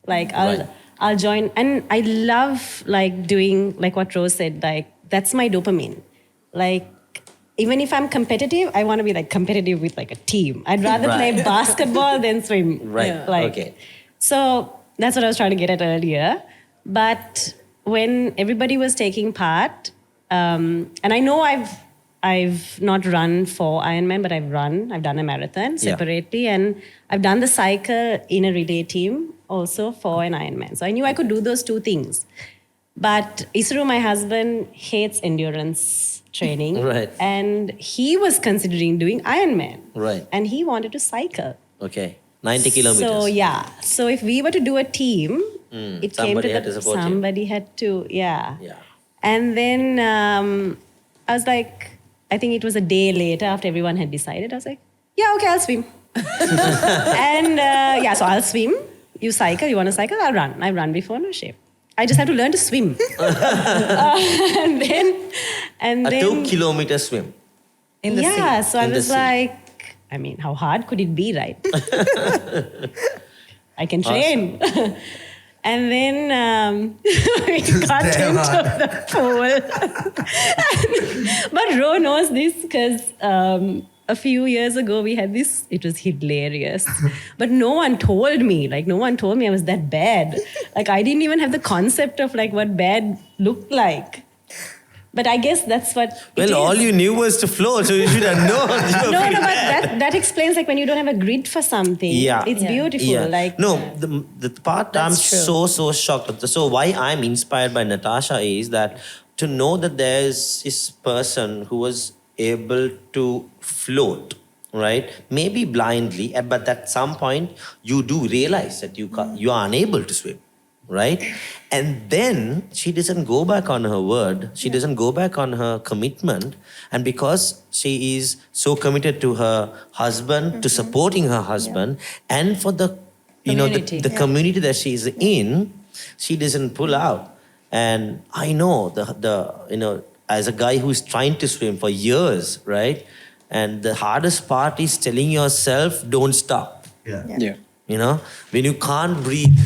[SPEAKER 10] Like I'll join, and I love like doing like what Rose said. Like that's my dopamine. Like even if I'm competitive, I want to be like competitive with like a team. I'd rather play basketball than swim.
[SPEAKER 6] Right.
[SPEAKER 10] Yeah. Like,
[SPEAKER 6] Okay.
[SPEAKER 10] So that's what I was trying to get at earlier. But when everybody was taking part, and I know I've not run for Ironman, but I've done a marathon separately, and I've done the cycle in a relay team also for an Ironman. So I knew I could do those two things. But Isru, my husband, hates endurance training.
[SPEAKER 6] Right.
[SPEAKER 10] And he was considering doing Ironman.
[SPEAKER 6] Right.
[SPEAKER 10] And he wanted to cycle.
[SPEAKER 6] Okay. 90 kilometers.
[SPEAKER 10] So yeah. So if we were to do a team, it came
[SPEAKER 6] somebody
[SPEAKER 10] to
[SPEAKER 6] had to support you.
[SPEAKER 10] somebody had to, yeah.
[SPEAKER 6] Yeah.
[SPEAKER 10] And then I was like, I think it was a day later after everyone had decided. I was like, yeah, okay, I'll swim. And so I'll swim. You cycle. You want to cycle? I'll run. I've run before, no shame. I just have to learn to swim. and then
[SPEAKER 6] A 2 kilometer swim.
[SPEAKER 4] In the sea.
[SPEAKER 10] yeah, so I
[SPEAKER 6] In the
[SPEAKER 10] was
[SPEAKER 6] sea.
[SPEAKER 10] like, I mean, how hard could it be, right? I can train. And then we got into the pool. But Ro knows this because a few years ago we had this, it was hilarious. But no one told me, I was that bad. Like I didn't even have the concept of like what bad looked like. But I guess that's what it is.
[SPEAKER 6] All you knew was to float, so you should have known.
[SPEAKER 10] No, but that explains like when you don't have a grid for something.
[SPEAKER 6] Yeah.
[SPEAKER 10] It's beautiful.
[SPEAKER 6] Yeah.
[SPEAKER 10] Like
[SPEAKER 6] no, the part
[SPEAKER 4] That's
[SPEAKER 6] I'm
[SPEAKER 4] true.
[SPEAKER 6] so shocked. So why I'm inspired by Natasha is that to know that there's this person who was able to float, right? Maybe blindly, but at some point you do realize that you are unable to swim. Right? And then she doesn't go back on her word. She doesn't go back on her commitment. And because she is so committed to her husband, to supporting her husband, and for the
[SPEAKER 4] Community.
[SPEAKER 6] the community that she is in, she doesn't pull out. And I know the as a guy who's trying to swim for years, right? And the hardest part is telling yourself, don't stop.
[SPEAKER 8] Yeah.
[SPEAKER 6] You know, when you can't breathe,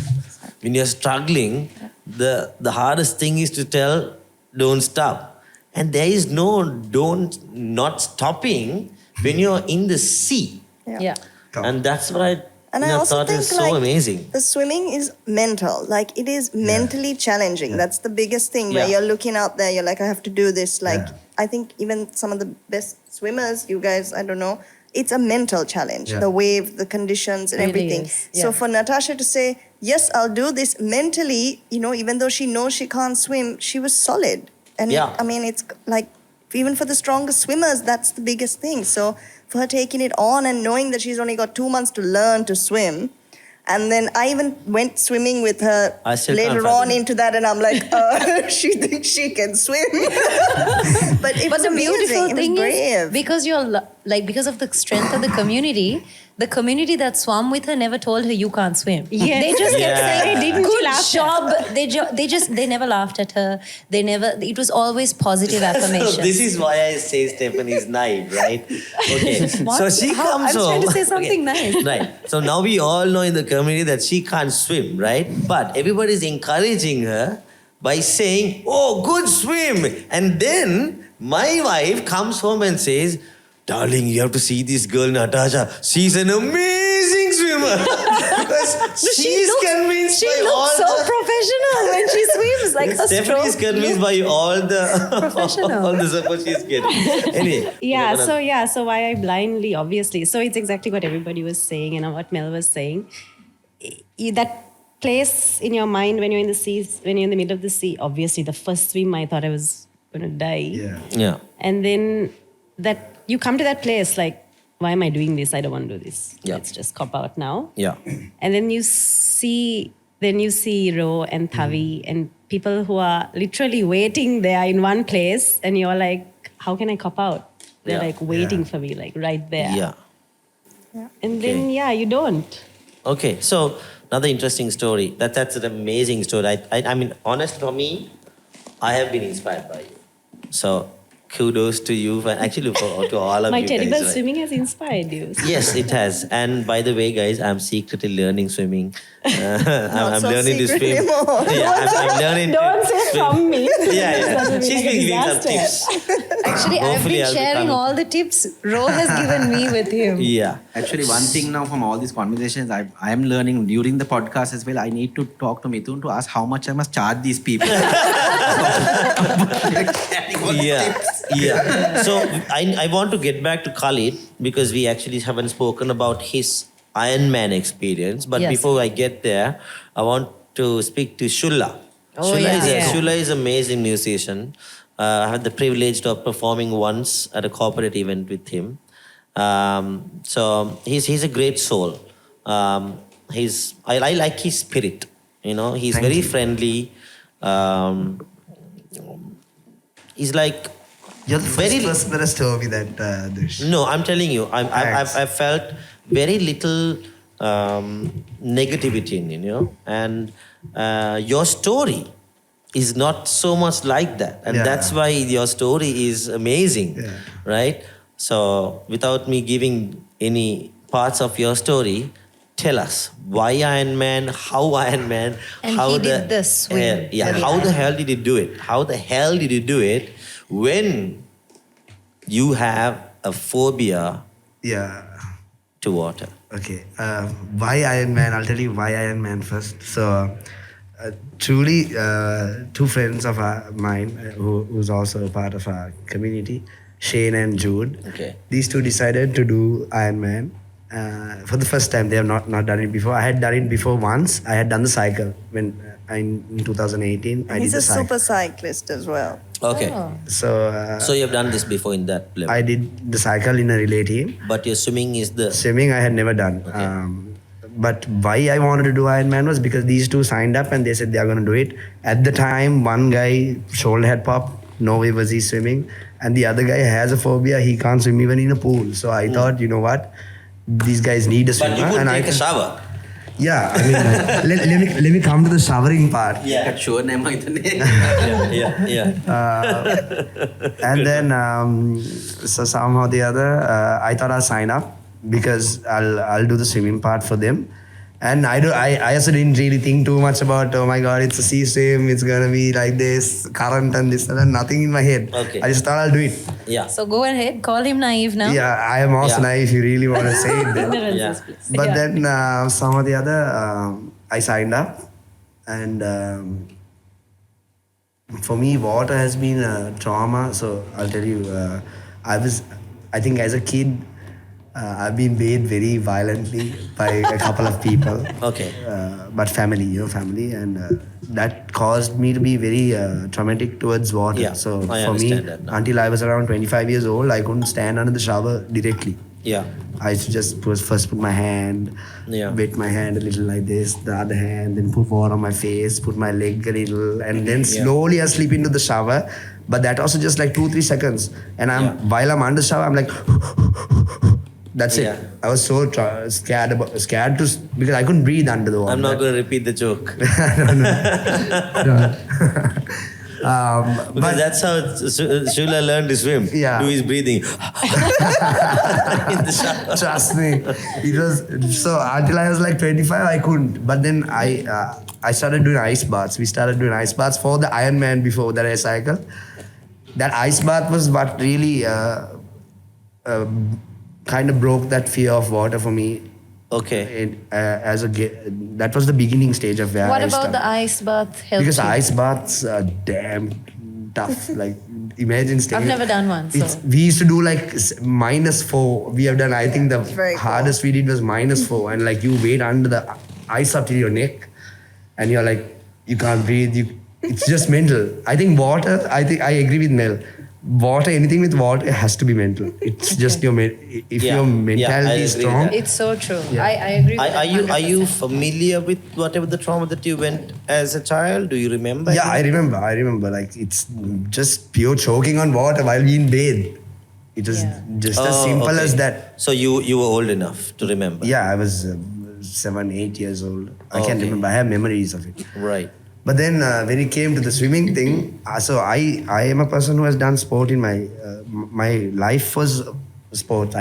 [SPEAKER 6] when you're struggling, the hardest thing is to tell, don't stop. And there is not stopping when you're in the sea.
[SPEAKER 4] Yeah.
[SPEAKER 6] And that's what I
[SPEAKER 9] And I also
[SPEAKER 6] thought
[SPEAKER 9] think
[SPEAKER 6] is so amazing.
[SPEAKER 9] the swimming is mental. Like it is mentally challenging. That's the biggest thing where
[SPEAKER 6] Yeah.
[SPEAKER 9] you're looking out there, you're like, I have to do this. Like I think even some of the best swimmers, you guys, I don't know, it's a mental challenge. The wave, the conditions and
[SPEAKER 4] Really
[SPEAKER 9] everything.
[SPEAKER 4] is,
[SPEAKER 9] So
[SPEAKER 4] yeah.
[SPEAKER 9] for Natasha to say, yes, I'll do this mentally, even though she knows she can't swim, she was solid. And
[SPEAKER 6] Yeah.
[SPEAKER 9] I mean, it's like, even for the strongest swimmers, that's the biggest thing. So for her taking it on and knowing that she's only got 2 months to learn to swim. And then I even went swimming with her
[SPEAKER 6] I still
[SPEAKER 9] later
[SPEAKER 6] can't
[SPEAKER 9] on
[SPEAKER 6] fathom it.
[SPEAKER 9] into that, and I'm like, she thinks she can swim. But it was
[SPEAKER 4] But the
[SPEAKER 9] amazing.
[SPEAKER 4] beautiful
[SPEAKER 9] It was
[SPEAKER 4] thing
[SPEAKER 9] brave.
[SPEAKER 4] is because because of the strength of the community that swam with her never told her you can't swim.
[SPEAKER 10] Yes.
[SPEAKER 4] They just kept
[SPEAKER 6] Yeah.
[SPEAKER 4] saying,
[SPEAKER 10] They didn't
[SPEAKER 4] good
[SPEAKER 10] laugh at
[SPEAKER 4] job. They never laughed at her. It was always positive affirmation.
[SPEAKER 6] So this is why I say Stephanie is naive, right? Okay. So she
[SPEAKER 4] How?
[SPEAKER 6] comes
[SPEAKER 4] I was trying to
[SPEAKER 6] home.
[SPEAKER 4] say something nice.
[SPEAKER 6] Right. So now we all know in the community that she can't swim, right? But everybody is encouraging her by saying, oh, good swim. And then my wife comes home and says, darling, you have to see this girl, Natasha. She's an amazing swimmer. Because
[SPEAKER 3] she's convinced
[SPEAKER 4] She
[SPEAKER 3] by all
[SPEAKER 4] looks so
[SPEAKER 3] the...
[SPEAKER 4] professional when she swims. Like her
[SPEAKER 3] Stephanie is
[SPEAKER 4] stroke
[SPEAKER 3] convinced by all the
[SPEAKER 4] professional.
[SPEAKER 3] all the support she's getting. Anyway.
[SPEAKER 10] So why I blindly, obviously. So it's exactly what everybody was saying and what Mel was saying. That place in your mind when you're in the sea, when you're in the middle of the sea, obviously the first swim I thought I was going to die.
[SPEAKER 3] Yeah.
[SPEAKER 10] And then that you come to that place like, why am I doing this? I don't want to do this.
[SPEAKER 3] Yeah.
[SPEAKER 10] Let's just cop out now.
[SPEAKER 3] Yeah.
[SPEAKER 10] And then you see Ro and Thavi and people who are literally waiting there in one place, and you're like, how can I cop out? They're
[SPEAKER 3] Yeah.
[SPEAKER 10] like waiting for me, like right there.
[SPEAKER 3] Yeah.
[SPEAKER 10] And then you don't.
[SPEAKER 3] Okay, so another interesting story. That's an amazing story. I mean, honestly, for me, I have been inspired by you. So kudos to you, and actually to all of
[SPEAKER 10] My
[SPEAKER 3] you
[SPEAKER 10] teddy
[SPEAKER 3] guys.
[SPEAKER 10] bear
[SPEAKER 3] Right?
[SPEAKER 10] swimming has inspired you.
[SPEAKER 3] Yes, it has. And by the way, guys, I'm secretly learning swimming. I'm
[SPEAKER 9] so
[SPEAKER 3] learning to
[SPEAKER 9] secret
[SPEAKER 3] swim.
[SPEAKER 9] anymore.
[SPEAKER 3] Yeah, I'm learning.
[SPEAKER 10] Don't
[SPEAKER 3] to
[SPEAKER 10] say
[SPEAKER 3] swim.
[SPEAKER 10] from me.
[SPEAKER 3] Yeah.
[SPEAKER 10] That will be
[SPEAKER 3] She's
[SPEAKER 10] like a
[SPEAKER 3] been giving some
[SPEAKER 10] disaster.
[SPEAKER 3] tips.
[SPEAKER 4] Actually, I've
[SPEAKER 3] Hopefully
[SPEAKER 4] been
[SPEAKER 3] I'll be
[SPEAKER 4] sharing
[SPEAKER 3] coming.
[SPEAKER 4] all the tips Ro has given me with him.
[SPEAKER 3] Yeah.
[SPEAKER 1] Actually, one thing now from all these conversations, I am learning during the podcast as well. I need to talk to Mithun to ask how much I must charge these people.
[SPEAKER 3] Yeah. So I want to get back to Khalid because we actually haven't spoken about his Ironman experience. But
[SPEAKER 4] Yes.
[SPEAKER 3] before I get there, I want to speak to Shulla.
[SPEAKER 4] Oh, yeah.
[SPEAKER 3] Shulla is an amazing musician. I had the privilege of performing once at a corporate event with him. So he's a great soul. I like his spirit. You know, he's
[SPEAKER 11] Thank
[SPEAKER 3] very
[SPEAKER 11] you.
[SPEAKER 3] friendly. He's like
[SPEAKER 11] You're the first
[SPEAKER 3] very
[SPEAKER 11] person that has told me that, Dush.
[SPEAKER 3] no, I'm telling you,
[SPEAKER 11] Thanks.
[SPEAKER 3] I've felt very little negativity in you know, and your story is not so much like that, and
[SPEAKER 11] Yeah.
[SPEAKER 3] that's why your story is amazing,
[SPEAKER 11] Yeah.
[SPEAKER 3] right? So, without me giving any parts of your story, tell us why Ironman, how Ironman,
[SPEAKER 4] And
[SPEAKER 3] how
[SPEAKER 4] he
[SPEAKER 3] the
[SPEAKER 4] did the swim.
[SPEAKER 3] how the hell did you do it? How the hell did you do it when you have a phobia
[SPEAKER 11] Yeah.
[SPEAKER 3] to water?
[SPEAKER 11] Okay. Why Ironman? I'll tell you why Ironman first. So, truly, two friends of mine who's also a part of our community, Shane and Jude.
[SPEAKER 3] Okay.
[SPEAKER 11] These two decided to do Ironman. For the first time, they have not done it before. I had done it before once. I had done the cycle when in 2018. I
[SPEAKER 9] He's
[SPEAKER 11] did
[SPEAKER 9] a
[SPEAKER 11] the cycle.
[SPEAKER 9] super cyclist as well.
[SPEAKER 3] Okay.
[SPEAKER 11] So,
[SPEAKER 3] So you have done this before in that level.
[SPEAKER 11] I did the cycle in a relay team.
[SPEAKER 3] But your swimming is the
[SPEAKER 11] Swimming I had never done. But why I wanted to do Ironman was because these two signed up and they said they are going to do it. At the time, one guy shoulder had popped. No way was he swimming. And the other guy has a phobia. He can't swim even in a pool. So I thought, you know what? These guys need a swimmer.
[SPEAKER 3] But you could
[SPEAKER 11] and
[SPEAKER 3] take
[SPEAKER 11] I
[SPEAKER 3] a shower.
[SPEAKER 11] Yeah, I mean, let me come to the showering part.
[SPEAKER 3] Yeah.
[SPEAKER 1] Sure, name
[SPEAKER 3] Yeah.
[SPEAKER 11] And then, so somehow or the other, I thought I'll sign up because I'll do the swimming part for them. And I also didn't really think too much about, oh my God, it's a sea swim, it's gonna be like this, current and this and that, nothing in my head.
[SPEAKER 3] Okay.
[SPEAKER 11] I just thought I'll do it.
[SPEAKER 3] Yeah.
[SPEAKER 4] So go ahead, call him naive now.
[SPEAKER 11] Yeah, I am also
[SPEAKER 3] Yeah.
[SPEAKER 11] naive if you really want to say it then.
[SPEAKER 3] Yeah.
[SPEAKER 11] But then some or the other, I signed up, and for me, water has been a trauma. So I'll tell you, I think as a kid, I've been bathed very violently by a couple of people.
[SPEAKER 3] Okay.
[SPEAKER 11] But family, family, and that caused me to be very traumatic towards water.
[SPEAKER 3] Yeah,
[SPEAKER 11] So
[SPEAKER 3] I
[SPEAKER 11] for me,
[SPEAKER 3] understand that now.
[SPEAKER 11] until I was around 25 years old, I couldn't stand under the shower directly.
[SPEAKER 3] Yeah.
[SPEAKER 11] I used to just first put my hand,
[SPEAKER 3] Yeah.
[SPEAKER 11] wet my hand a little like this, the other hand, then put water on my face, put my leg a little, and then slowly I slip into the shower. But that also just like 2-3 seconds. And while I'm under the shower, I'm like, that's it.
[SPEAKER 3] Yeah.
[SPEAKER 11] I was so scared because I couldn't breathe under the water.
[SPEAKER 3] I'm not going to repeat the joke.
[SPEAKER 11] But
[SPEAKER 3] Because that's how Shula learned to swim.
[SPEAKER 11] Yeah.
[SPEAKER 3] Do his breathing. In the shower.
[SPEAKER 11] trust me, it was so until I was like 25, I couldn't. But then I started doing ice baths. We started doing ice baths for the Ironman before that I cycled. That ice bath was what really kind of broke that fear of water for me.
[SPEAKER 6] Okay.
[SPEAKER 11] That was the beginning stage of where
[SPEAKER 4] What
[SPEAKER 11] I
[SPEAKER 4] about
[SPEAKER 11] started.
[SPEAKER 4] the ice bath helped
[SPEAKER 11] Because
[SPEAKER 4] you?
[SPEAKER 11] ice baths are damn tough. Like, imagine staying.
[SPEAKER 4] I've never done one, so.
[SPEAKER 11] We used to do like -4. We have done, I think the
[SPEAKER 9] very cold.
[SPEAKER 11] hardest we did was -4. And like you wait under the ice up to your neck and you're like, you can't breathe. It's just mental. I think water, I agree with Mel. Water, anything with water has to be mental. It's just your, if
[SPEAKER 6] Yeah.
[SPEAKER 11] your
[SPEAKER 6] Yeah, I
[SPEAKER 11] mentality is
[SPEAKER 6] agree with
[SPEAKER 11] strong.
[SPEAKER 6] that.
[SPEAKER 4] It's so true. I agree with that.
[SPEAKER 6] Are you
[SPEAKER 4] 100%.
[SPEAKER 6] familiar with whatever the trauma that you went as a child? Do you remember?
[SPEAKER 11] Yeah, I remember. Like, it's just pure choking on water while being bathed. It was just as simple as that.
[SPEAKER 6] So you were old enough to remember?
[SPEAKER 11] Yeah, I was 7, 8 years old. I can't
[SPEAKER 6] Okay.
[SPEAKER 11] remember. I have memories of it.
[SPEAKER 6] Right.
[SPEAKER 11] But then when it came to the swimming thing, so I am a person who has done sport in my life was sport.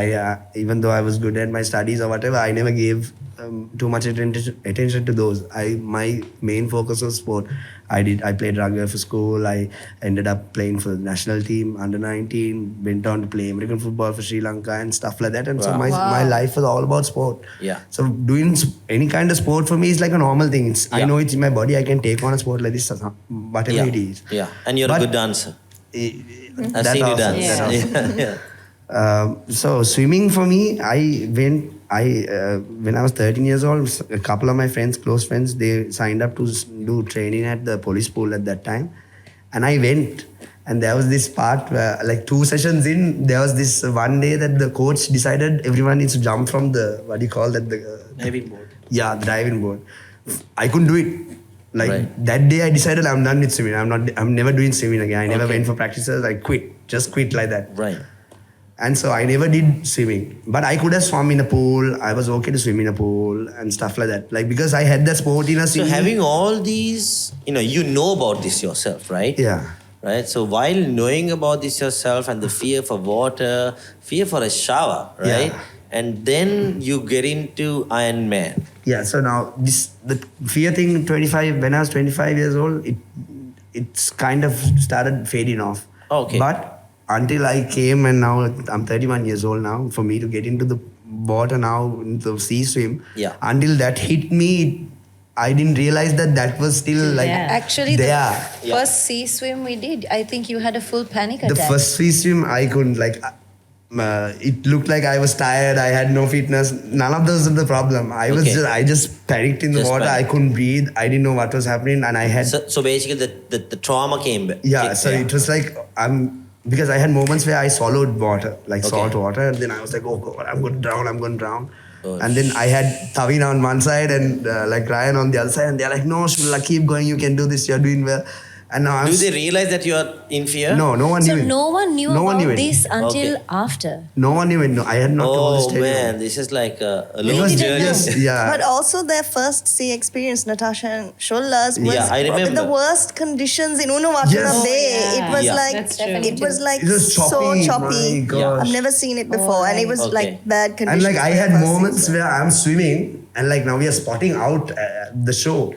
[SPEAKER 11] Even though I was good at my studies or whatever, I never gave too much attention to those. My main focus was sport. I played rugby for school. I ended up playing for the national team under 19. Went on to play American football for Sri Lanka and stuff like that. And so my life was all about sport.
[SPEAKER 6] Yeah.
[SPEAKER 11] So doing any kind of sport for me is like a normal thing. I know it's in my body. I can take on a sport like this, whatever it is.
[SPEAKER 6] Yeah, and you're a good dancer. I've seen you dance.
[SPEAKER 11] So swimming for me, when I was 13 years old, a couple of my friends, close friends, they signed up to do training at the police pool at that time. And I went. And there was this part where, like 2 sessions in, there was this one day that the coach decided everyone needs to jump from the, what do you call that?
[SPEAKER 6] Diving board.
[SPEAKER 11] Yeah, the diving board. I couldn't do it. Like that day I decided I'm done with swimming. I'm never doing swimming again. I never went for practices. I just quit like that.
[SPEAKER 6] Right.
[SPEAKER 11] And so I never did swimming. But I could have swum in a pool. I was okay to swim in a pool and stuff like that. Like, because I had that sport in a
[SPEAKER 6] So
[SPEAKER 11] swimming.
[SPEAKER 6] having all these, you know about this yourself, right?
[SPEAKER 11] Yeah.
[SPEAKER 6] Right. So while knowing about this yourself and the fear for water, fear for a shower, right?
[SPEAKER 11] Yeah.
[SPEAKER 6] And then you get into Ironman.
[SPEAKER 11] Yeah, so now the fear thing, when I was 25 years old, it's kind of started fading off.
[SPEAKER 6] Okay.
[SPEAKER 11] But until I came, and now I'm 31 years old now, for me to get into the water now, into the sea swim, until that hit me, I didn't realize that was still like
[SPEAKER 4] Actually,
[SPEAKER 11] there.
[SPEAKER 4] the first sea swim we did, I think you had a full panic attack.
[SPEAKER 11] The first sea swim, I couldn't, it looked like I was tired. I had no fitness. None of those are the problem. I just panicked in the water. I couldn't breathe. I didn't know what was happening, and I had.
[SPEAKER 6] So basically, the trauma came back.
[SPEAKER 11] Yeah. So it was like because I had moments where I swallowed water, like salt water, and then I was like, oh God, I'm going to drown. And then I had Tavina on one side and like Ryan on the other side, and they're like, no, Shula, keep going. You can do this. You're doing well. And now
[SPEAKER 6] Do they realize that you are in fear?
[SPEAKER 11] No one knew.
[SPEAKER 4] So no one knew about this until after.
[SPEAKER 11] No one knew it. No, I had not told this to anyone.
[SPEAKER 6] Oh man, this is like a
[SPEAKER 11] It
[SPEAKER 6] long
[SPEAKER 11] was
[SPEAKER 6] journey.
[SPEAKER 9] But also their first sea experience, Natasha and Shola's, was
[SPEAKER 6] I remember.
[SPEAKER 9] in the worst conditions in Unawatana
[SPEAKER 11] Yes.
[SPEAKER 9] Day. It was like
[SPEAKER 10] That's true.
[SPEAKER 9] it was like
[SPEAKER 11] It was
[SPEAKER 9] so
[SPEAKER 11] choppy,
[SPEAKER 9] choppy.
[SPEAKER 11] my gosh.
[SPEAKER 9] I've never seen it before, and it was like bad
[SPEAKER 11] And
[SPEAKER 9] conditions.
[SPEAKER 11] like I
[SPEAKER 9] for
[SPEAKER 11] had
[SPEAKER 9] the first
[SPEAKER 11] moments
[SPEAKER 9] season.
[SPEAKER 11] where I'm swimming and like now we are spotting out the show.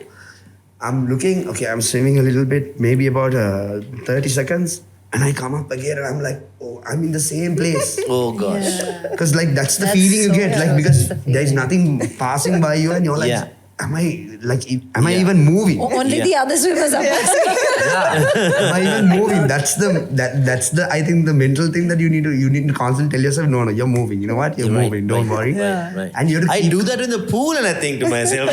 [SPEAKER 11] I'm looking, okay, I'm swimming a little bit, maybe about 30 seconds. And I come up again and I'm like, oh, I'm in the same place.
[SPEAKER 6] Oh gosh.
[SPEAKER 11] Because like that's the
[SPEAKER 4] That's
[SPEAKER 11] feeling you
[SPEAKER 4] so
[SPEAKER 11] get. Like
[SPEAKER 4] true.
[SPEAKER 11] because
[SPEAKER 4] That's the
[SPEAKER 11] there's nothing passing by you and you're like,
[SPEAKER 6] Yeah.
[SPEAKER 11] am I even moving?
[SPEAKER 4] Only the other swimmers are passing.
[SPEAKER 11] Am I even moving? That's the I think the mental thing that you need to constantly tell yourself, no, you're moving. You know what? You're moving. Don't worry.
[SPEAKER 6] Right.
[SPEAKER 11] And you have to
[SPEAKER 6] I
[SPEAKER 11] keep
[SPEAKER 6] do that in the pool and I think to myself,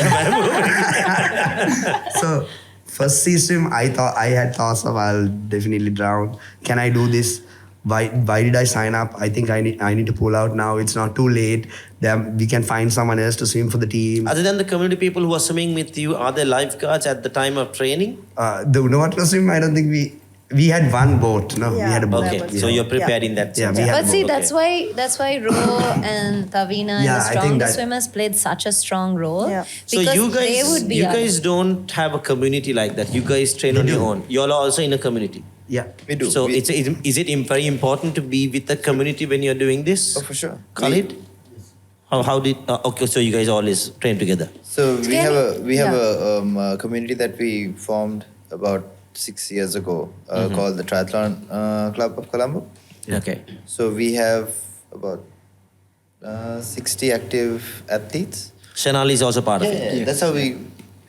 [SPEAKER 11] So first sea swim, I had thoughts of I'll definitely drown. Can I do this? Why did I sign up? I think I need to pull out now. It's not too late. We can find someone else to swim for the team.
[SPEAKER 6] Other than the community people who are swimming with you, are there lifeguards at the time of training?
[SPEAKER 11] The Unawatana swim, I don't think we had one boat. No, we had a boat.
[SPEAKER 6] Okay, so you're prepared in that sense.
[SPEAKER 11] we had
[SPEAKER 4] But
[SPEAKER 11] a
[SPEAKER 4] see,
[SPEAKER 11] boat.
[SPEAKER 4] that's why Ro and Tavina and
[SPEAKER 11] Yeah,
[SPEAKER 4] the
[SPEAKER 11] I think
[SPEAKER 4] stronger
[SPEAKER 11] that-
[SPEAKER 4] swimmers played such a strong role.
[SPEAKER 9] Yeah.
[SPEAKER 6] So
[SPEAKER 4] Because
[SPEAKER 6] you
[SPEAKER 4] they would be
[SPEAKER 6] guys don't have a community like that. You guys train on your own. You're also in a community.
[SPEAKER 11] Yeah.
[SPEAKER 7] We do.
[SPEAKER 6] So is it very important to be with the community when you're doing this?
[SPEAKER 7] Oh, for sure.
[SPEAKER 6] Khalid? How did okay? So you guys always train together.
[SPEAKER 7] So we have a community that we formed about 6 years ago called the Triathlon Club of Colombo.
[SPEAKER 6] Okay.
[SPEAKER 7] So we have about 60 active athletes.
[SPEAKER 6] Shenal is also part of it.
[SPEAKER 7] Yeah, that's how we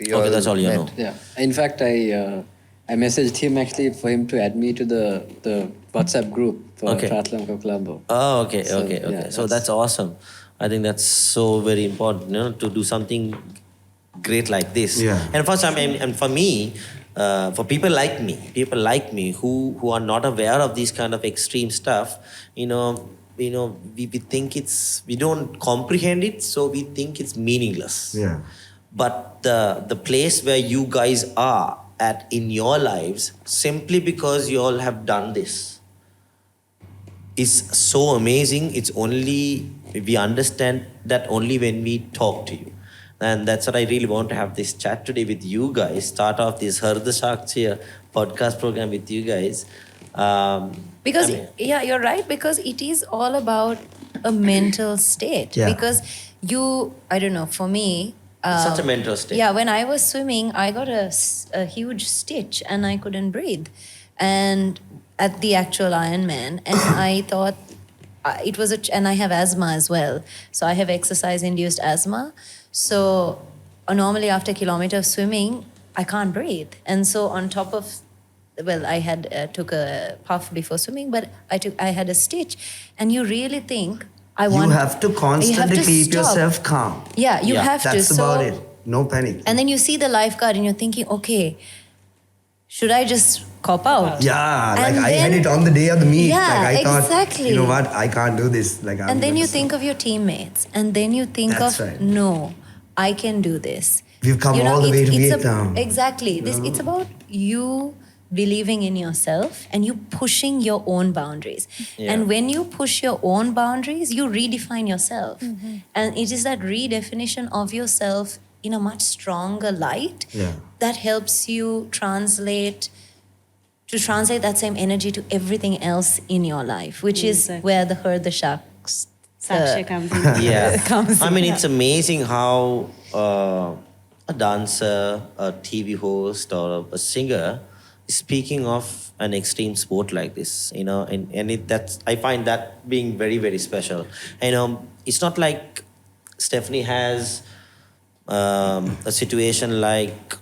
[SPEAKER 6] Okay, that's all you
[SPEAKER 7] met.
[SPEAKER 6] know.
[SPEAKER 8] Yeah. In fact, I messaged him actually for him to add me to the WhatsApp group for
[SPEAKER 6] Okay.
[SPEAKER 8] Triathlon Club Colombo.
[SPEAKER 6] Oh, okay,
[SPEAKER 8] So,
[SPEAKER 6] okay.
[SPEAKER 8] yeah,
[SPEAKER 6] So that's awesome. I think that's so very important, to do something great like this.
[SPEAKER 11] Yeah.
[SPEAKER 6] And for some, and for me, for people like me who are not aware of these kind of extreme stuff, we think we don't comprehend it, so we think it's meaningless.
[SPEAKER 11] Yeah.
[SPEAKER 6] But the place where you guys are at in your lives, simply because you all have done this, is so amazing. It's only, we understand that only when we talk to you. And that's what I really want to have this chat today with you guys, start off this Harda Shaktiya podcast program with you guys.
[SPEAKER 4] Because,
[SPEAKER 6] I mean-
[SPEAKER 4] yeah, you're right, because it is all about a mental state.
[SPEAKER 11] Yeah.
[SPEAKER 4] Because I don't know, for me...
[SPEAKER 6] Such a mental state.
[SPEAKER 4] Yeah, when I was swimming, I got a huge stitch and I couldn't breathe. And at the actual Ironman, and I thought it was and I have asthma as well. So I have exercise-induced asthma. So normally after a kilometer of swimming, I can't breathe. And so on top of, I had took a puff before swimming, but I had a stitch. And you really think,
[SPEAKER 11] You have to constantly keep
[SPEAKER 4] stop.
[SPEAKER 11] yourself calm.
[SPEAKER 4] Yeah, you have to.
[SPEAKER 11] That's about it. No panic.
[SPEAKER 4] And then you see the lifeguard and you're thinking, okay, should I just cop out?
[SPEAKER 11] Yeah,
[SPEAKER 4] And
[SPEAKER 11] I had
[SPEAKER 4] then-
[SPEAKER 11] it on the day of the meet.
[SPEAKER 4] Yeah,
[SPEAKER 11] I thought,
[SPEAKER 4] exactly.
[SPEAKER 11] you know what, I can't do this.
[SPEAKER 4] And then you think of your teammates, and then you think
[SPEAKER 11] That's
[SPEAKER 4] of,
[SPEAKER 11] right.
[SPEAKER 4] no, I can do this.
[SPEAKER 11] We've come all the way to Vietnam.
[SPEAKER 4] Exactly. It's about you believing in yourself and you pushing your own boundaries.
[SPEAKER 6] Yeah.
[SPEAKER 4] And when you push your own boundaries, you redefine yourself. And it is that redefinition of yourself in a much stronger light that helps you translate that same energy to everything else in your life, which is where the Herd the Sharks
[SPEAKER 10] Saksha comes in.
[SPEAKER 6] Yeah.
[SPEAKER 4] comes
[SPEAKER 6] I
[SPEAKER 4] in.
[SPEAKER 6] mean, it's amazing how a dancer, a TV host, or a singer is speaking of an extreme sport like this, and I find that being very, very special. And it's not like Stephanie has a situation like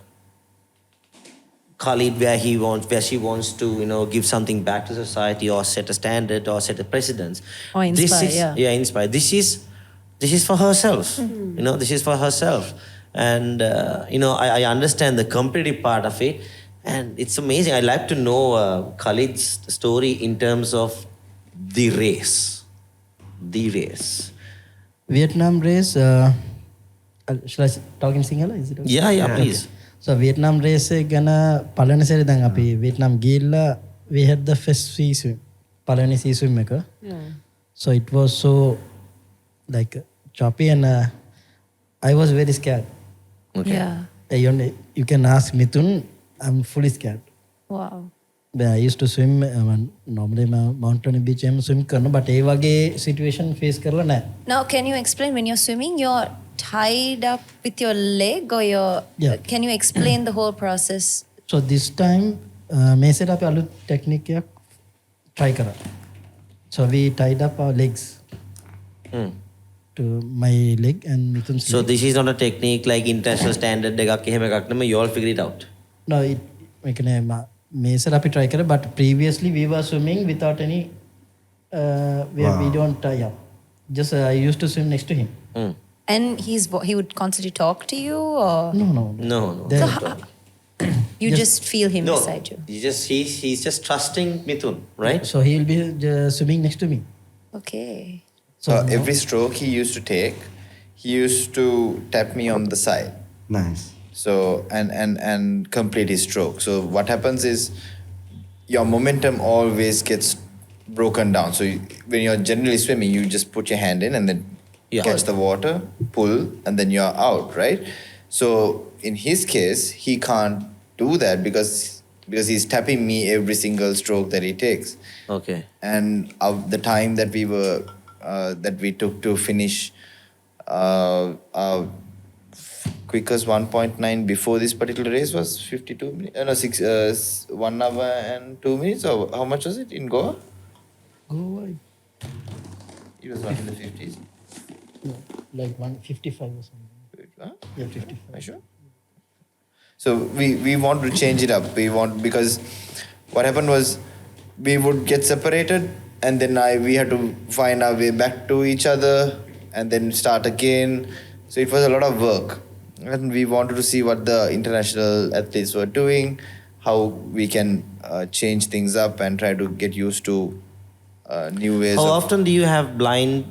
[SPEAKER 6] Khalid where she wants to, give something back to society or set a standard or set a precedence.
[SPEAKER 4] Or inspire,
[SPEAKER 6] Inspire. This is for herself. This is for herself. And, I understand the competitive part of it. And it's amazing. I'd like to know Khalid's story in terms of the race.
[SPEAKER 5] Vietnam race, shall I talk in Sinhala? Is it okay?
[SPEAKER 6] Yeah, please.
[SPEAKER 5] So Vietnam race gana palana seri dan api Vietnam gilla we had the first sea swim. Palani sea swim එක. So it was so like choppy and I was very scared.
[SPEAKER 6] Okay.
[SPEAKER 4] Yeah.
[SPEAKER 5] You can ask Mithun, I'm fully scared.
[SPEAKER 4] Wow.
[SPEAKER 5] But I used to swim normally mountain beach swim කරන but ඒ වගේ situation face කරලා නැහැ.
[SPEAKER 4] Now, can you explain, when you're swimming, you're tied up with your leg or can you explain the whole process?
[SPEAKER 5] So this time මේ set අපි අලුත් technique එකක් try කරා. So we tied up our legs to my leg and Mithun's
[SPEAKER 6] So
[SPEAKER 5] leg.
[SPEAKER 6] this is not a technique like international standard එකක් එහෙම එකක් නෙමෙයි, you all figure it out.
[SPEAKER 5] No, මේ සෙට අපි try කරා but previously we were swimming without any we don't tie up. Just I used to swim next to him.
[SPEAKER 4] And he would constantly talk to you, or
[SPEAKER 6] No.
[SPEAKER 5] Then-
[SPEAKER 4] you just feel him beside you?
[SPEAKER 6] He's just trusting Mithun, right?
[SPEAKER 5] So he will be swimming next to me.
[SPEAKER 4] Okay.
[SPEAKER 5] So
[SPEAKER 7] Every stroke he used to take, he used to tap me on the side.
[SPEAKER 11] Nice.
[SPEAKER 7] So and complete his stroke. So what happens is your momentum always gets broken down. So when you're generally swimming, you just put your hand in and then catch the water, pull, and then you're out, right? So in his case, he can't do that because he's tapping me every single stroke that he takes.
[SPEAKER 6] Okay.
[SPEAKER 7] And the time that we took to finish quickest 1.9 before this particular race was 52 minutes. 1 hour and 2 minutes. Or how much was it in Goa?
[SPEAKER 5] Goa.
[SPEAKER 7] It was not in the 50s.
[SPEAKER 5] like 155 or something.
[SPEAKER 7] Huh?
[SPEAKER 5] Yeah, 55.
[SPEAKER 7] Are you sure? So we want to change it up. Because what happened was we would get separated and then we had to find our way back to each other and then start again. So it was a lot of work. And we wanted to see what the international athletes were doing, how we can change things up and try to get used to new ways.
[SPEAKER 3] How
[SPEAKER 7] of
[SPEAKER 3] often do you have blind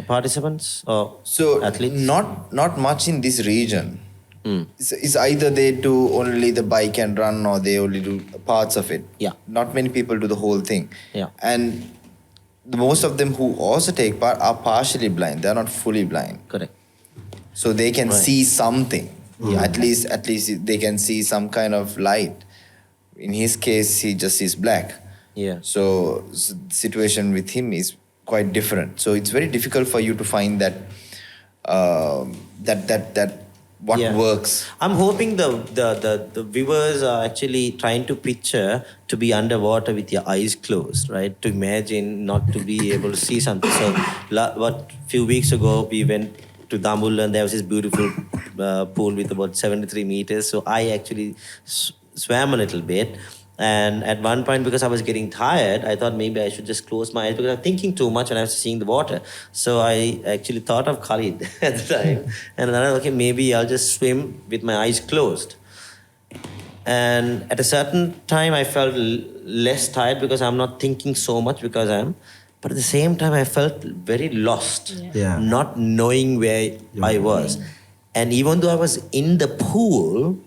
[SPEAKER 3] participants or athletes?
[SPEAKER 7] Not much in this region. It's either they do only the bike and run or they only do parts of it.
[SPEAKER 3] Yeah.
[SPEAKER 7] Not many people do the whole thing.
[SPEAKER 3] Yeah.
[SPEAKER 7] And most of them who also take part are partially blind. They're not fully blind.
[SPEAKER 3] Correct.
[SPEAKER 7] So they can
[SPEAKER 3] Right.
[SPEAKER 7] see something. At least they can see some kind of light. In his case, he just sees black.
[SPEAKER 3] Yeah.
[SPEAKER 7] So the situation with him is quite different. So it's very difficult for you to find that what
[SPEAKER 3] Yeah.
[SPEAKER 7] works.
[SPEAKER 3] I'm hoping the viewers are actually trying to picture to be underwater with your eyes closed, right? To imagine not to be able to see something. So, few weeks ago we went to Dambul and there was this beautiful pool with about 73 meters. So I actually swam a little bit. And at one point, because I was getting tired, I thought maybe I should just close my eyes because I was thinking too much when I was seeing the water. So I actually thought of Khalid at the time. And then I thought, okay, maybe I'll just swim with my eyes closed. And at a certain time, I felt less tired because I'm not thinking so much but at the same time, I felt very lost, not knowing where I was. And even though I was in the pool,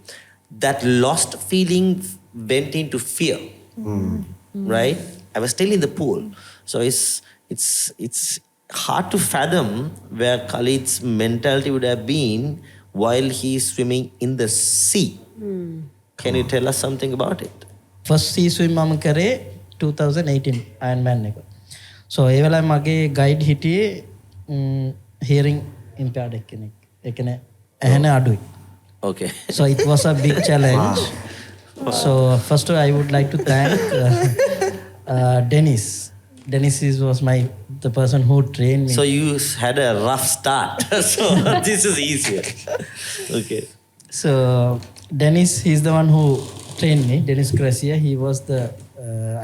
[SPEAKER 3] that lost feeling went into fear, right? I was still in the pool. So it's hard to fathom where Khalid's mentality would have been while he's swimming in the sea. Can you tell us something about it?
[SPEAKER 5] First sea swim මම කරේ 2018 Ironman එක. So ඒ වෙලාවේ මගේ guide හිටියේ hearing impaired කෙනෙක්. ඒ කියන්නේ ඇහෙන අඩුයි.
[SPEAKER 3] Okay.
[SPEAKER 5] So it was a big challenge. So first I would like to thank Dennis. Dennis was the person who trained me.
[SPEAKER 3] So you had a rough start. So this is easier. Okay.
[SPEAKER 5] So Dennis, he's the one who trained me. Dennis Gracia, he was the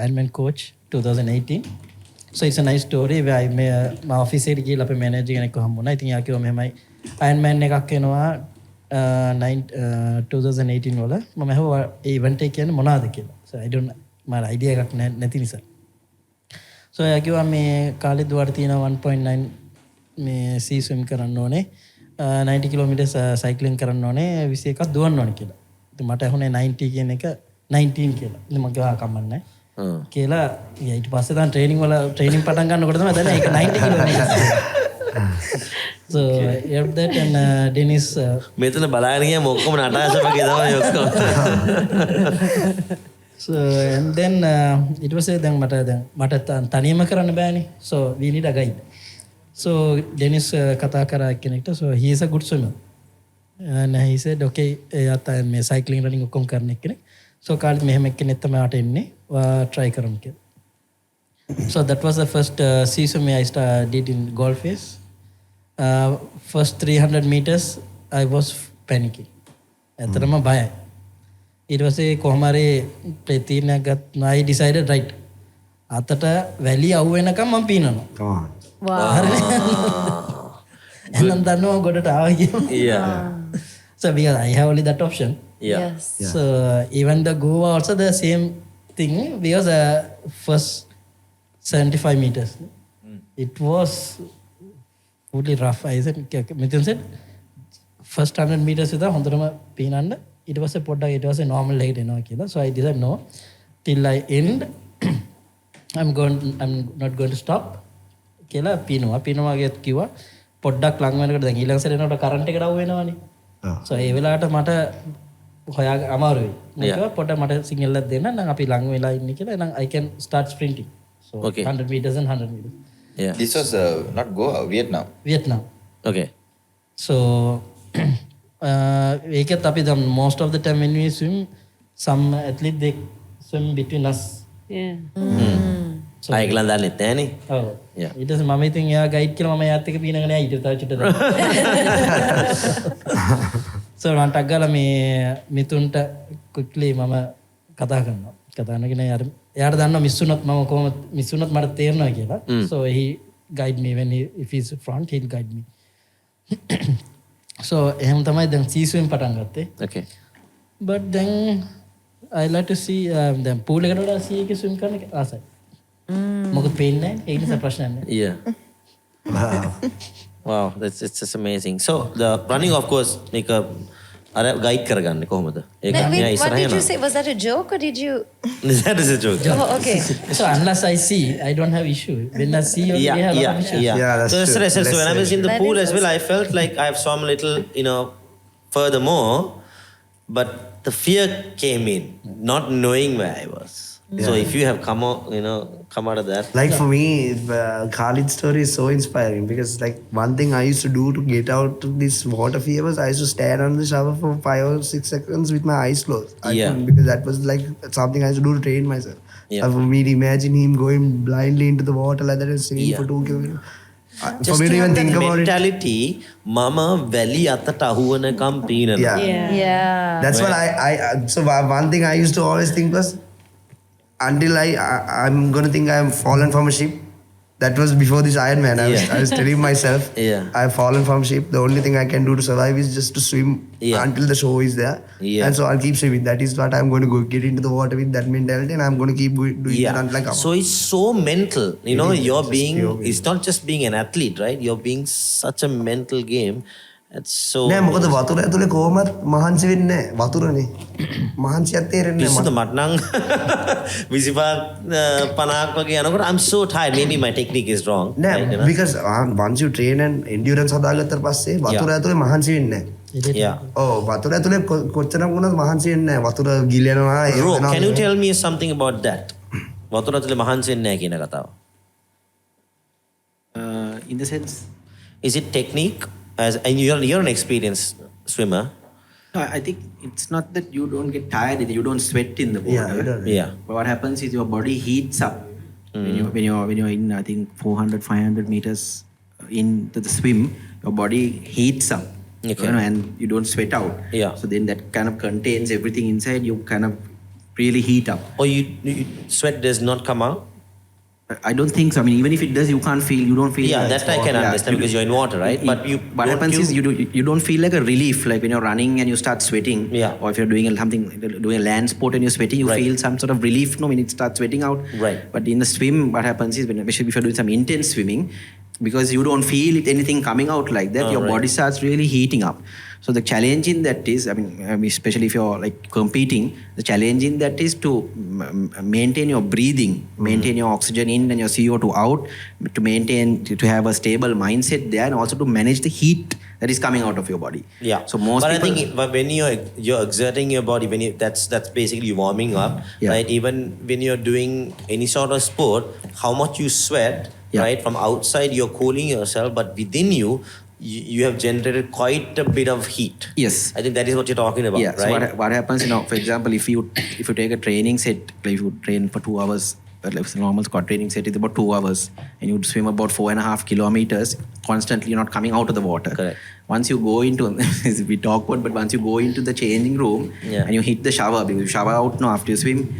[SPEAKER 5] Ironman coach 2018. So it's a nice story where my office එකේ ගිහලා අපේ manager කෙනෙක්ව හම්බුණා. ඉතින් යා කිව්වා මෙහෙමයි Ironman එකක් එනවා 2018 වල මම ඇහුවා ඒ ඉවෙන්ට් එක කියන්නේ මොනවාද කියලා. So I don't මට idea එකක් නැති නිසා. So යා කිව්වා මේ කාලෙත් දුවට තියෙන 1.9 මේ sea swim කරන්න ඕනේ. 90 kilometers cycling කරන්න ඕනේ 21ක් දුවන්න ඕනේ කියලා. ඉතින් මට ඇහුනේ 90 කියන එක 19 කියලා. ඉතින් මම කිව්වා කමන්නේ කියලා. ඊට පස්සේ දැන් ට්‍රේනින් පටන් ගන්නකොට තමයි දැන් ඒක 90 kilometers. So after that and Dennis
[SPEAKER 3] මෙතන බලාගෙන ගියාම ඔක්කොම නටාෂා වගේ තමයි ඔක්කොම.
[SPEAKER 5] So and then it was දැන් මට තනියම කරන්න බෑනේ. So we need a guide. So Dennis කතා කරා කෙනෙක්ට. So he is a good swimmer. And he said okay එයාත් මේ cycling running ඔක්කොම කරන කෙනෙක්. So කාලෙත් මෙහෙම කෙනෙක් තමයි ආට එන්නේ. try කරමු කියලා. So that was the first season I did in golf phase. First 300 meters I was panicking. ඇත්තටම බයයි. ඊට පස්සේ කොහොම හරි ප්‍රතිනයක් ගත්තා. I decided right. අතට වැලි අවු වෙනකම් මම පීනනවා.
[SPEAKER 10] Wow.
[SPEAKER 5] එහෙනම් දන්නවා ගොඩට ආවා කියලා.
[SPEAKER 3] Yeah.
[SPEAKER 5] So because I have only that option.
[SPEAKER 3] Yeah.
[SPEAKER 10] Yes.
[SPEAKER 5] So even the Goa also the same thing because first 75 meters. It was really rough. I said, Mithun said, first 100 meters with the හොඳටම පීනන්න. It was a normal height කියලා. So I decided no. Till I end, I'm not going to stop. කියලා පීනවා කිව්වා. පොඩ්ඩක් ලඟ වෙනකොට දැන් ඊළඟ සැරේ යනකොට කරන්ට් එකට අවු වෙනවනේ. So ඒ වෙලාවට මට හොයා අමාරුයි. මම කිව්වා පොඩ්ඩක් මට සිග්නල් එකක් දෙන්න නම් අපි ලඟ වෙලා ඉන්නේ කියලා. එහෙනම් I can start sprinting. So
[SPEAKER 3] Okay.
[SPEAKER 5] 100 meters and 100 meters.
[SPEAKER 3] Yeah.
[SPEAKER 7] This was not Goa, Vietnam.
[SPEAKER 3] Okay.
[SPEAKER 5] So ඒකත් අපි most of the time when we swim, some athlete they swim between us.
[SPEAKER 10] Yeah.
[SPEAKER 6] ඒගොල්ලන් දන්නෙත් නෑනේ.
[SPEAKER 5] ඔව්.
[SPEAKER 6] Yeah.
[SPEAKER 5] ඊට පස්සේ මම ඉතින් එයා ගයිඩ් කියලා මම එයාත් එක්ක පීනගෙන යයි ඊට තව චුට්ටක් so මම ටක් ගාලා මේ මිතුන්ට quickly මම කතා කරනවා. කතා කරනගෙන එයාට දන්නවා මිස් වුණොත් මම කොහොමද මිස් වුණොත් මට තේරෙනවා කියලා. so he guide me when if he's front he'll guide me. so එහෙම තමයි දැන් සීසුවෙන් පටන් ගත්තේ.
[SPEAKER 6] Okay.
[SPEAKER 5] but then I like to see දැන් pool එකට වඩා sea එකේ swim කරන එක ආසයි. මොකද පේන්නේ නැහැ. ඒ නිසා ප්‍රශ්නයක් නැහැ.
[SPEAKER 6] Yeah. Wow, that's it's just amazing. So the running, of course, make a guide කරගන්නේ කොහොමද? ඒක
[SPEAKER 4] What
[SPEAKER 6] මෙයා
[SPEAKER 4] did
[SPEAKER 6] ඉස්සරහ
[SPEAKER 4] you
[SPEAKER 6] යනවා.
[SPEAKER 4] say? Was that a joke or did you?
[SPEAKER 6] That is a joke.
[SPEAKER 4] Oh, okay.
[SPEAKER 5] so unless I see I don't have issue. When I see only I have a lot of issues.
[SPEAKER 6] Yeah.
[SPEAKER 11] Yeah, that's
[SPEAKER 6] So
[SPEAKER 11] true.
[SPEAKER 6] yesterday, so when I was in the
[SPEAKER 4] That
[SPEAKER 6] pool
[SPEAKER 4] is
[SPEAKER 6] as well, I felt like I have swum a little, furthermore, but the fear came in, not knowing where I was. So if you have come out, come out of that.
[SPEAKER 11] Like for me, Khalid's story is so inspiring because like one thing I used to do to get out of this water fear was I used to stand on the shower for 5 or 6 seconds with my eyes closed. Because that was like something I used to do to train myself.
[SPEAKER 6] Yeah.
[SPEAKER 11] For me to imagine him going blindly into the water like that and swimming for 2 kilometers.
[SPEAKER 6] Just
[SPEAKER 11] For me
[SPEAKER 6] to
[SPEAKER 11] to even
[SPEAKER 6] have that
[SPEAKER 11] think about it.
[SPEAKER 6] mentality, mama වැලි අතට අහුවනකම් පීනනවා.
[SPEAKER 4] Yeah.
[SPEAKER 11] That's what so one thing I used to always think was until I'm gonna think I'm fallen from a ship. That was before this Ironman. I was telling myself, I've fallen from a ship. The only thing I can do to survive is just to swim until the show is there. And so I'll keep swimming. That is what I'm going to go get into the water with that mentality, and I'm going to keep doing that until I come.
[SPEAKER 6] So it's so mental. You're being. It's not just being an athlete, right? You're being such a mental game. It's so.
[SPEAKER 11] නෑ මොකද වතුර ඇතුලේ කොහොමත් මහන්සි වෙන්නේ නැහැ. වතුරනේ. මහන්සියක් තේරෙන්නේ නැහැ.
[SPEAKER 6] පිස්සුද මට නම් 25 50ක් වගේ යනකොට I'm so tired. Maybe my technique is wrong.
[SPEAKER 11] නෑ
[SPEAKER 6] right,
[SPEAKER 11] because once you train and endurance හදාගත්තට පස්සේ වතුර ඇතුලේ මහන්සි වෙන්නේ නැහැ.
[SPEAKER 6] Yeah.
[SPEAKER 11] ඔව් වතුර ඇතුලේ කොච්චරක් වුණත් මහන්සි වෙන්නේ නැහැ. වතුර ගිලෙනවා.
[SPEAKER 6] Bro, can you tell me something about that? වතුර ඇතුලේ මහන්සි වෙන්නේ නැහැ කියන කතාව.
[SPEAKER 1] In the sense,
[SPEAKER 6] is it technique? And you're an experienced swimmer.
[SPEAKER 1] no, I think it's not that you don't get tired, you don't sweat in the water.
[SPEAKER 6] Yeah.
[SPEAKER 1] But what happens is your body heats up when you're in, I think 400-500 meters into the swim. Your body heats up, and you don't sweat out.
[SPEAKER 6] Yeah.
[SPEAKER 1] So then that kind of contains everything inside. You kind of really heat up.
[SPEAKER 6] Or you sweat does not come out.
[SPEAKER 1] I don't think so. I mean, even if it does, you can't feel. You don't feel.
[SPEAKER 6] Yeah, that I can understand because you're in water, right? But
[SPEAKER 1] what happens is you don't feel like a relief, like when you're running and you start sweating.
[SPEAKER 6] Yeah.
[SPEAKER 1] Or if you're doing a land sport and you're sweating, you feel some sort of relief. No, when it starts sweating out.
[SPEAKER 6] Right.
[SPEAKER 1] But in the swim, what happens is especially if you're doing some intense swimming, because you don't feel anything coming out like that, your body starts really heating up. So the challenge in that is, I mean, especially if you're like competing, the challenge in that is to maintain your breathing, maintain your oxygen in and your CO2 out, to have a stable mindset there, and also to manage the heat that is coming out of your body.
[SPEAKER 6] Yeah.
[SPEAKER 1] So most
[SPEAKER 6] but
[SPEAKER 1] people,
[SPEAKER 6] I think when you're exerting your body, that's basically warming up, right? Even when you're doing any sort of sport, how much you sweat, right? From outside you're cooling yourself, but within you have generated quite a bit of heat.
[SPEAKER 1] Yes.
[SPEAKER 6] I think that is what you're talking about,
[SPEAKER 1] yeah.
[SPEAKER 6] right?
[SPEAKER 1] So what happens, for example, if you take a training set, like if you train for 2 hours, like a normal squat training set is about 2 hours, and you swim about 4.5 kilometers constantly, you're not coming out of the water.
[SPEAKER 6] Correct.
[SPEAKER 1] Once you go into, we talk about, but once you go into the changing room and you hit the shower, because you shower out now after you swim,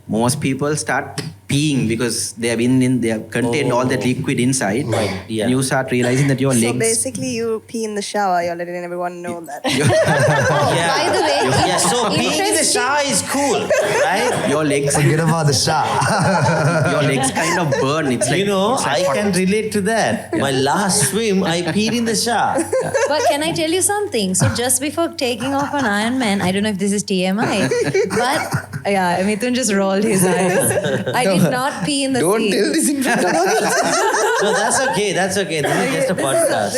[SPEAKER 1] most people start peeing because they have contained all that liquid inside.
[SPEAKER 6] Right. Yeah.
[SPEAKER 1] And you start realizing that your
[SPEAKER 9] So
[SPEAKER 1] legs.
[SPEAKER 9] basically, you pee in the shower. You're letting everyone know that.
[SPEAKER 4] By the way,
[SPEAKER 6] So being in the shower is cool, right?
[SPEAKER 1] Your legs.
[SPEAKER 11] Forget about the shower.
[SPEAKER 1] Your legs kind of burn. It's like, it's like
[SPEAKER 6] I
[SPEAKER 1] hot.
[SPEAKER 6] can relate to that. My last swim, I peed in the shower.
[SPEAKER 4] but can I tell you something? So just before taking off on Ironman, I don't know if this is TMI, but Mithun just rolled his eyes. I did not pee in the sea.
[SPEAKER 7] Don't tell this in front of others.
[SPEAKER 6] No, that's okay. This is just a podcast.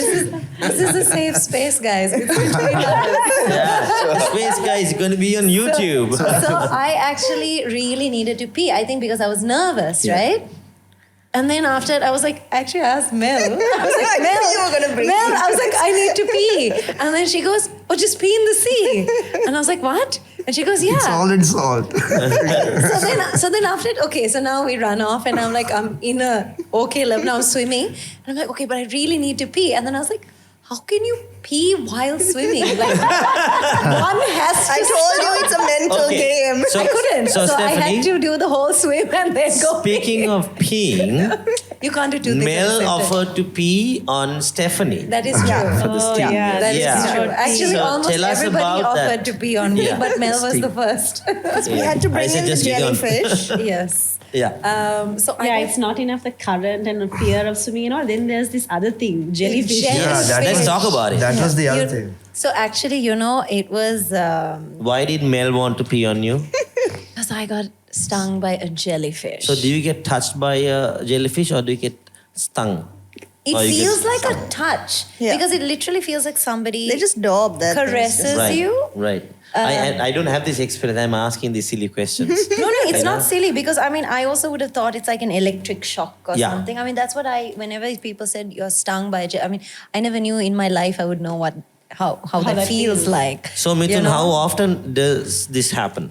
[SPEAKER 4] This is a safe space, guys. It's between us.
[SPEAKER 6] Space guy is going to be on YouTube.
[SPEAKER 4] So I actually really needed to pee. I think because I was nervous, right? And then after I was like, actually I asked Mel. I was like, Mel,
[SPEAKER 9] you were gonna bring
[SPEAKER 4] Mel, I was like, I need to pee. And then she goes, oh, just pee in the sea. And I was like, what? And she goes, yeah.
[SPEAKER 11] It's all in salt.
[SPEAKER 4] So then after it, okay, so now we run off and I'm like, I'm in a okay level, now I'm swimming. And I'm like, okay, but I really need to pee. And then I was like, how can you pee while swimming? Like, one has to.
[SPEAKER 9] I told you it's a mental
[SPEAKER 6] Okay.
[SPEAKER 9] game.
[SPEAKER 6] So-
[SPEAKER 4] I couldn't.
[SPEAKER 6] so
[SPEAKER 4] So I
[SPEAKER 6] Stephanie-
[SPEAKER 4] had to do the whole swim and then go.
[SPEAKER 6] Speaking of peeing,
[SPEAKER 4] You can't do two things. at the
[SPEAKER 6] Mel
[SPEAKER 4] same time.
[SPEAKER 6] offered to pee on Stephanie.
[SPEAKER 4] That is true.
[SPEAKER 10] yeah,
[SPEAKER 4] That is
[SPEAKER 6] Yeah.
[SPEAKER 4] true. Actually,
[SPEAKER 6] So
[SPEAKER 4] almost
[SPEAKER 6] tell us
[SPEAKER 4] everybody
[SPEAKER 6] about
[SPEAKER 4] offered
[SPEAKER 6] that.
[SPEAKER 4] to pee on me,
[SPEAKER 6] Yeah.
[SPEAKER 4] but Mel was the first.
[SPEAKER 9] We had to bring
[SPEAKER 6] I
[SPEAKER 9] in the
[SPEAKER 6] suggest you don't.
[SPEAKER 9] jellyfish.
[SPEAKER 4] Yes.
[SPEAKER 6] Yeah.
[SPEAKER 4] So
[SPEAKER 10] Yeah,
[SPEAKER 4] I
[SPEAKER 10] it's not enough the current and the fear of swimming and all. Then there's this other thing, jellyfish.
[SPEAKER 4] Jellyfish.
[SPEAKER 11] Yeah, that
[SPEAKER 6] Let's
[SPEAKER 11] was,
[SPEAKER 6] talk about it.
[SPEAKER 11] That was the other
[SPEAKER 4] You-
[SPEAKER 11] thing.
[SPEAKER 4] So actually, you know, it was
[SPEAKER 6] Why did Mel want to pee on you?
[SPEAKER 4] because I got stung by a jellyfish.
[SPEAKER 6] So do you get touched by a jellyfish or do you get stung?
[SPEAKER 4] It
[SPEAKER 6] Or you get
[SPEAKER 4] feels like
[SPEAKER 6] stung?
[SPEAKER 4] a touch
[SPEAKER 9] Yeah.
[SPEAKER 4] because it literally feels like somebody
[SPEAKER 9] They just daub that. thing.
[SPEAKER 4] caresses
[SPEAKER 6] Right.
[SPEAKER 4] you.
[SPEAKER 6] Right. I don't have this experience. I'm asking these silly questions.
[SPEAKER 4] No, it's
[SPEAKER 6] I
[SPEAKER 4] not
[SPEAKER 6] know.
[SPEAKER 4] silly because I mean I also would have thought it's like an electric shock or
[SPEAKER 6] Yeah.
[SPEAKER 4] something. I mean that's what whenever people said you're stung by I mean I never knew in my life I would know how that
[SPEAKER 10] that
[SPEAKER 4] feels
[SPEAKER 10] feels.
[SPEAKER 4] like.
[SPEAKER 6] So Mithun,
[SPEAKER 4] you know?
[SPEAKER 6] how often does this happen?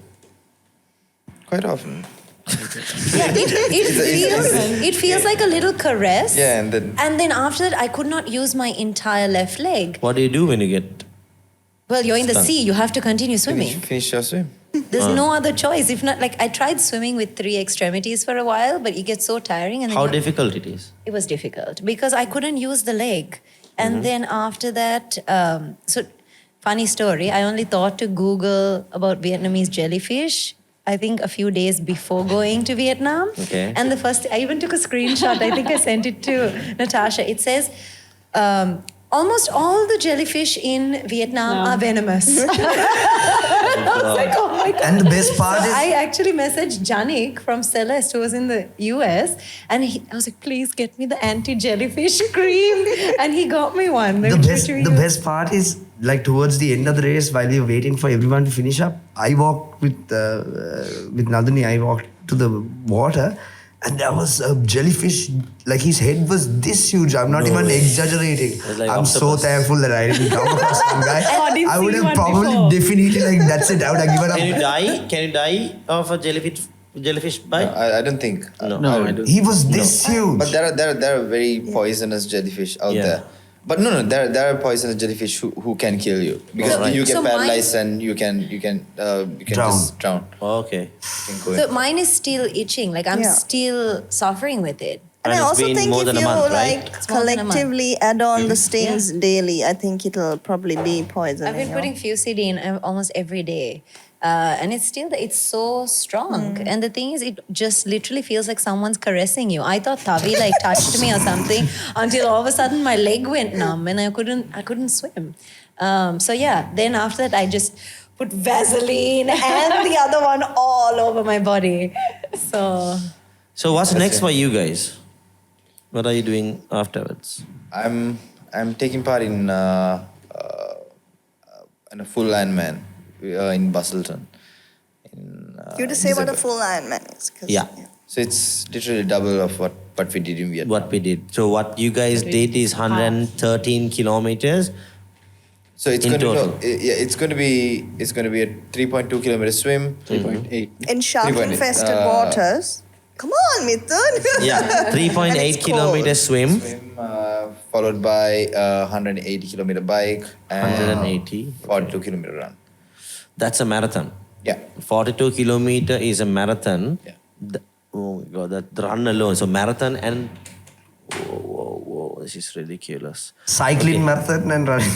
[SPEAKER 7] Quite often.
[SPEAKER 4] Yeah, it feels like a little caress.
[SPEAKER 7] Yeah, and then
[SPEAKER 4] after that I could not use my entire left leg.
[SPEAKER 6] What do you do when you get?
[SPEAKER 4] Well, you're in the
[SPEAKER 6] Stung.
[SPEAKER 4] sea, you have to continue swimming.
[SPEAKER 7] finish your swim.
[SPEAKER 4] There's no other choice. If not, like I tried swimming with 3 extremities for a while, but it gets so tiring. And then
[SPEAKER 6] How
[SPEAKER 4] you-
[SPEAKER 6] difficult it is?
[SPEAKER 4] It was difficult because I couldn't use the leg. And then after that, so funny story, I only thought to Google about Vietnamese jellyfish, I think a few days before going to Vietnam.
[SPEAKER 6] Okay.
[SPEAKER 4] And the first, I even took a screenshot. I think I sent it to Natasha. It says, almost all the jellyfish in Vietnam are venomous. I was like, oh my God.
[SPEAKER 11] And the best part
[SPEAKER 4] So
[SPEAKER 11] is,
[SPEAKER 4] I actually messaged Janik from Celeste, who was in the US, and I was like, please get me the anti-jellyfish cream. And he got me one.
[SPEAKER 11] the best part is, like towards the end of the race, while we were waiting for everyone to finish up, I walked with Nadani, I walked to the water, and there was a jellyfish, like his head was this huge. I'm not even exaggerating.
[SPEAKER 6] It's like
[SPEAKER 11] I'm so
[SPEAKER 6] octopus.
[SPEAKER 11] thankful that I didn't come across some guy.
[SPEAKER 10] didn't
[SPEAKER 11] I would
[SPEAKER 10] see
[SPEAKER 11] have
[SPEAKER 10] one
[SPEAKER 11] probably
[SPEAKER 10] before.
[SPEAKER 11] definitely, like, that's it. I would have given up.
[SPEAKER 6] Can you die? Can you die of a jellyfish bite?
[SPEAKER 7] I don't think.
[SPEAKER 1] No, I don't.
[SPEAKER 11] He was this huge.
[SPEAKER 7] But there are very poisonous jellyfish out
[SPEAKER 6] Yeah.
[SPEAKER 7] there. But no, there are poisonous jellyfish who can kill you because
[SPEAKER 6] Right.
[SPEAKER 7] you get
[SPEAKER 4] So mine-
[SPEAKER 7] paralyzed and you can just drown.
[SPEAKER 6] Okay.
[SPEAKER 7] You can go
[SPEAKER 4] So
[SPEAKER 7] in.
[SPEAKER 4] mine is still itching. Like I'm
[SPEAKER 9] Yeah.
[SPEAKER 4] still suffering with it.
[SPEAKER 9] And I
[SPEAKER 6] it's
[SPEAKER 9] also
[SPEAKER 6] been
[SPEAKER 9] think
[SPEAKER 6] more
[SPEAKER 9] if
[SPEAKER 6] than a
[SPEAKER 9] you
[SPEAKER 6] month, right?
[SPEAKER 9] like
[SPEAKER 4] It's more than a month.
[SPEAKER 9] collectively add on the stings daily, I think it'll probably be poison.
[SPEAKER 4] I've been putting fusidine almost every day. And it's so strong. And the thing is, it just literally feels like someone's caressing you. I thought Tavi like touched me or something until all of a sudden my leg went numb and I couldn't swim. So yeah, then after that I just put Vaseline and the other one all over my body. So
[SPEAKER 6] what's next for you guys? What are you doing afterwards?
[SPEAKER 7] I'm taking part in a full Ironman in Bustleton.
[SPEAKER 9] You to say what a full Ironman is. 'cause-
[SPEAKER 6] Yeah.
[SPEAKER 7] So it's literally double of what we did in Vietnam.
[SPEAKER 6] What we did. So what you guys did is 113 kilometers.
[SPEAKER 7] So it's
[SPEAKER 6] In
[SPEAKER 7] going
[SPEAKER 6] total.
[SPEAKER 7] to it's going to be a 3.2 kilometer swim.
[SPEAKER 8] 3.8.
[SPEAKER 9] In shark-infested waters. Come on, Mithun.
[SPEAKER 6] Yeah, 3.8
[SPEAKER 9] And it's
[SPEAKER 6] kilometer swim.
[SPEAKER 7] Followed by a 180 kilometer bike and
[SPEAKER 6] 180.
[SPEAKER 7] 42 kilometer run.
[SPEAKER 6] That's a marathon.
[SPEAKER 7] Yeah.
[SPEAKER 6] 42 kilometer is a marathon.
[SPEAKER 7] Yeah.
[SPEAKER 6] Oh my God, that run alone. So marathon and whoa, this is ridiculous.
[SPEAKER 11] Cycling marathon and running.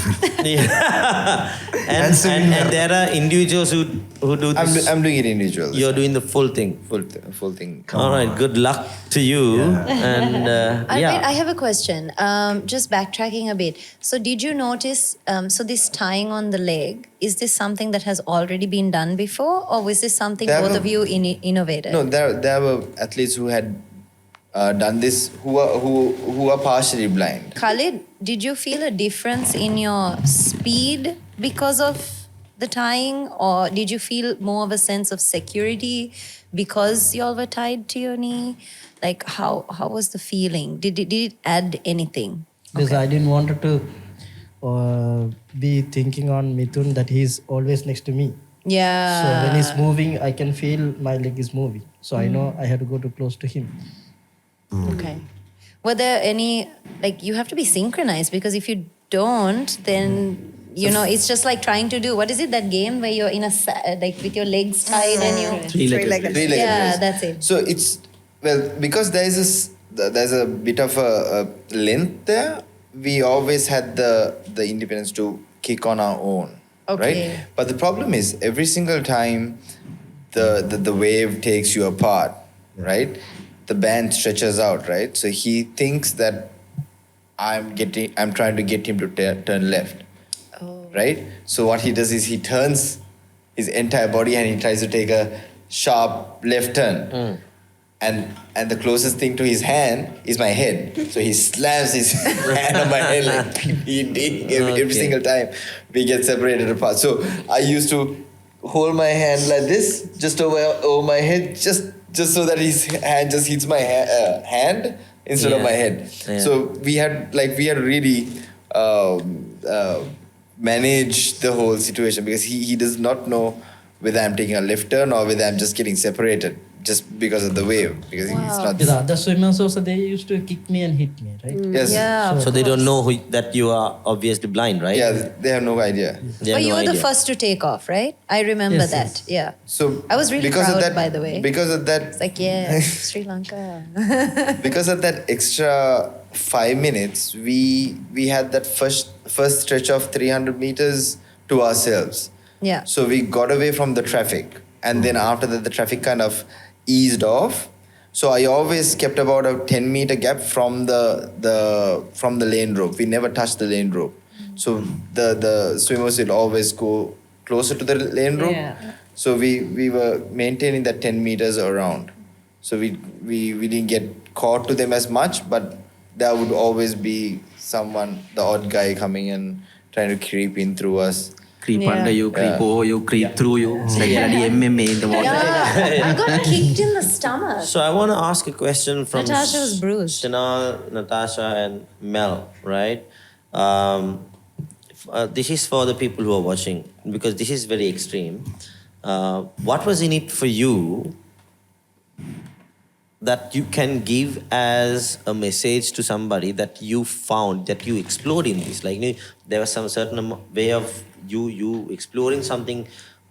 [SPEAKER 6] Yeah.
[SPEAKER 11] And swimming
[SPEAKER 6] and there are individuals who do this.
[SPEAKER 7] I'm doing it individual.
[SPEAKER 6] You're doing the full thing.
[SPEAKER 7] full thing.
[SPEAKER 6] All right, good luck to you. And
[SPEAKER 4] Wait,
[SPEAKER 6] yeah.
[SPEAKER 4] I have a question. Just backtracking a bit. So, did you notice? So, this tying on the leg, is this something that has already been done before, or was this something
[SPEAKER 7] There
[SPEAKER 4] both
[SPEAKER 7] were-
[SPEAKER 4] of you innovated?
[SPEAKER 7] No, there were athletes who had done this who are partially blind.
[SPEAKER 4] Khalid, did you feel a difference in your speed because of the tying, or did you feel more of a sense of security because y'all were tied to your knee? Like, how was the feeling? Did it add anything?
[SPEAKER 5] Because I didn't want to be thinking on Mithun that he's always next to me.
[SPEAKER 4] Yeah.
[SPEAKER 5] So when he's moving, I can feel my leg is moving. So I know I have to go too close to him.
[SPEAKER 4] Okay. Were there any, like, you have to be synchronized because if you don't, then, you know, it's just like trying to do, what is it, that game where you're in a, like, with your legs tied and you.
[SPEAKER 7] Three-legged
[SPEAKER 4] Yeah,
[SPEAKER 7] race.
[SPEAKER 4] that's it.
[SPEAKER 7] So it's, well, because there's a bit of a length there, we always had the independence to kick on our own.
[SPEAKER 4] Okay.
[SPEAKER 7] Right? But the problem is every single time the wave takes you apart, right? The band stretches out, right? So he thinks that I'm trying to get him to turn left. Right? So what he does is he turns his entire body and he tries to take a sharp left turn. And the closest thing to his hand is my head. So he slams his hand on my head like every single time we get separated apart. So I used to hold my hand like this, just over my head, just so that his hand just hits my hand instead of my head.
[SPEAKER 3] Yeah.
[SPEAKER 7] So we had really managed the whole situation because he does not know whether I'm taking a left turn or whether I'm just getting separated just because of the wave. Because he's not.
[SPEAKER 5] The other swimmers also, they used to kick me and hit me, right?
[SPEAKER 7] Yes.
[SPEAKER 4] Yeah.
[SPEAKER 3] So they don't know that you are obviously blind, right?
[SPEAKER 7] Yeah, they have no idea.
[SPEAKER 3] They have
[SPEAKER 4] But you
[SPEAKER 3] no
[SPEAKER 4] were the
[SPEAKER 3] idea.
[SPEAKER 4] first to take off, right? I remember
[SPEAKER 5] Yes,
[SPEAKER 4] that. Yeah.
[SPEAKER 7] So
[SPEAKER 4] I was really
[SPEAKER 7] because
[SPEAKER 4] proud,
[SPEAKER 7] of that,
[SPEAKER 4] by the way.
[SPEAKER 7] Because of that,
[SPEAKER 4] It's like, yeah, Sri Lanka.
[SPEAKER 7] because of that extra 5 minutes, we had that first stretch of 300 meters to ourselves.
[SPEAKER 4] Yeah.
[SPEAKER 7] So we got away from the traffic, and then after that, the traffic kind of eased off. So I always kept about a 10-meter gap from the lane rope. We never touched the lane rope. So the swimmers will always go closer to the lane rope.
[SPEAKER 10] Yeah.
[SPEAKER 7] So we were maintaining that 10 meters around. So we didn't get caught to them as much, but there would always be someone, the odd guy coming and trying to creep in through us.
[SPEAKER 1] Creep
[SPEAKER 4] Yeah.
[SPEAKER 1] under you, creep over you, creep through you. It's like bloody MMA in the water.
[SPEAKER 4] Yeah. I got kicked in the stomach.
[SPEAKER 3] So I want to ask a question from
[SPEAKER 4] Natasha was bruised.
[SPEAKER 3] Shenal, Natasha, and Mel, right? This is for the people who are watching because this is very extreme. What was in it for you that you can give as a message to somebody that you found, that you explored in this? Like, there was some certain way of you exploring something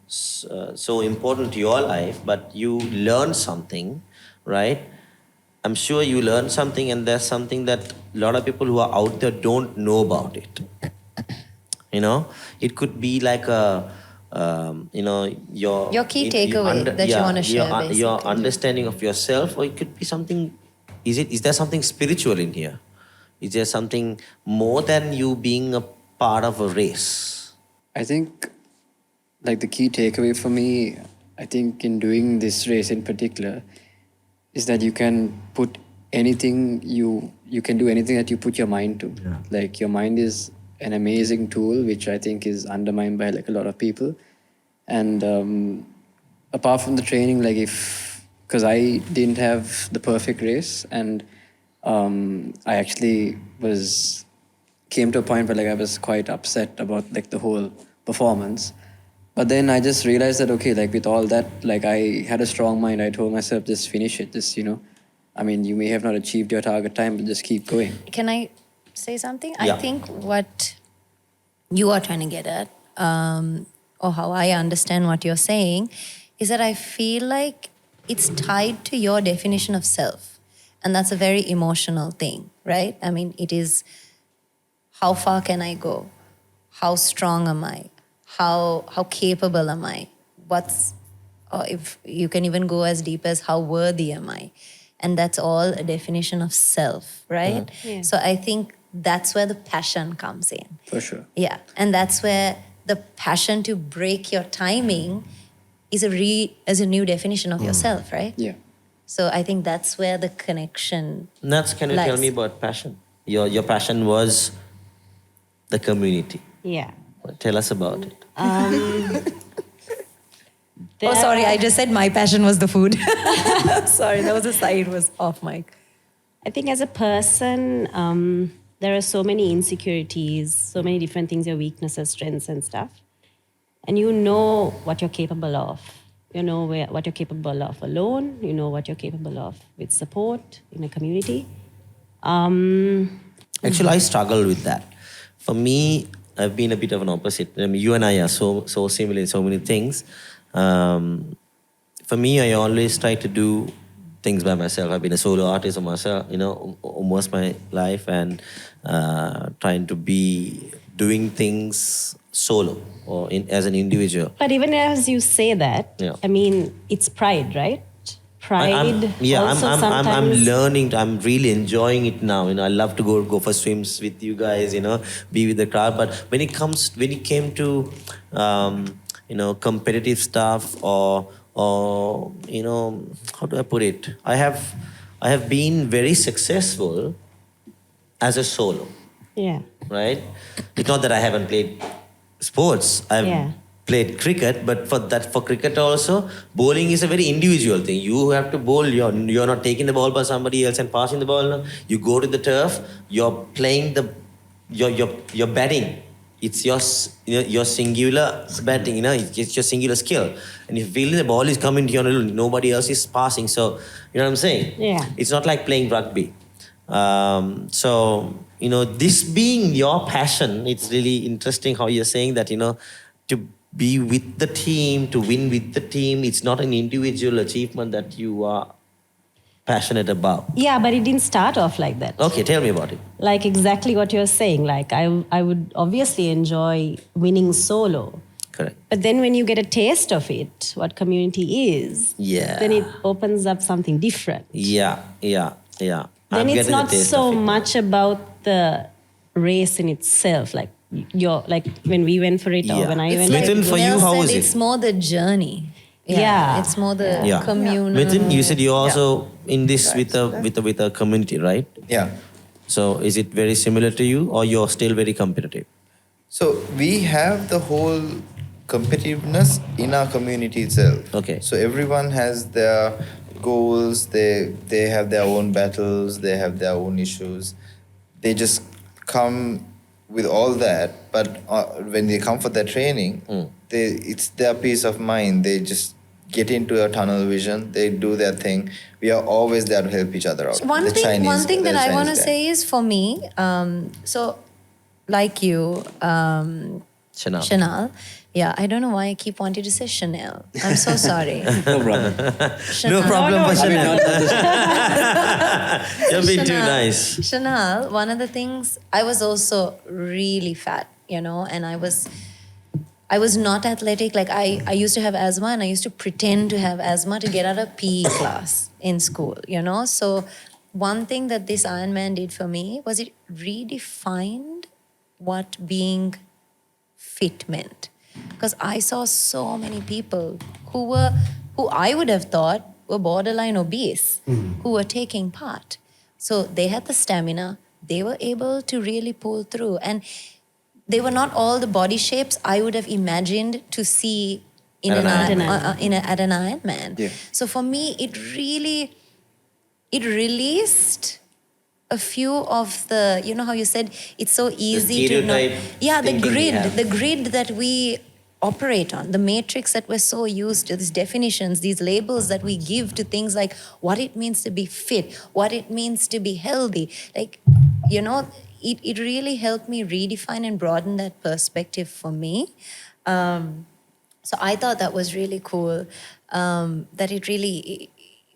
[SPEAKER 3] so important to your life, but you learned something, right? I'm sure you learned something, and there's something that a lot of people who are out there don't know about it. You know, it could be like your
[SPEAKER 4] key takeaway that you wanna share, basically.
[SPEAKER 3] your understanding of yourself, or it could be something. Is there something spiritual in here? Is there something more than you being a part of a race?
[SPEAKER 8] I think, like, the key takeaway for me, I think in doing this race in particular, is that you can put anything, you can do anything that you put your mind to.
[SPEAKER 11] Yeah.
[SPEAKER 8] Like, your mind is an amazing tool, which I think is undermined by like a lot of people. And apart from the training, like, because I didn't have the perfect race, and I actually came to a point where, like, I was quite upset about like the whole performance. But then I just realized that, okay, like, with all that, like, I had a strong mind. I told myself, just finish it. Just, I mean, you may have not achieved your target time, but just keep going.
[SPEAKER 4] Can I say something?
[SPEAKER 3] Yeah.
[SPEAKER 4] I think what you are trying to get at, or how I understand what you're saying, is that I feel like it's tied to your definition of self. And that's a very emotional thing, right? I mean, it is, how far can I go? How strong am I? How capable am I? Or if you can even go as deep as how worthy am I? And that's all a definition of self, right?
[SPEAKER 10] Yeah.
[SPEAKER 4] So I think that's where the passion comes in.
[SPEAKER 8] For sure.
[SPEAKER 4] Yeah, and that's where the passion to break your timing is a new definition of yourself, right?
[SPEAKER 8] Yeah.
[SPEAKER 4] So I think that's where the connection
[SPEAKER 3] Nats, can you tell
[SPEAKER 4] lies.
[SPEAKER 3] me about passion? Your passion was the community.
[SPEAKER 10] Yeah.
[SPEAKER 3] Tell us about it.
[SPEAKER 4] Oh, sorry, I just said my passion was the food. Sorry, that was a side, was off mic.
[SPEAKER 10] I think as a person, there are so many insecurities, so many different things, your weaknesses, strengths and stuff. and you know what you're capable of. You know what you're capable of alone. You know what you're capable of with support in a community.
[SPEAKER 6] Actually, I struggle with that. For me, I've been a bit of an opposite. I mean, you and I are so similar in so many things. For me, I always try to do things by myself. I've been a solo artist myself, almost my life, and trying to be doing things solo or as an individual.
[SPEAKER 10] But even as you say that,
[SPEAKER 6] Yeah.
[SPEAKER 10] I mean, it's pride, right? Pride.
[SPEAKER 6] I'm learning. I'm really enjoying it now. I love to go for swims with you guys. Be with the crowd. But when it came to, competitive stuff or how do I put it? I have been very successful as a solo.
[SPEAKER 10] Yeah.
[SPEAKER 6] Right? It's not that I haven't played sports. I've played cricket, but for cricket also, bowling is a very individual thing. You have to bowl. You're not taking the ball by somebody else and passing the ball. No. You go to the turf. You're playing you're batting. It's your singular batting. It's your singular skill. And if really the ball is coming to you, nobody else is passing. So you know what I'm saying?
[SPEAKER 10] Yeah.
[SPEAKER 6] It's not like playing rugby. This being your passion, it's really interesting how you're saying that, to be with the team, to win with the team, it's not an individual achievement that you are passionate about.
[SPEAKER 10] Yeah, but it didn't start off like that.
[SPEAKER 6] Okay, tell me about it.
[SPEAKER 10] Like exactly what you're saying. Like I would obviously enjoy winning solo.
[SPEAKER 6] Correct.
[SPEAKER 10] But then when you get a taste of it, what community is, then it opens up something different.
[SPEAKER 6] Yeah.
[SPEAKER 10] Then it's not so much about the race in itself. Like when we went for it or when I went
[SPEAKER 6] Mithun, for you, how was it?
[SPEAKER 4] It's more the journey.
[SPEAKER 10] Yeah.
[SPEAKER 4] It's more the communal.
[SPEAKER 6] Mithun, you said you're also in this with a community, right?
[SPEAKER 7] Yeah.
[SPEAKER 6] So is it very similar to you, or you're still very competitive?
[SPEAKER 7] So we have the whole competitiveness in our community itself.
[SPEAKER 6] Okay.
[SPEAKER 7] So everyone has their goals, they have their own battles, they have their own issues. They just come with all that, but when they come for their training, it's their peace of mind. They just get into a tunnel vision, they do their thing. We are always there to help each other out.
[SPEAKER 4] So one thing that I want to say is, for me, so like you, Shenal. Yeah, I don't know why I keep wanting to say Chanel. I'm so sorry.
[SPEAKER 6] No problem.
[SPEAKER 4] Chanel.
[SPEAKER 6] No problem for Chanel. You're being too nice.
[SPEAKER 4] Shenal, one of the things, I was also really fat, and I was not athletic. Like I used to have asthma, and I used to pretend to have asthma to get out of PE class in school, So one thing that this Ironman did for me was it redefined what being fit meant. Because I saw so many people who I would have thought were borderline obese, who were taking part. So they had the stamina, they were able to really pull through. And they were not all the body shapes I would have imagined to see at an Ironman.
[SPEAKER 7] Yeah.
[SPEAKER 4] So for me, it released a few of the, how you said it's so easy to know. Yeah, the grid that we operate on, the matrix that we're so used to, these definitions, these labels that we give to things like what it means to be fit, what it means to be healthy. Like, it really helped me redefine and broaden that perspective for me. So I thought that was really cool, that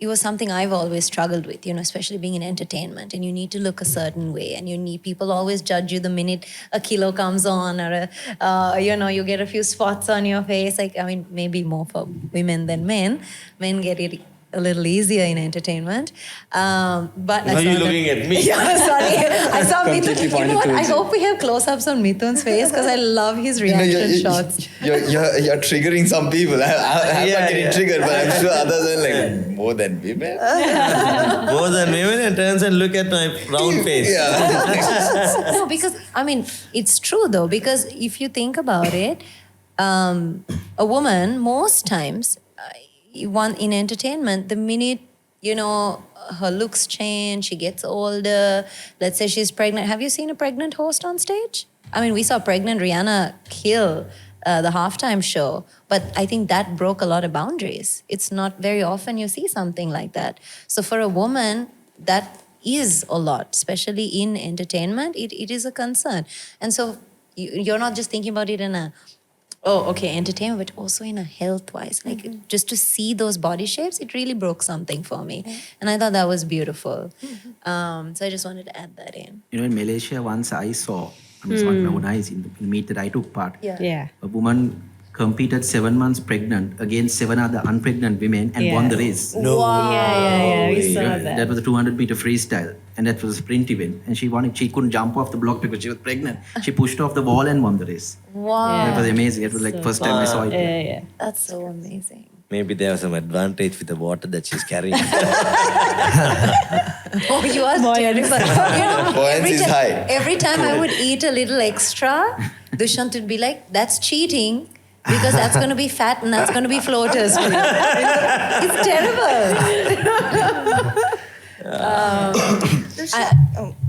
[SPEAKER 4] it was something I've always struggled with, especially being in entertainment, and you need to look a certain way, and people always judge you the minute a kilo comes on, or you get a few spots on your face. Like, maybe more for women than men. Men get it a little easier in entertainment. But
[SPEAKER 6] Why are you looking at me?
[SPEAKER 4] Yeah, sorry. I saw Mithun. You know what? I hope we have close-ups on Mithun's face, because I love his reaction shots.
[SPEAKER 7] You're triggering some people. I'm not getting triggered, but I'm sure others are like, more than women?
[SPEAKER 6] More than women, and turns and look at my round face.
[SPEAKER 4] No, because, it's true though, because if you think about it, a woman, most times, in entertainment, the minute, her looks change, she gets older, let's say she's pregnant. Have you seen a pregnant host on stage? We saw pregnant Rihanna kill the halftime show. But I think that broke a lot of boundaries. It's not very often you see something like that. So for a woman, that is a lot, especially in entertainment. It is a concern. And so you're not just thinking about it in a, oh, okay, entertainment, but also in a health-wise. Like, just to see those body shapes, it really broke something for me. And I thought that was beautiful. So I just wanted to add that in.
[SPEAKER 1] You know, in Malaysia, once I saw, I mean, when I was in the meet that I took part,
[SPEAKER 10] Yeah.
[SPEAKER 1] a woman competed 7 months pregnant against 7 other unpregnant women and won the race.
[SPEAKER 10] Yeah. We saw that.
[SPEAKER 1] That was a 200-meter freestyle, and that was a sprint event. And she won it. She couldn't jump off the block because she was pregnant. She pushed off the wall and won the race.
[SPEAKER 4] Wow.
[SPEAKER 1] That was amazing. It was like first time I saw it.
[SPEAKER 10] Yeah.
[SPEAKER 4] That's so amazing.
[SPEAKER 6] Maybe there was some advantage with the water that she's carrying.
[SPEAKER 4] Oh, you are terrible. You know,
[SPEAKER 7] Buoyancy is high.
[SPEAKER 4] every time I would eat a little extra, Dushyanth would be like, that's cheating because that's going to be fat and that's going to be floaters. It's terrible.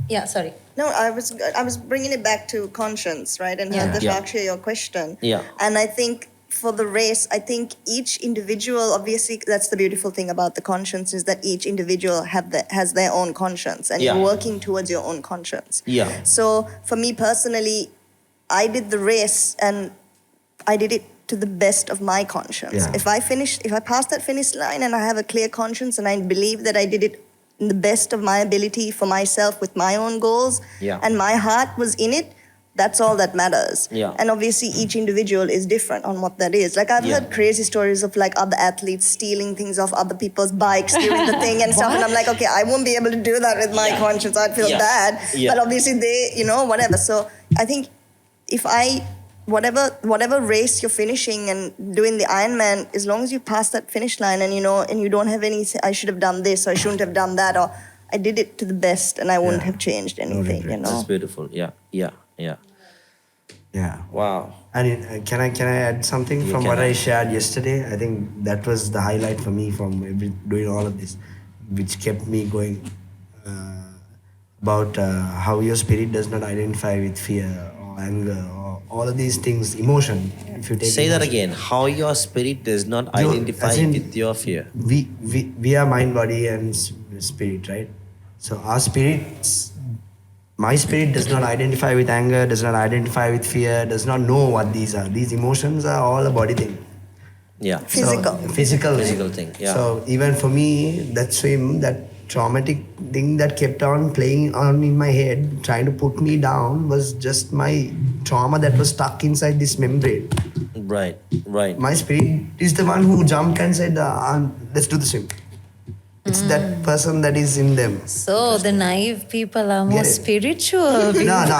[SPEAKER 4] Yeah, sorry.
[SPEAKER 9] No, I was bringing it back to conscience, right? And
[SPEAKER 4] Yeah.
[SPEAKER 9] the Shakshi, your question.
[SPEAKER 6] Yeah.
[SPEAKER 9] And I think for the race, I think each individual, obviously, that's the beautiful thing about the conscience is that each individual has their own conscience, and
[SPEAKER 6] Yeah.
[SPEAKER 9] you're working towards your own conscience.
[SPEAKER 6] Yeah.
[SPEAKER 9] So for me personally, I did the race and I did it to the best of my conscience.
[SPEAKER 11] Yeah.
[SPEAKER 9] If I pass that finish line and I have a clear conscience and I believe that I did it in the best of my ability for myself with my own goals,
[SPEAKER 6] Yeah.
[SPEAKER 9] and my heart was in it, that's all that matters.
[SPEAKER 6] Yeah.
[SPEAKER 9] And obviously each individual is different on what that is. Like I've
[SPEAKER 6] Yeah.
[SPEAKER 9] heard crazy stories of like other athletes stealing things off other people's bikes during the thing and stuff. And I'm like, okay, I won't be able to do that with my conscience. I'd feel
[SPEAKER 6] Yeah.
[SPEAKER 9] bad.
[SPEAKER 6] Yeah.
[SPEAKER 9] But obviously they, whatever. So I think if whatever race you're finishing and doing the Ironman, as long as you pass that finish line and and you don't have any, I should have done this or I shouldn't have done that, or I did it to the best and I wouldn't have changed anything,
[SPEAKER 6] That's beautiful. Yeah. Wow.
[SPEAKER 11] And can I add something from what I shared yesterday? I think that was the highlight for me from doing all of this, which kept me going. About how your spirit does not identify with fear or anger or all of these things, emotion. If you take
[SPEAKER 6] Say that
[SPEAKER 11] emotion.
[SPEAKER 6] again. How your spirit does not identify
[SPEAKER 11] as in,
[SPEAKER 6] with your fear.
[SPEAKER 11] We are mind, body, and spirit, right? So our spirits, my spirit does not identify with anger, does not identify with fear, does not know what these are. These emotions are all a body thing.
[SPEAKER 6] Yeah.
[SPEAKER 9] Physical.
[SPEAKER 11] So, physical
[SPEAKER 6] thing. Yeah.
[SPEAKER 11] So even for me, that swim, that traumatic thing that kept on playing on in my head, trying to put me down, was just my trauma that was stuck inside this membrane.
[SPEAKER 6] Right.
[SPEAKER 11] My spirit is the one who jumped and said, let's do the swim. It's that person that is in them.
[SPEAKER 4] So the naive people are more
[SPEAKER 11] Get it?
[SPEAKER 4] spiritual.
[SPEAKER 11] No, not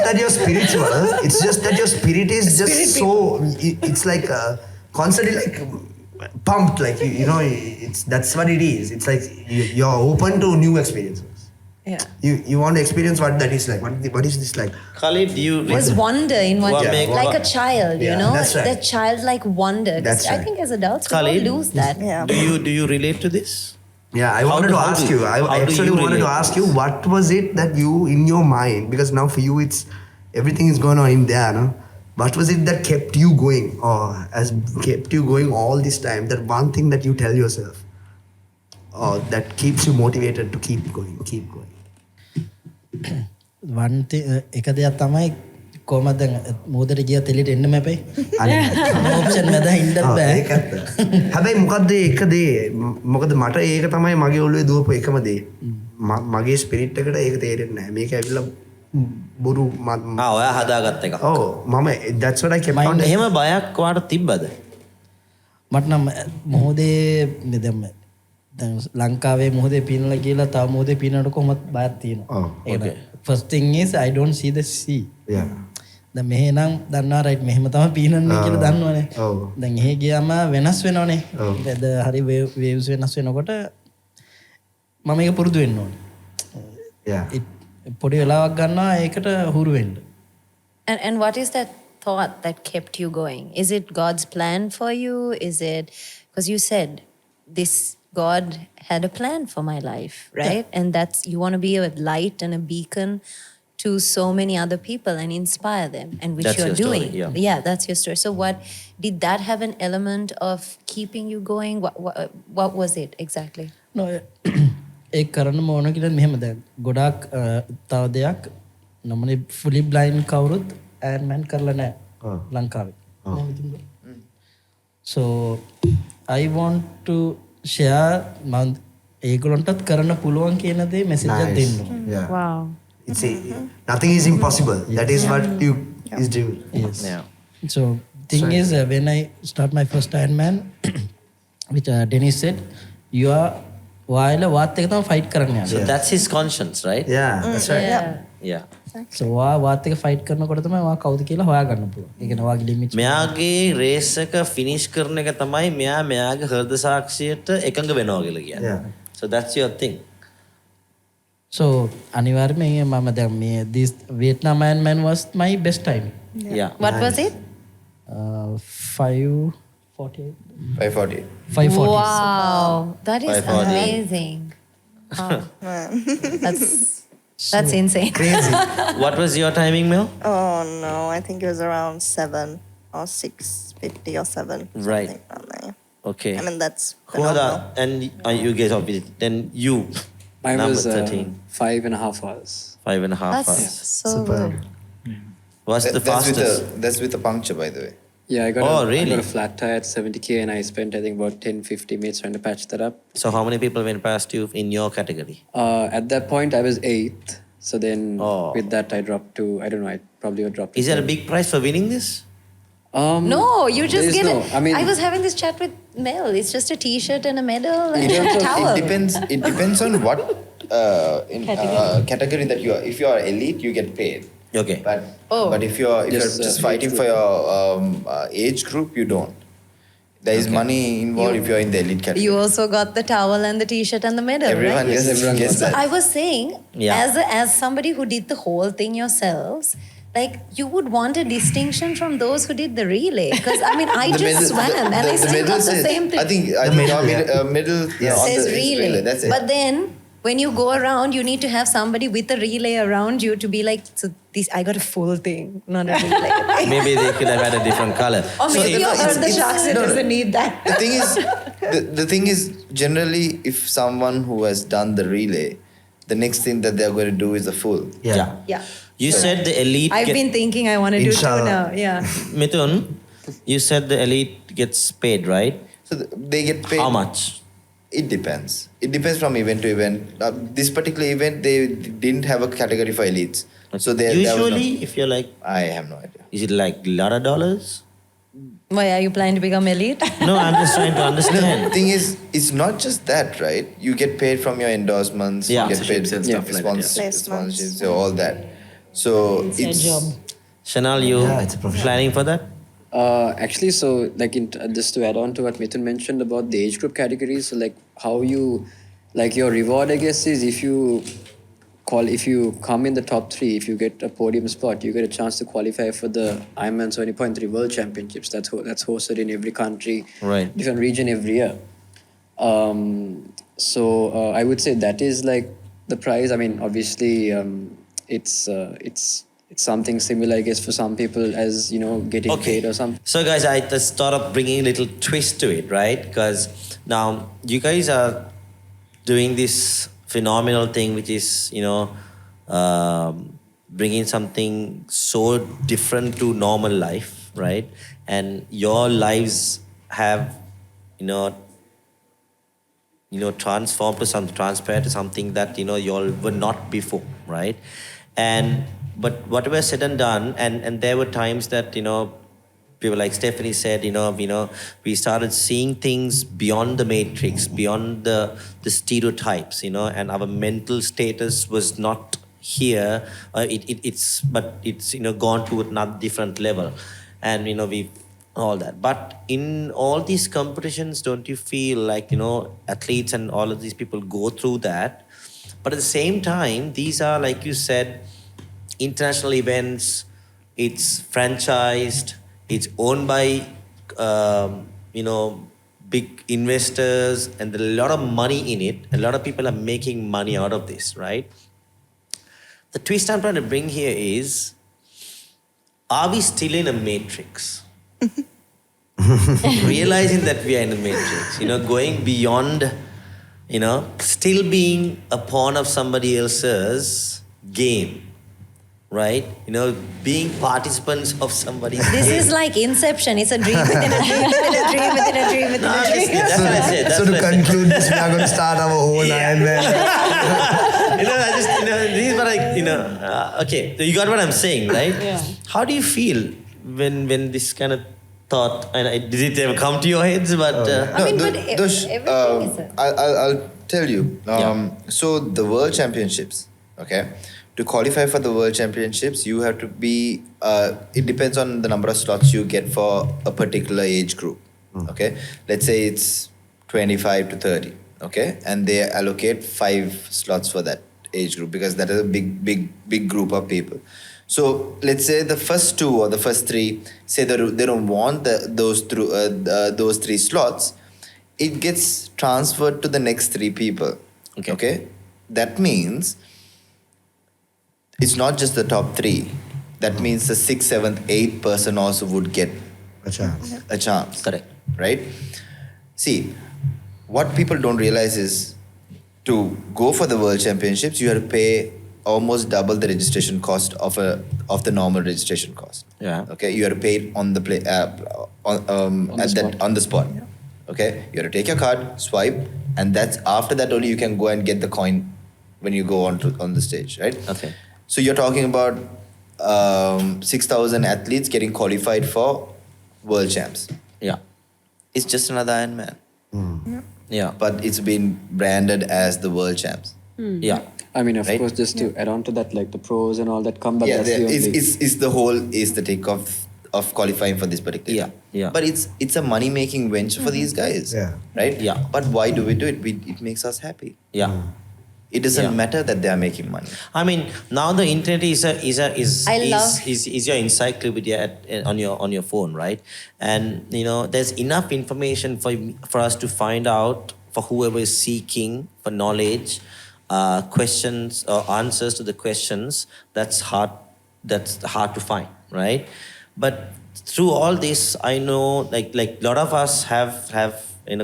[SPEAKER 11] that you're spiritual. It's just that your spirit is just so. It's like constantly like pumped. Like that's what it is. It's like you're open to new experiences.
[SPEAKER 4] Yeah.
[SPEAKER 11] You want to experience what that is like. What is this like?
[SPEAKER 6] Khalid,
[SPEAKER 4] There's wonder in what
[SPEAKER 6] Yeah.
[SPEAKER 4] like a child,
[SPEAKER 11] that's right.
[SPEAKER 4] that childlike wonder. 'Cause
[SPEAKER 11] That's
[SPEAKER 4] I
[SPEAKER 11] right.
[SPEAKER 4] think as adults we all
[SPEAKER 6] Khalid,
[SPEAKER 4] lose that.
[SPEAKER 9] Yeah.
[SPEAKER 6] do you relate to this?
[SPEAKER 11] Yeah, I
[SPEAKER 6] How
[SPEAKER 11] wanted
[SPEAKER 6] do-
[SPEAKER 11] to
[SPEAKER 6] how
[SPEAKER 11] ask
[SPEAKER 6] do-
[SPEAKER 11] you. I
[SPEAKER 6] how do
[SPEAKER 11] actually
[SPEAKER 6] you
[SPEAKER 11] wanted to
[SPEAKER 6] relate
[SPEAKER 11] ask
[SPEAKER 6] to
[SPEAKER 11] you,
[SPEAKER 6] this?
[SPEAKER 11] what was it that you, in your mind, because now for you it's everything is going on in there, no? What was it that kept you going, or has kept you going all this time? That one thing that you tell yourself, or that keeps you motivated to keep going.
[SPEAKER 5] එක දෙයක් තමයි කොහමද දැන් මොහොතට ගියත් එළියට එන්න මැපේ option මැද ඉන්න බෑ
[SPEAKER 11] ඒකත් හැබැයි මොකද්ද ඒක දේ මොකද මට ඒක තමයි මගේ ඔළුවේ දුවපු එකම දේ මගේ ස්පිරිට් එකට ඒක තේරෙන්නේ නැහැ මේක ඇවිල්ලා බොරු
[SPEAKER 6] ඔයා හදාගත්ත එක.
[SPEAKER 11] ඔව් මම that's what I kept on
[SPEAKER 6] එහෙම බයක් වාට තිබ්බද?
[SPEAKER 5] මට නම් මොහොතේ දැන් ලංකාවේ මොහොතේ පීනලා කියලා තව මොහොතේ පීනනකොට කොහොමද බයක් තියෙනවා.
[SPEAKER 6] Okay.
[SPEAKER 5] First thing is I don't see the sea.
[SPEAKER 11] Yeah.
[SPEAKER 5] දැන් මෙහෙ නම් දන්නවා right මෙහෙම තමයි පීනන්නේ කියලා දන්නවනේ. දැන් එහෙ ගියාම වෙනස් වෙනවනේ. දැන් හරි waves වෙනස් වෙනකොට මම ඒක පුරුදු වෙන්න ඕනේ.
[SPEAKER 11] Yeah.
[SPEAKER 5] පොඩි වෙලාවක් ගන්නවා ඒකට හුරු වෙන්න.
[SPEAKER 4] And what is that thought that kept you going? Is it God's plan for you? Is it because you said this God had a plan for my life, right? And that's you want to be a light and a beacon to so many other people and inspire them, and which
[SPEAKER 6] That's
[SPEAKER 4] you're
[SPEAKER 6] your story,
[SPEAKER 4] doing.
[SPEAKER 6] yeah.
[SPEAKER 4] That's your story. So what did that have an element of keeping you going? What was it exactly?
[SPEAKER 5] No, ඒ කරන්න ඕන කියලා මෙහෙම දැන් ගොඩාක් තව දෙයක් නමනේ fully blind කවුරුත් Ironman කරලා නැහැ ලංකාවේ. So I want to share මම ඒගොල්ලන්ටත් කරන්න පුළුවන් කියන දේ message එකක් දෙන්න ඕන.
[SPEAKER 11] Yeah.
[SPEAKER 10] Wow.
[SPEAKER 11] It's nothing is impossible. That is what you is doing.
[SPEAKER 5] Yes.
[SPEAKER 6] Yeah.
[SPEAKER 5] So thing is when I start my first Ironman, which Dennis said, you are while වාත් එක තමයි fight කරන්න යන්නේ.
[SPEAKER 6] So that's his conscience, right?
[SPEAKER 11] Yeah, that's right.
[SPEAKER 6] Yeah.
[SPEAKER 5] So වාත් එක fight කරනකොට තමයි වා කවුද කියලා හොයාගන්න පුළුවන්. ඒ කියන්නේ වාගේ limits.
[SPEAKER 6] මෙයාගේ රේස් එක ෆිනිෂ් කරන එක තමයි මෙයාගේ හෘද සාක්ෂියට එකඟ වෙනවා කියලා කියන්නේ.
[SPEAKER 11] Yeah.
[SPEAKER 6] So that's your thing.
[SPEAKER 5] So අනිවාර්යයෙන්ම මම දැන් මේ this Vietnam Ironman was my best time.
[SPEAKER 6] Yeah.
[SPEAKER 4] What was it?
[SPEAKER 5] 5:48.
[SPEAKER 7] 540.
[SPEAKER 5] 5:40.
[SPEAKER 4] Wow, that is
[SPEAKER 6] 540.
[SPEAKER 4] amazing. Wow. That's insane.
[SPEAKER 11] Crazy.
[SPEAKER 6] What was your timing, Mel?
[SPEAKER 9] Oh no, I think it was around 7 or 6:50 or 7.
[SPEAKER 6] Right.
[SPEAKER 9] something around there.
[SPEAKER 6] Okay.
[SPEAKER 9] I mean that's
[SPEAKER 6] Who are
[SPEAKER 9] phenomenal.
[SPEAKER 6] the, and you guys obviously, then you,
[SPEAKER 8] Mine
[SPEAKER 6] number
[SPEAKER 8] was
[SPEAKER 6] 13,
[SPEAKER 8] 5.5 hours.
[SPEAKER 6] 5.5
[SPEAKER 4] That's
[SPEAKER 6] hours.
[SPEAKER 4] so good.
[SPEAKER 6] What's the fastest?
[SPEAKER 7] That's with a puncture, by the way.
[SPEAKER 8] Yeah, I got,
[SPEAKER 6] Oh,
[SPEAKER 8] I
[SPEAKER 6] really?
[SPEAKER 8] got a flat tire at 70k and I spent I think about 10-15 minutes trying to patch that up.
[SPEAKER 6] So how many people went past you in your category?
[SPEAKER 8] At that point I was 8th. So then
[SPEAKER 6] Oh.
[SPEAKER 8] with that I dropped to, I don't know, I probably would drop to
[SPEAKER 6] Is there a
[SPEAKER 8] 7.
[SPEAKER 6] big prize for winning this?
[SPEAKER 4] No, you just
[SPEAKER 8] There is
[SPEAKER 4] get
[SPEAKER 8] no,
[SPEAKER 4] it.
[SPEAKER 8] I mean-
[SPEAKER 4] I was having this chat with Mel. It's just a T-shirt and a medal and
[SPEAKER 7] In
[SPEAKER 4] a
[SPEAKER 7] terms of-
[SPEAKER 4] towel.
[SPEAKER 7] It depends on what category that you are. If you are elite, you get paid.
[SPEAKER 6] Okay.
[SPEAKER 7] But if you're
[SPEAKER 8] Yes,
[SPEAKER 7] just
[SPEAKER 8] age
[SPEAKER 7] fighting for your age group, you don't. There is money involved if you're in the elite category.
[SPEAKER 4] You also got the towel and the T-shirt and the medal,
[SPEAKER 7] Everyone
[SPEAKER 4] right?
[SPEAKER 7] gets that.
[SPEAKER 4] I was saying,
[SPEAKER 6] Yeah.
[SPEAKER 4] as somebody who did the whole thing yourselves, like you would want a distinction from those who did the relay. Because I mean, I
[SPEAKER 7] The
[SPEAKER 4] just
[SPEAKER 7] medal-
[SPEAKER 4] swam and I still
[SPEAKER 7] medal
[SPEAKER 4] got the
[SPEAKER 7] says-
[SPEAKER 4] same thing.
[SPEAKER 7] I think your medal on
[SPEAKER 4] Says
[SPEAKER 7] the
[SPEAKER 4] relay.
[SPEAKER 7] That's it.
[SPEAKER 4] But then when you go around, you need to have somebody with a relay around you to be like, so this I got a full thing, not a relay.
[SPEAKER 6] Maybe they could have had a different color.
[SPEAKER 4] Or maybe
[SPEAKER 7] So
[SPEAKER 4] you're
[SPEAKER 7] it's-
[SPEAKER 4] the
[SPEAKER 7] it's-
[SPEAKER 4] sharks that
[SPEAKER 7] no, no.
[SPEAKER 4] doesn't need that.
[SPEAKER 7] the thing is generally if someone who has done the relay, the next thing that they're going to do is the full.
[SPEAKER 11] Yeah.
[SPEAKER 4] Yeah.
[SPEAKER 6] You said the elite.
[SPEAKER 4] I've been thinking I want to do two
[SPEAKER 11] Inshallah.
[SPEAKER 4] now. Yeah.
[SPEAKER 6] Mithun, you said the elite gets paid, right?
[SPEAKER 7] So they get paid.
[SPEAKER 6] How much?
[SPEAKER 7] It depends. It depends from event to event. This particular event, they didn't have a category for elites. So there was
[SPEAKER 6] Usually, if you're like,
[SPEAKER 7] I have no idea.
[SPEAKER 6] is it like a lot of dollars?
[SPEAKER 4] Why are you planning to become elite?
[SPEAKER 6] No, I'm just trying to
[SPEAKER 7] The
[SPEAKER 6] understand.
[SPEAKER 7] thing is, it's not just that, right? You get paid from your endorsements,
[SPEAKER 6] Yeah.
[SPEAKER 7] you get paid
[SPEAKER 6] Sponsorships and stuff like that, yeah.
[SPEAKER 7] sponsorships, so all that. So it's
[SPEAKER 10] job.
[SPEAKER 6] Shenal, you
[SPEAKER 11] Yeah, it's a profession.
[SPEAKER 6] planning for that?
[SPEAKER 8] Actually, so like just to add on to what Mithun mentioned about the age group categories, so like how you, like your reward, I guess, is if you come in the top 3, if you get a podium spot, you get a chance to qualify for the Ironman 70.3 World Championships. That's hosted in every country,
[SPEAKER 6] Right.
[SPEAKER 8] different region every year. So I would say that is like the prize. I mean, obviously, it's something similar, I guess, for some people as getting paid or something.
[SPEAKER 6] So, guys, I just thought of bringing a little twist to it, right? Because now you guys are doing this phenomenal thing, which is, bringing something so different to normal life, right? And your lives have, transformed to transparent to something that, you all were not before, right? But whatever said and done, and there were times that, people like Stephanie said, we started seeing things beyond the matrix, beyond the stereotypes, and our mental status was not here. It's gone to another different level, and we all that. But in all these competitions, don't you feel like athletes and all of these people go through that? But at the same time, these are, like you said, international events. It's franchised. It's owned by, big investors, and there's a lot of money in it. A lot of people are making money out of this, right? the twist I'm trying to bring here is, are we still in a matrix? Realizing that we are in a matrix, going beyond, still being a pawn of somebody else's game, right? Being participants of somebody's
[SPEAKER 4] This
[SPEAKER 6] game.
[SPEAKER 4] is like Inception. It's a dream within a dream within a dream within a dream within a dream.
[SPEAKER 6] That's what I said.
[SPEAKER 11] So to conclude this, we are going to start our own Ironman.
[SPEAKER 6] These were like, okay, so you got what I'm saying, right?
[SPEAKER 10] Yeah.
[SPEAKER 6] How do you feel when this kind of thought, and did it ever come to your heads? But
[SPEAKER 4] I mean, but
[SPEAKER 7] Dush,
[SPEAKER 4] everything is
[SPEAKER 7] I'll tell you. So the World Championships, okay? To qualify for the World Championships, you have to be, it depends on the number of slots you get for a particular age group, okay? Let's say it's 25 to 30, okay? And they allocate 5 slots for that age group because that is a big group of people. So let's say the first 2 or the first 3 say that they don't want those 3 slots. It gets transferred to the next 3 people. Okay? That means it's not just the top 3. That means the 6th, 7th, 8th person also would get
[SPEAKER 11] A chance.
[SPEAKER 7] a chance.
[SPEAKER 6] Correct.
[SPEAKER 7] Right? See, what people don't realize is to go for the World Championships, you have to pay almost double the registration cost of the normal registration cost.
[SPEAKER 6] Yeah.
[SPEAKER 7] Okay, you have to pay it on the on the spot.
[SPEAKER 8] Yeah.
[SPEAKER 7] Okay, you have to take your card, swipe, and that's after that only you can go and get the coin when you go on the stage, right?
[SPEAKER 6] Okay.
[SPEAKER 7] So you're talking about 6,000 athletes getting qualified for World Champs.
[SPEAKER 6] Yeah.
[SPEAKER 7] It's just another Ironman,
[SPEAKER 6] Yeah.
[SPEAKER 7] but it's been branded as the World Champs.
[SPEAKER 6] Yeah.
[SPEAKER 8] I mean, of
[SPEAKER 7] Right?
[SPEAKER 8] course, just to add on to that, like the pros and all that come, but
[SPEAKER 7] Yeah,
[SPEAKER 8] that's the only...
[SPEAKER 7] it's the whole aesthetic of qualifying for this particular.
[SPEAKER 6] Yeah, yeah.
[SPEAKER 7] But it's a money making venture for these guys.
[SPEAKER 11] Yeah.
[SPEAKER 7] Right.
[SPEAKER 6] Yeah.
[SPEAKER 7] But why do we do it? It makes us happy.
[SPEAKER 6] Yeah.
[SPEAKER 7] It doesn't
[SPEAKER 6] Yeah.
[SPEAKER 7] matter that they are making money.
[SPEAKER 6] I mean, now the internet is
[SPEAKER 4] I love-
[SPEAKER 6] your encyclopedia on your phone, right? And there's enough information for us to find out, for whoever is seeking for knowledge, questions or answers to the questions. That's hard to find, right? But through all this, I know like a lot of us have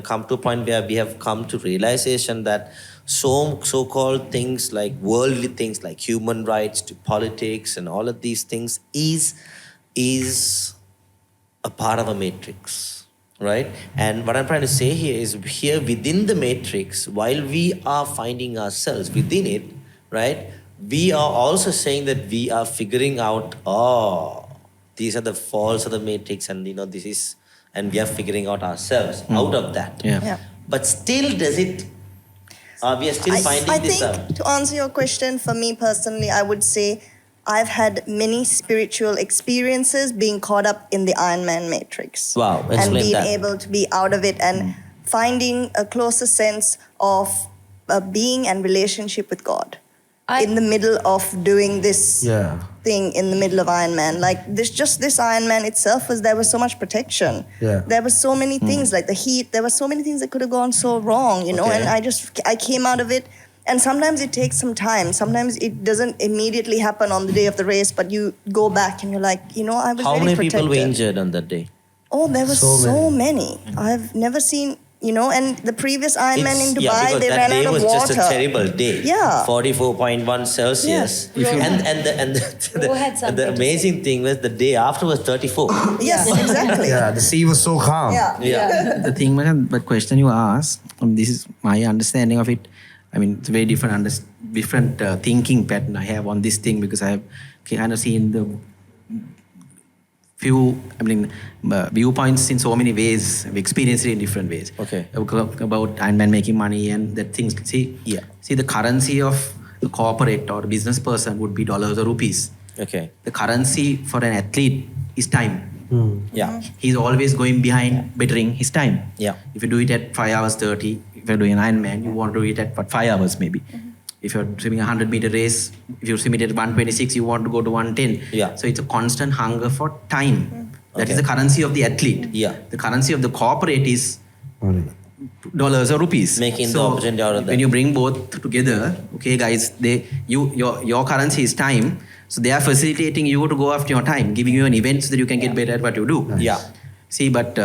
[SPEAKER 6] come to a point where we have come to realization that so-called things like worldly things like human rights to politics and all of these things is a part of a matrix, right? And what I'm trying to say here is, here within the matrix, while we are finding ourselves within it, right, we are also saying that we are figuring out, these are the faults of the matrix, and this is, and we are figuring out ourselves out of that.
[SPEAKER 1] Yeah.
[SPEAKER 6] But still, we are still finding
[SPEAKER 9] I
[SPEAKER 6] this
[SPEAKER 9] think
[SPEAKER 6] out.
[SPEAKER 9] to answer your question, for me personally, I would say I've had many spiritual experiences being caught up in the Ironman matrix.
[SPEAKER 6] Wow,
[SPEAKER 9] And
[SPEAKER 6] explain
[SPEAKER 9] being
[SPEAKER 6] that.
[SPEAKER 9] able to be out of it and finding a closer sense of being and relationship with God in the middle of doing this thing in the middle of Ironman. Like this Ironman itself there was so much protection.
[SPEAKER 11] Yeah.
[SPEAKER 9] There were so many things like the heat. There were so many things that could have gone so wrong,
[SPEAKER 6] Okay.
[SPEAKER 9] and I came out of it. And sometimes it takes some time. Sometimes it doesn't immediately happen on the day of the race, but you go back and you're like, I was
[SPEAKER 6] How
[SPEAKER 9] really
[SPEAKER 6] many
[SPEAKER 9] protected.
[SPEAKER 6] people were injured on that day?
[SPEAKER 9] Oh, there were
[SPEAKER 11] So
[SPEAKER 9] so many. I've never seen, and the previous Ironman in Dubai,
[SPEAKER 6] because
[SPEAKER 9] they
[SPEAKER 6] that
[SPEAKER 9] ran
[SPEAKER 6] day
[SPEAKER 9] out of
[SPEAKER 6] was
[SPEAKER 9] water.
[SPEAKER 6] just a terrible day.
[SPEAKER 9] Yeah.
[SPEAKER 6] 44.1 Celsius.
[SPEAKER 9] Yes.
[SPEAKER 4] Ro had
[SPEAKER 6] And
[SPEAKER 4] something
[SPEAKER 6] the
[SPEAKER 4] to
[SPEAKER 6] amazing thing was the day after was 34.
[SPEAKER 9] Yes, exactly.
[SPEAKER 11] Yeah, the sea was so calm.
[SPEAKER 9] Yeah.
[SPEAKER 6] Yeah.
[SPEAKER 1] The thing, the question you asked, this is my understanding of it. I mean, it's a very different thinking pattern I have on this thing, because I have kind of seen the viewpoints in so many ways. I've experienced it in different ways.
[SPEAKER 6] Okay.
[SPEAKER 1] About Ironman making money and that things. See, the currency of the corporate or business person would be dollars or rupees.
[SPEAKER 6] Okay.
[SPEAKER 1] The currency for an athlete is time.
[SPEAKER 6] Yeah.
[SPEAKER 1] He's always going behind bettering his time.
[SPEAKER 6] Yeah.
[SPEAKER 1] If you do it at 5 hours 30, if you're doing an Ironman, you want to do it at 5 hours maybe. If you're swimming a 100-meter race, if you're swimming at 126, you want to go to 110.
[SPEAKER 6] Yeah.
[SPEAKER 1] So it's a constant hunger for time. That is
[SPEAKER 6] Okay.
[SPEAKER 1] the currency of the athlete.
[SPEAKER 6] Yeah.
[SPEAKER 1] The currency of the corporate is dollars or rupees.
[SPEAKER 6] Making the opportunity out of that.
[SPEAKER 1] When you bring both together, okay, guys, your currency is time, so they are facilitating you to go after your time, giving you an event so that you can get better at what you do.
[SPEAKER 6] Yeah.
[SPEAKER 1] See, but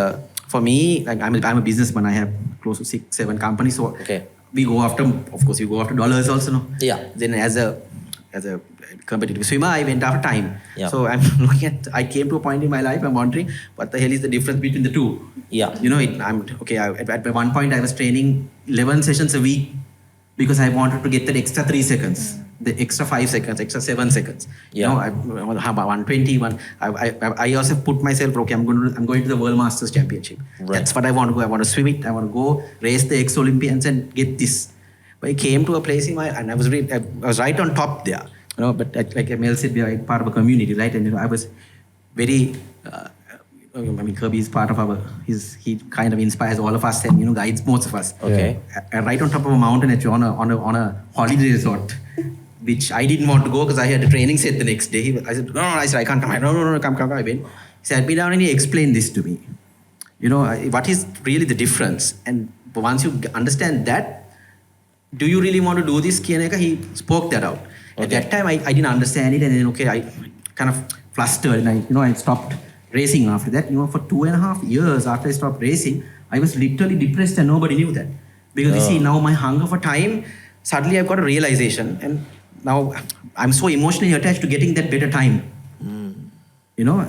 [SPEAKER 1] for me, like I'm a businessman. I have close to 6-7 companies, so
[SPEAKER 6] Okay.
[SPEAKER 1] we go after, of course, we go after dollars also, no?
[SPEAKER 6] Yeah.
[SPEAKER 1] Then as a competitive swimmer, I went after time.
[SPEAKER 6] Yeah.
[SPEAKER 1] So I'm looking at, I came to a point in my life, I'm wondering what the hell is the difference between the two.
[SPEAKER 6] Yeah.
[SPEAKER 1] You know, at one point I was training 11 sessions a week because I wanted to get that extra 3 seconds, the extra 5 seconds, extra 7 seconds.
[SPEAKER 6] Yeah.
[SPEAKER 1] You know, I 120. I also put myself, okay, I'm going to the World Masters Championship.
[SPEAKER 6] Right.
[SPEAKER 1] That's what I want to go. I want to swim it. I want to go race the ex-Olympians and get this. But I came to a place and I was right on top there. You know, but like Mel said, we are part of a community, right? And I was very. Kirby is part of he kind of inspires all of us and guides most of us.
[SPEAKER 6] Okay.
[SPEAKER 1] And right on top of a mountain actually on a holiday resort, which I didn't want to go because I had a training set the next day. I said, no, I can't come. No, come. I went. He sat me down and he explained this to me. You know, what is really the difference? And once you understand that, do you really want to do this? He spoke that out.
[SPEAKER 6] Okay.
[SPEAKER 1] At that time, I didn't understand it, and then I kind of flustered, and I stopped racing after that. For 2.5 years after I stopped racing, I was literally depressed, and nobody knew that. Because you see, now my hunger for time, suddenly I've got a realization, and now I'm so emotionally attached to getting that better time.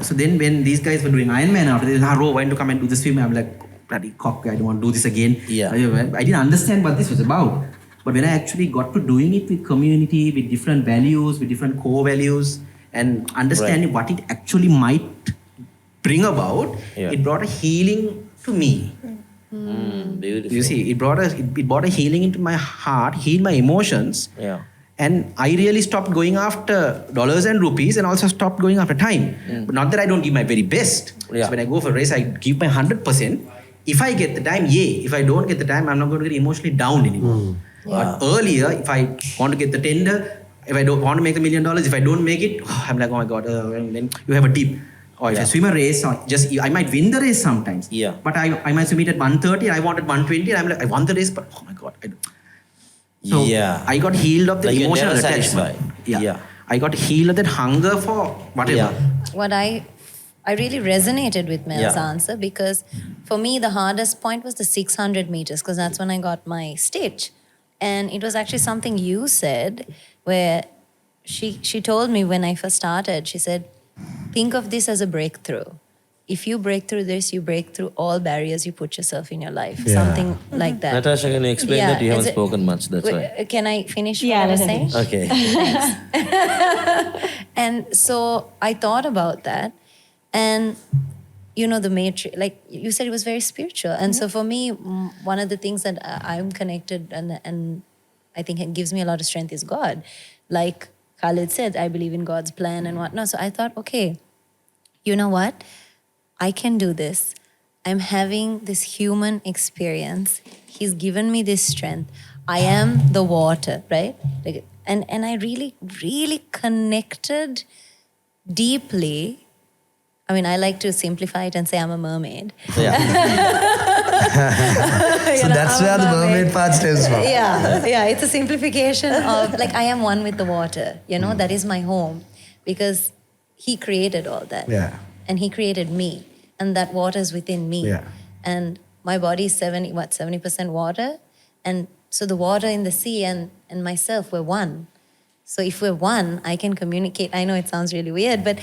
[SPEAKER 1] So then when these guys were doing Ironman after, they said, why don't you come and do the swim? I'm like, bloody cock, I don't want to do this again.
[SPEAKER 6] Yeah.
[SPEAKER 1] I didn't understand what this was about. But when I actually got to doing it with community, with different values, with different core values, and understanding what it actually might bring about, it brought a healing to me.
[SPEAKER 6] Beautiful.
[SPEAKER 1] You see, it brought a healing into my heart, healed my emotions.
[SPEAKER 6] Yeah.
[SPEAKER 1] And I really stopped going after dollars and rupees and also stopped going after time. But not that I don't give my very best.
[SPEAKER 6] Yeah.
[SPEAKER 1] So when I go for a race, I give my 100%. If I get the time, yay. If I don't get the time, I'm not going to get emotionally down anymore.
[SPEAKER 6] Wow.
[SPEAKER 1] But earlier, if I want to get the tender, if I don't want to make $1 million, if I don't make it, I'm like, oh my God, then you have a dip. Or if I swim a race, or I might win the race sometimes.
[SPEAKER 6] Yeah.
[SPEAKER 1] But I might swim it at 130, I wanted 120, and I'm like, I won the race, but oh my God. So I got healed of the
[SPEAKER 6] Like you're
[SPEAKER 1] emotional
[SPEAKER 6] never
[SPEAKER 1] attachment.
[SPEAKER 6] satisfied.
[SPEAKER 1] I got healed of that hunger for whatever.
[SPEAKER 6] Yeah.
[SPEAKER 4] What I really resonated with Mel's
[SPEAKER 6] Yeah.
[SPEAKER 4] answer, because for me the hardest point was the 600 meters, because that's when I got my stitch. And it was actually something you said where she told me when I first started, she said, think of this as a breakthrough. If you break through this, you break through all barriers you put yourself in your life. Something like that.
[SPEAKER 6] Natasha, can you explain that? You haven't spoken much, that's why.
[SPEAKER 4] Can I finish
[SPEAKER 10] Yeah,
[SPEAKER 4] what I was
[SPEAKER 10] let her
[SPEAKER 4] saying?
[SPEAKER 10] finish.
[SPEAKER 4] Okay. And so I thought about that. And, the matrix, like you said, it was very spiritual. And so for me, one of the things that I'm connected and I think it gives me a lot of strength is God. Like Khalid said, I believe in God's plan and whatnot. So I thought, okay, you know what? I can do this. I'm having this human experience. He's given me this strength. I am the water, right? Like, and I really, really connected deeply. I mean, I like to simplify it and say I'm a mermaid.
[SPEAKER 6] Yeah.
[SPEAKER 11] So that's where the mermaid part stems from.
[SPEAKER 4] Yeah, it's a simplification of like I am one with the water. That is my home, because He created all that.
[SPEAKER 11] Yeah.
[SPEAKER 4] And He created me, and that water is within me.
[SPEAKER 11] Yeah.
[SPEAKER 4] And my body is 70% water, and so the water in the sea and myself, we're one. So if we're one, I can communicate. I know it sounds really weird, but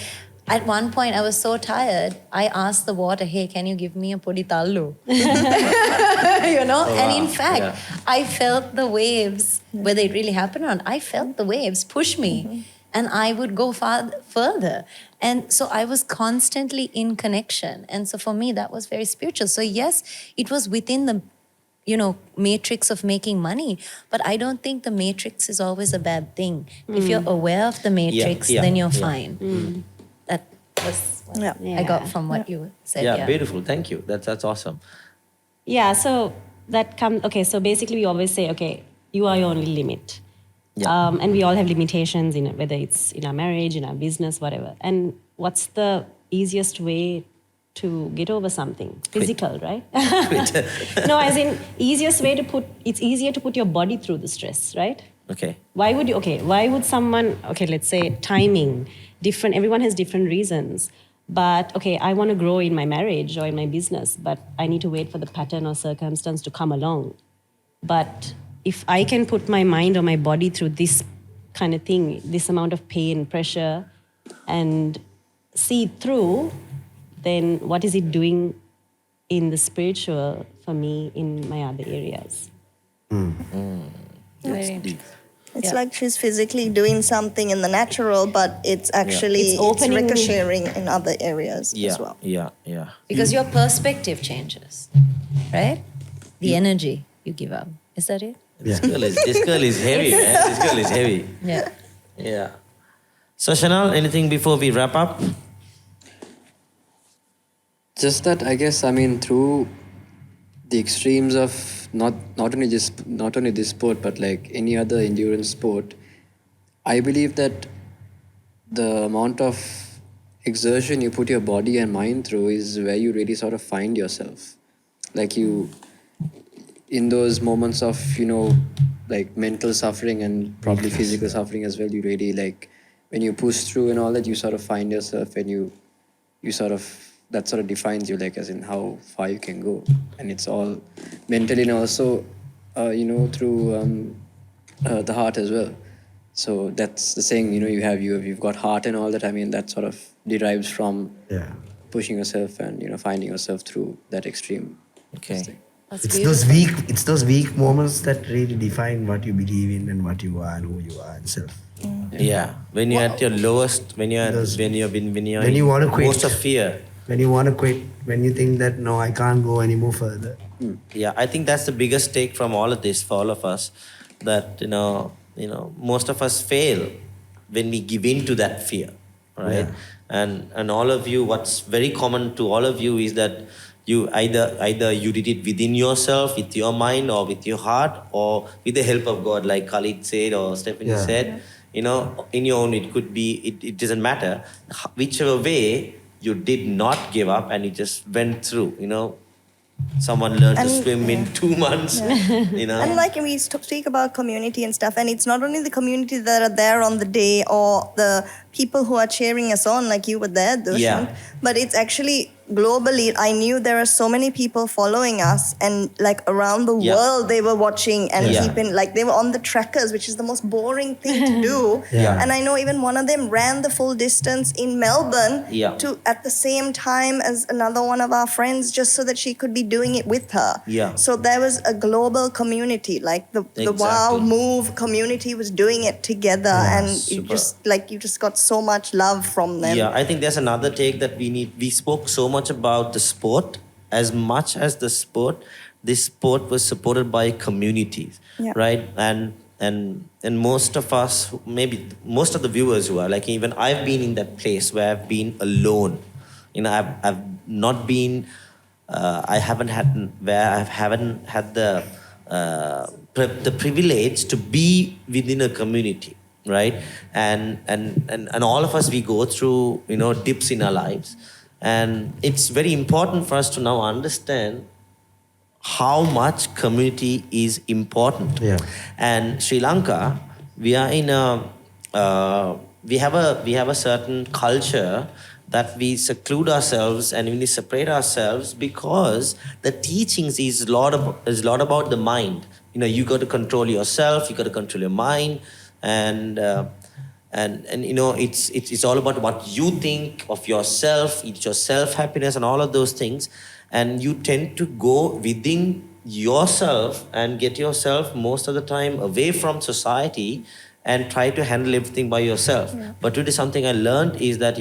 [SPEAKER 4] at one point I was so tired, I asked the water, hey, can you give me a podi tallu? And in fact, I felt the waves, whether it really happened or not, I felt the waves push me. And I would go further. And so I was constantly in connection. And so for me, that was very spiritual. So yes, it was within the, matrix of making money. But I don't think the matrix is always a bad thing. If you're aware of the matrix, then you're fine. That was what I got from what you said.
[SPEAKER 6] Yeah, beautiful. Thank you. That's awesome.
[SPEAKER 10] Yeah, so that comes, okay, so basically we always say, okay, you are your only limit.
[SPEAKER 6] Yeah.
[SPEAKER 10] And we all have limitations in it, whether it's in our marriage, in our business, whatever. And what's the easiest way to get over something physical, right? No, as in it's easier to put your body through the stress, right?
[SPEAKER 6] Okay.
[SPEAKER 10] Why would someone, let's say timing, different, everyone has different reasons. But I want to grow in my marriage or in my business, but I need to wait for the pattern or circumstance to come along. But if I can put my mind or my body through this kind of thing, this amount of pain, pressure, and see it through, then what is it doing in the spiritual for me in my other areas?
[SPEAKER 4] Very interesting.
[SPEAKER 9] It's like she's physically doing something in the natural, but it's actually
[SPEAKER 10] It's
[SPEAKER 9] it's ricocheting in other areas
[SPEAKER 6] Yeah,
[SPEAKER 9] as well.
[SPEAKER 6] yeah.
[SPEAKER 4] Because your perspective changes, right? The energy you give out. Is that it?
[SPEAKER 6] This girl is heavy, man. This girl is heavy.
[SPEAKER 4] Yeah.
[SPEAKER 6] Yeah. So Shenal, anything before we wrap up?
[SPEAKER 8] Just that, I guess, I mean, through the extremes of not only this sport, but like any other endurance sport, I believe that the amount of exertion you put your body and mind through is where you really sort of find yourself. Like you, in those moments of, like mental suffering and probably physical suffering as well, you really like, when you push through and all that, you sort of find yourself, and you sort of, that sort of defines you, like as in how far you can go. And it's all mentally and also, through the heart as well. So that's the saying, you've got heart and all that. I mean, that sort of derives from pushing yourself and, finding yourself through that extreme.
[SPEAKER 6] Okay.
[SPEAKER 11] It's those weak moments that really define what you believe in and what you are and who you are itself.
[SPEAKER 6] Yeah. When you're at your lowest, when you
[SPEAKER 11] want to quit,
[SPEAKER 6] most of fear.
[SPEAKER 11] When you want to quit, when you think that no, I can't go any more further.
[SPEAKER 6] Yeah, I think that's the biggest take from all of this for all of us. That most of us fail when we give in to that fear, right? Yeah. And all of you, what's very common to all of you is that you either you did it within yourself, with your mind, or with your heart, or with the help of God, like Khalid said or Stephanie said. In your own, it could be. It doesn't matter. Whichever way, you did not give up and you just went through. Someone learned to swim in 2 months.
[SPEAKER 9] And like we speak about community and stuff, and it's not only the community that are there on the day or the people who are cheering us on, like you were there, Dushyanth, but it's actually globally. I knew there are so many people following us, and like around the world they were watching and keeping, like they were on the trackers, which is the most boring thing to do. And I know even one of them ran the full distance in Melbourne to at the same time as another one of our friends, just so that she could be doing it with her. So there was a global community, like the Wow Move community was doing it together, and you just got so much love from them.
[SPEAKER 6] I think there's another take that we spoke so much about the sport. As much as the sport, this sport was supported by communities, right? And most of us, maybe most of the viewers who are like, even I've been in that place where I've been alone. I've not been. I haven't had the privilege to be within a community, right? And all of us, we go through dips in our lives, and it's very important for us to now understand how much community is important. And Sri Lanka, we are in we have a certain culture that we seclude ourselves and we separate ourselves because the teachings is a lot about the mind. You got to control yourself, you got to control your mind, and it's all about what you think of yourself, it's your self-happiness and all of those things. And you tend to go within yourself and get yourself most of the time away from society and try to handle everything by yourself. But today something I learned is that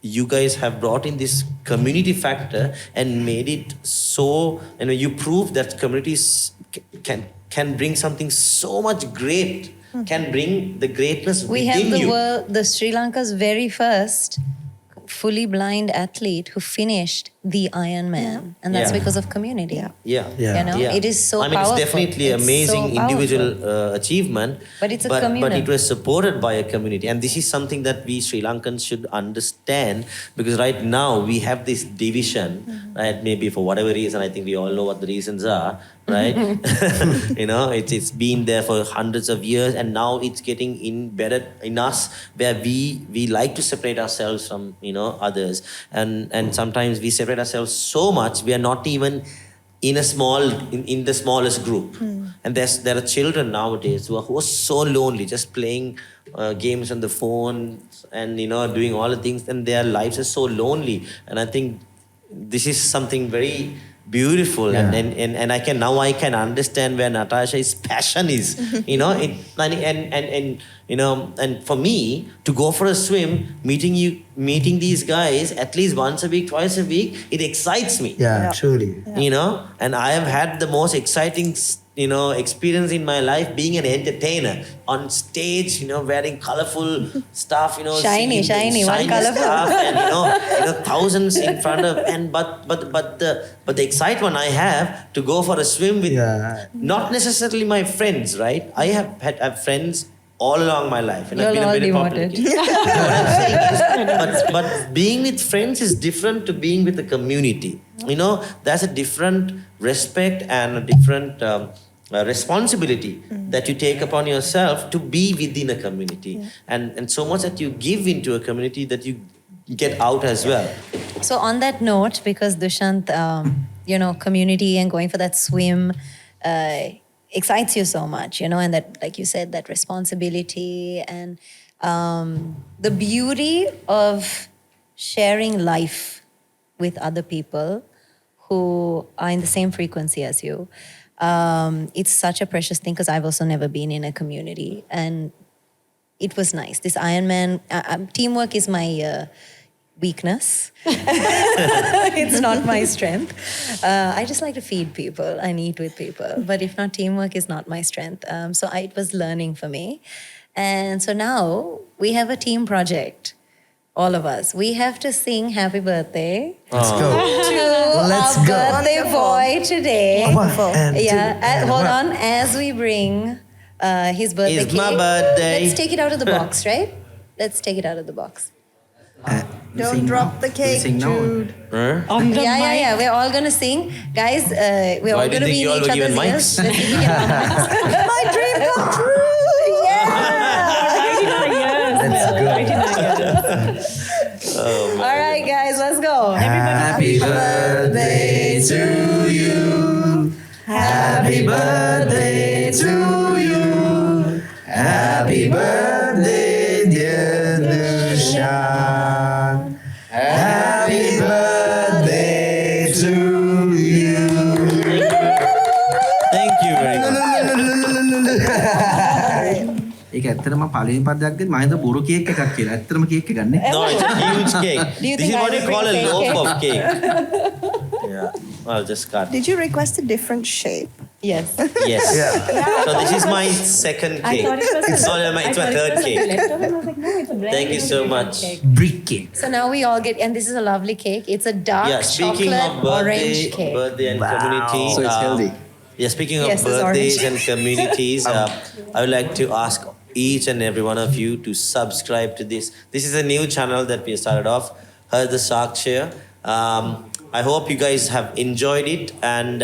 [SPEAKER 6] you guys have brought in this community factor and made it so, you prove that communities can bring something so much great, can bring the greatness
[SPEAKER 4] We
[SPEAKER 6] within
[SPEAKER 4] have
[SPEAKER 6] you.
[SPEAKER 4] the Sri Lanka's very first fully blind athlete who finished the Ironman, and that's
[SPEAKER 6] Yeah.
[SPEAKER 4] because of community.
[SPEAKER 6] Yeah.
[SPEAKER 4] You know, it is so
[SPEAKER 6] I mean,
[SPEAKER 4] powerful.
[SPEAKER 6] it's definitely
[SPEAKER 4] It's
[SPEAKER 6] amazing
[SPEAKER 4] so
[SPEAKER 6] individual achievement.
[SPEAKER 4] But it's a
[SPEAKER 6] but
[SPEAKER 4] communal.
[SPEAKER 6] it was supported by a community. And this is something that we Sri Lankans should understand, because right now we have this division, right? Maybe for whatever reason, I think we all know what the reasons are, right? You know, it's been there for hundreds of years, and now it's getting embedded in us, where we like to separate ourselves from, you know, others. And sometimes we separate ourselves so much, we are not even in a small, in the smallest group. And there are children nowadays who are so lonely, just playing games on the phone and, you know, doing all the things, and their lives are so lonely. And I think this is something very beautiful. And I can understand where Natasha's passion is, you know, and you know, and for me to go for a swim, meeting these guys at least once a week, twice a week, it excites me.
[SPEAKER 11] Truly.
[SPEAKER 6] You know, and I have had the most exciting, you know, experience in my life being an entertainer on stage, you know, wearing colorful stuff, you know,
[SPEAKER 4] Shiny,
[SPEAKER 6] singing
[SPEAKER 4] one colourful.
[SPEAKER 6] stuff, and you know, thousands in front of, and but the excitement I have to go for a swim with not necessarily my friends, right? I have had friends all along my life, and I've been a very popular kid. You know what I'm saying is, but being with friends is different to being with a community. You know, there's a different respect and a different responsibility that you take upon yourself to be within a community, and so much that you give into a community that you get out as well.
[SPEAKER 4] So on that note, because Dushyanth, you know, community and going for that swim excites you so much, you know, and that, like you said, that responsibility and the beauty of sharing life with other people who are in the same frequency as you. It's such a precious thing, because I've also never been in a community, and it was nice. This Ironman, teamwork is my weakness. It's not my strength. I just like to feed people and eat with people. But if not, teamwork is not my strength. So it was learning for me. And so now we have a team project. All of us. We have to sing happy birthday
[SPEAKER 11] Let's go.
[SPEAKER 4] to
[SPEAKER 11] Let's
[SPEAKER 4] our
[SPEAKER 11] go.
[SPEAKER 4] birthday boy today.
[SPEAKER 11] And
[SPEAKER 4] Hold on. As we bring his birthday
[SPEAKER 6] It's
[SPEAKER 4] cake.
[SPEAKER 6] my birthday.
[SPEAKER 4] Let's take it out of the box, right? Let's take it out of the box.
[SPEAKER 9] Don't drop the cake,
[SPEAKER 1] sing now?
[SPEAKER 9] Jude.
[SPEAKER 4] Yeah. We're all going to sing. Guys, we're
[SPEAKER 6] Why
[SPEAKER 4] all
[SPEAKER 6] do
[SPEAKER 4] going
[SPEAKER 6] you
[SPEAKER 4] to be
[SPEAKER 6] think you
[SPEAKER 4] in
[SPEAKER 6] all
[SPEAKER 4] each
[SPEAKER 6] were given
[SPEAKER 4] other's
[SPEAKER 6] mics?
[SPEAKER 4] ears. Let's see if we can have mics.
[SPEAKER 9] My dream come true.
[SPEAKER 4] All right, guys, let's go.
[SPEAKER 11] Happy birthday to you. Happy birthday to you. Happy birthday, dear Dushyanth. Happy birthday to you.
[SPEAKER 6] Thank you very much.
[SPEAKER 1] ඒක ඇත්තටම පළවෙනි පදයක් ගත්තම මම හිතුවා බොරු cake එකක් කියලා. ඇත්තටම කේක් එකක් නේ.
[SPEAKER 6] No, it's a huge cake.
[SPEAKER 4] Do you
[SPEAKER 6] This
[SPEAKER 4] think
[SPEAKER 6] is
[SPEAKER 4] I
[SPEAKER 6] what you
[SPEAKER 4] will
[SPEAKER 6] call a
[SPEAKER 4] bring
[SPEAKER 6] loaf
[SPEAKER 4] fake
[SPEAKER 6] of cake. Yeah, I'll just cut.
[SPEAKER 9] Did you request a different shape?
[SPEAKER 4] Yes.
[SPEAKER 6] Yes. So this is my second cake. It's my third cake. Thank you so much.
[SPEAKER 1] Brick cake.
[SPEAKER 4] So now we all get, and this is a lovely cake. It's a dark
[SPEAKER 6] Yeah, speaking
[SPEAKER 4] chocolate
[SPEAKER 6] of
[SPEAKER 4] orange cake.
[SPEAKER 6] birthday and community.
[SPEAKER 8] So it's healthy.
[SPEAKER 6] Yeah, speaking of
[SPEAKER 4] Yes, it's
[SPEAKER 6] birthdays
[SPEAKER 4] orange.
[SPEAKER 6] and communities, I would like to ask each and every one of you to subscribe to this. This is a new channel that we started off, Her the Sakshya. I hope you guys have enjoyed it and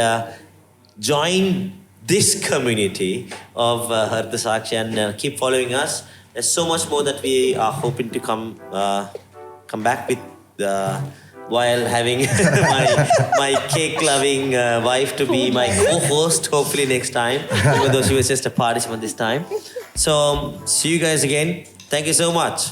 [SPEAKER 6] join this community of Her the Sakshya, and keep following us. There's so much more that we are hoping to come back with while having my cake-loving wife to be my co-host, hopefully next time, even though she was just a participant this time. So, see you guys again. Thank you so much.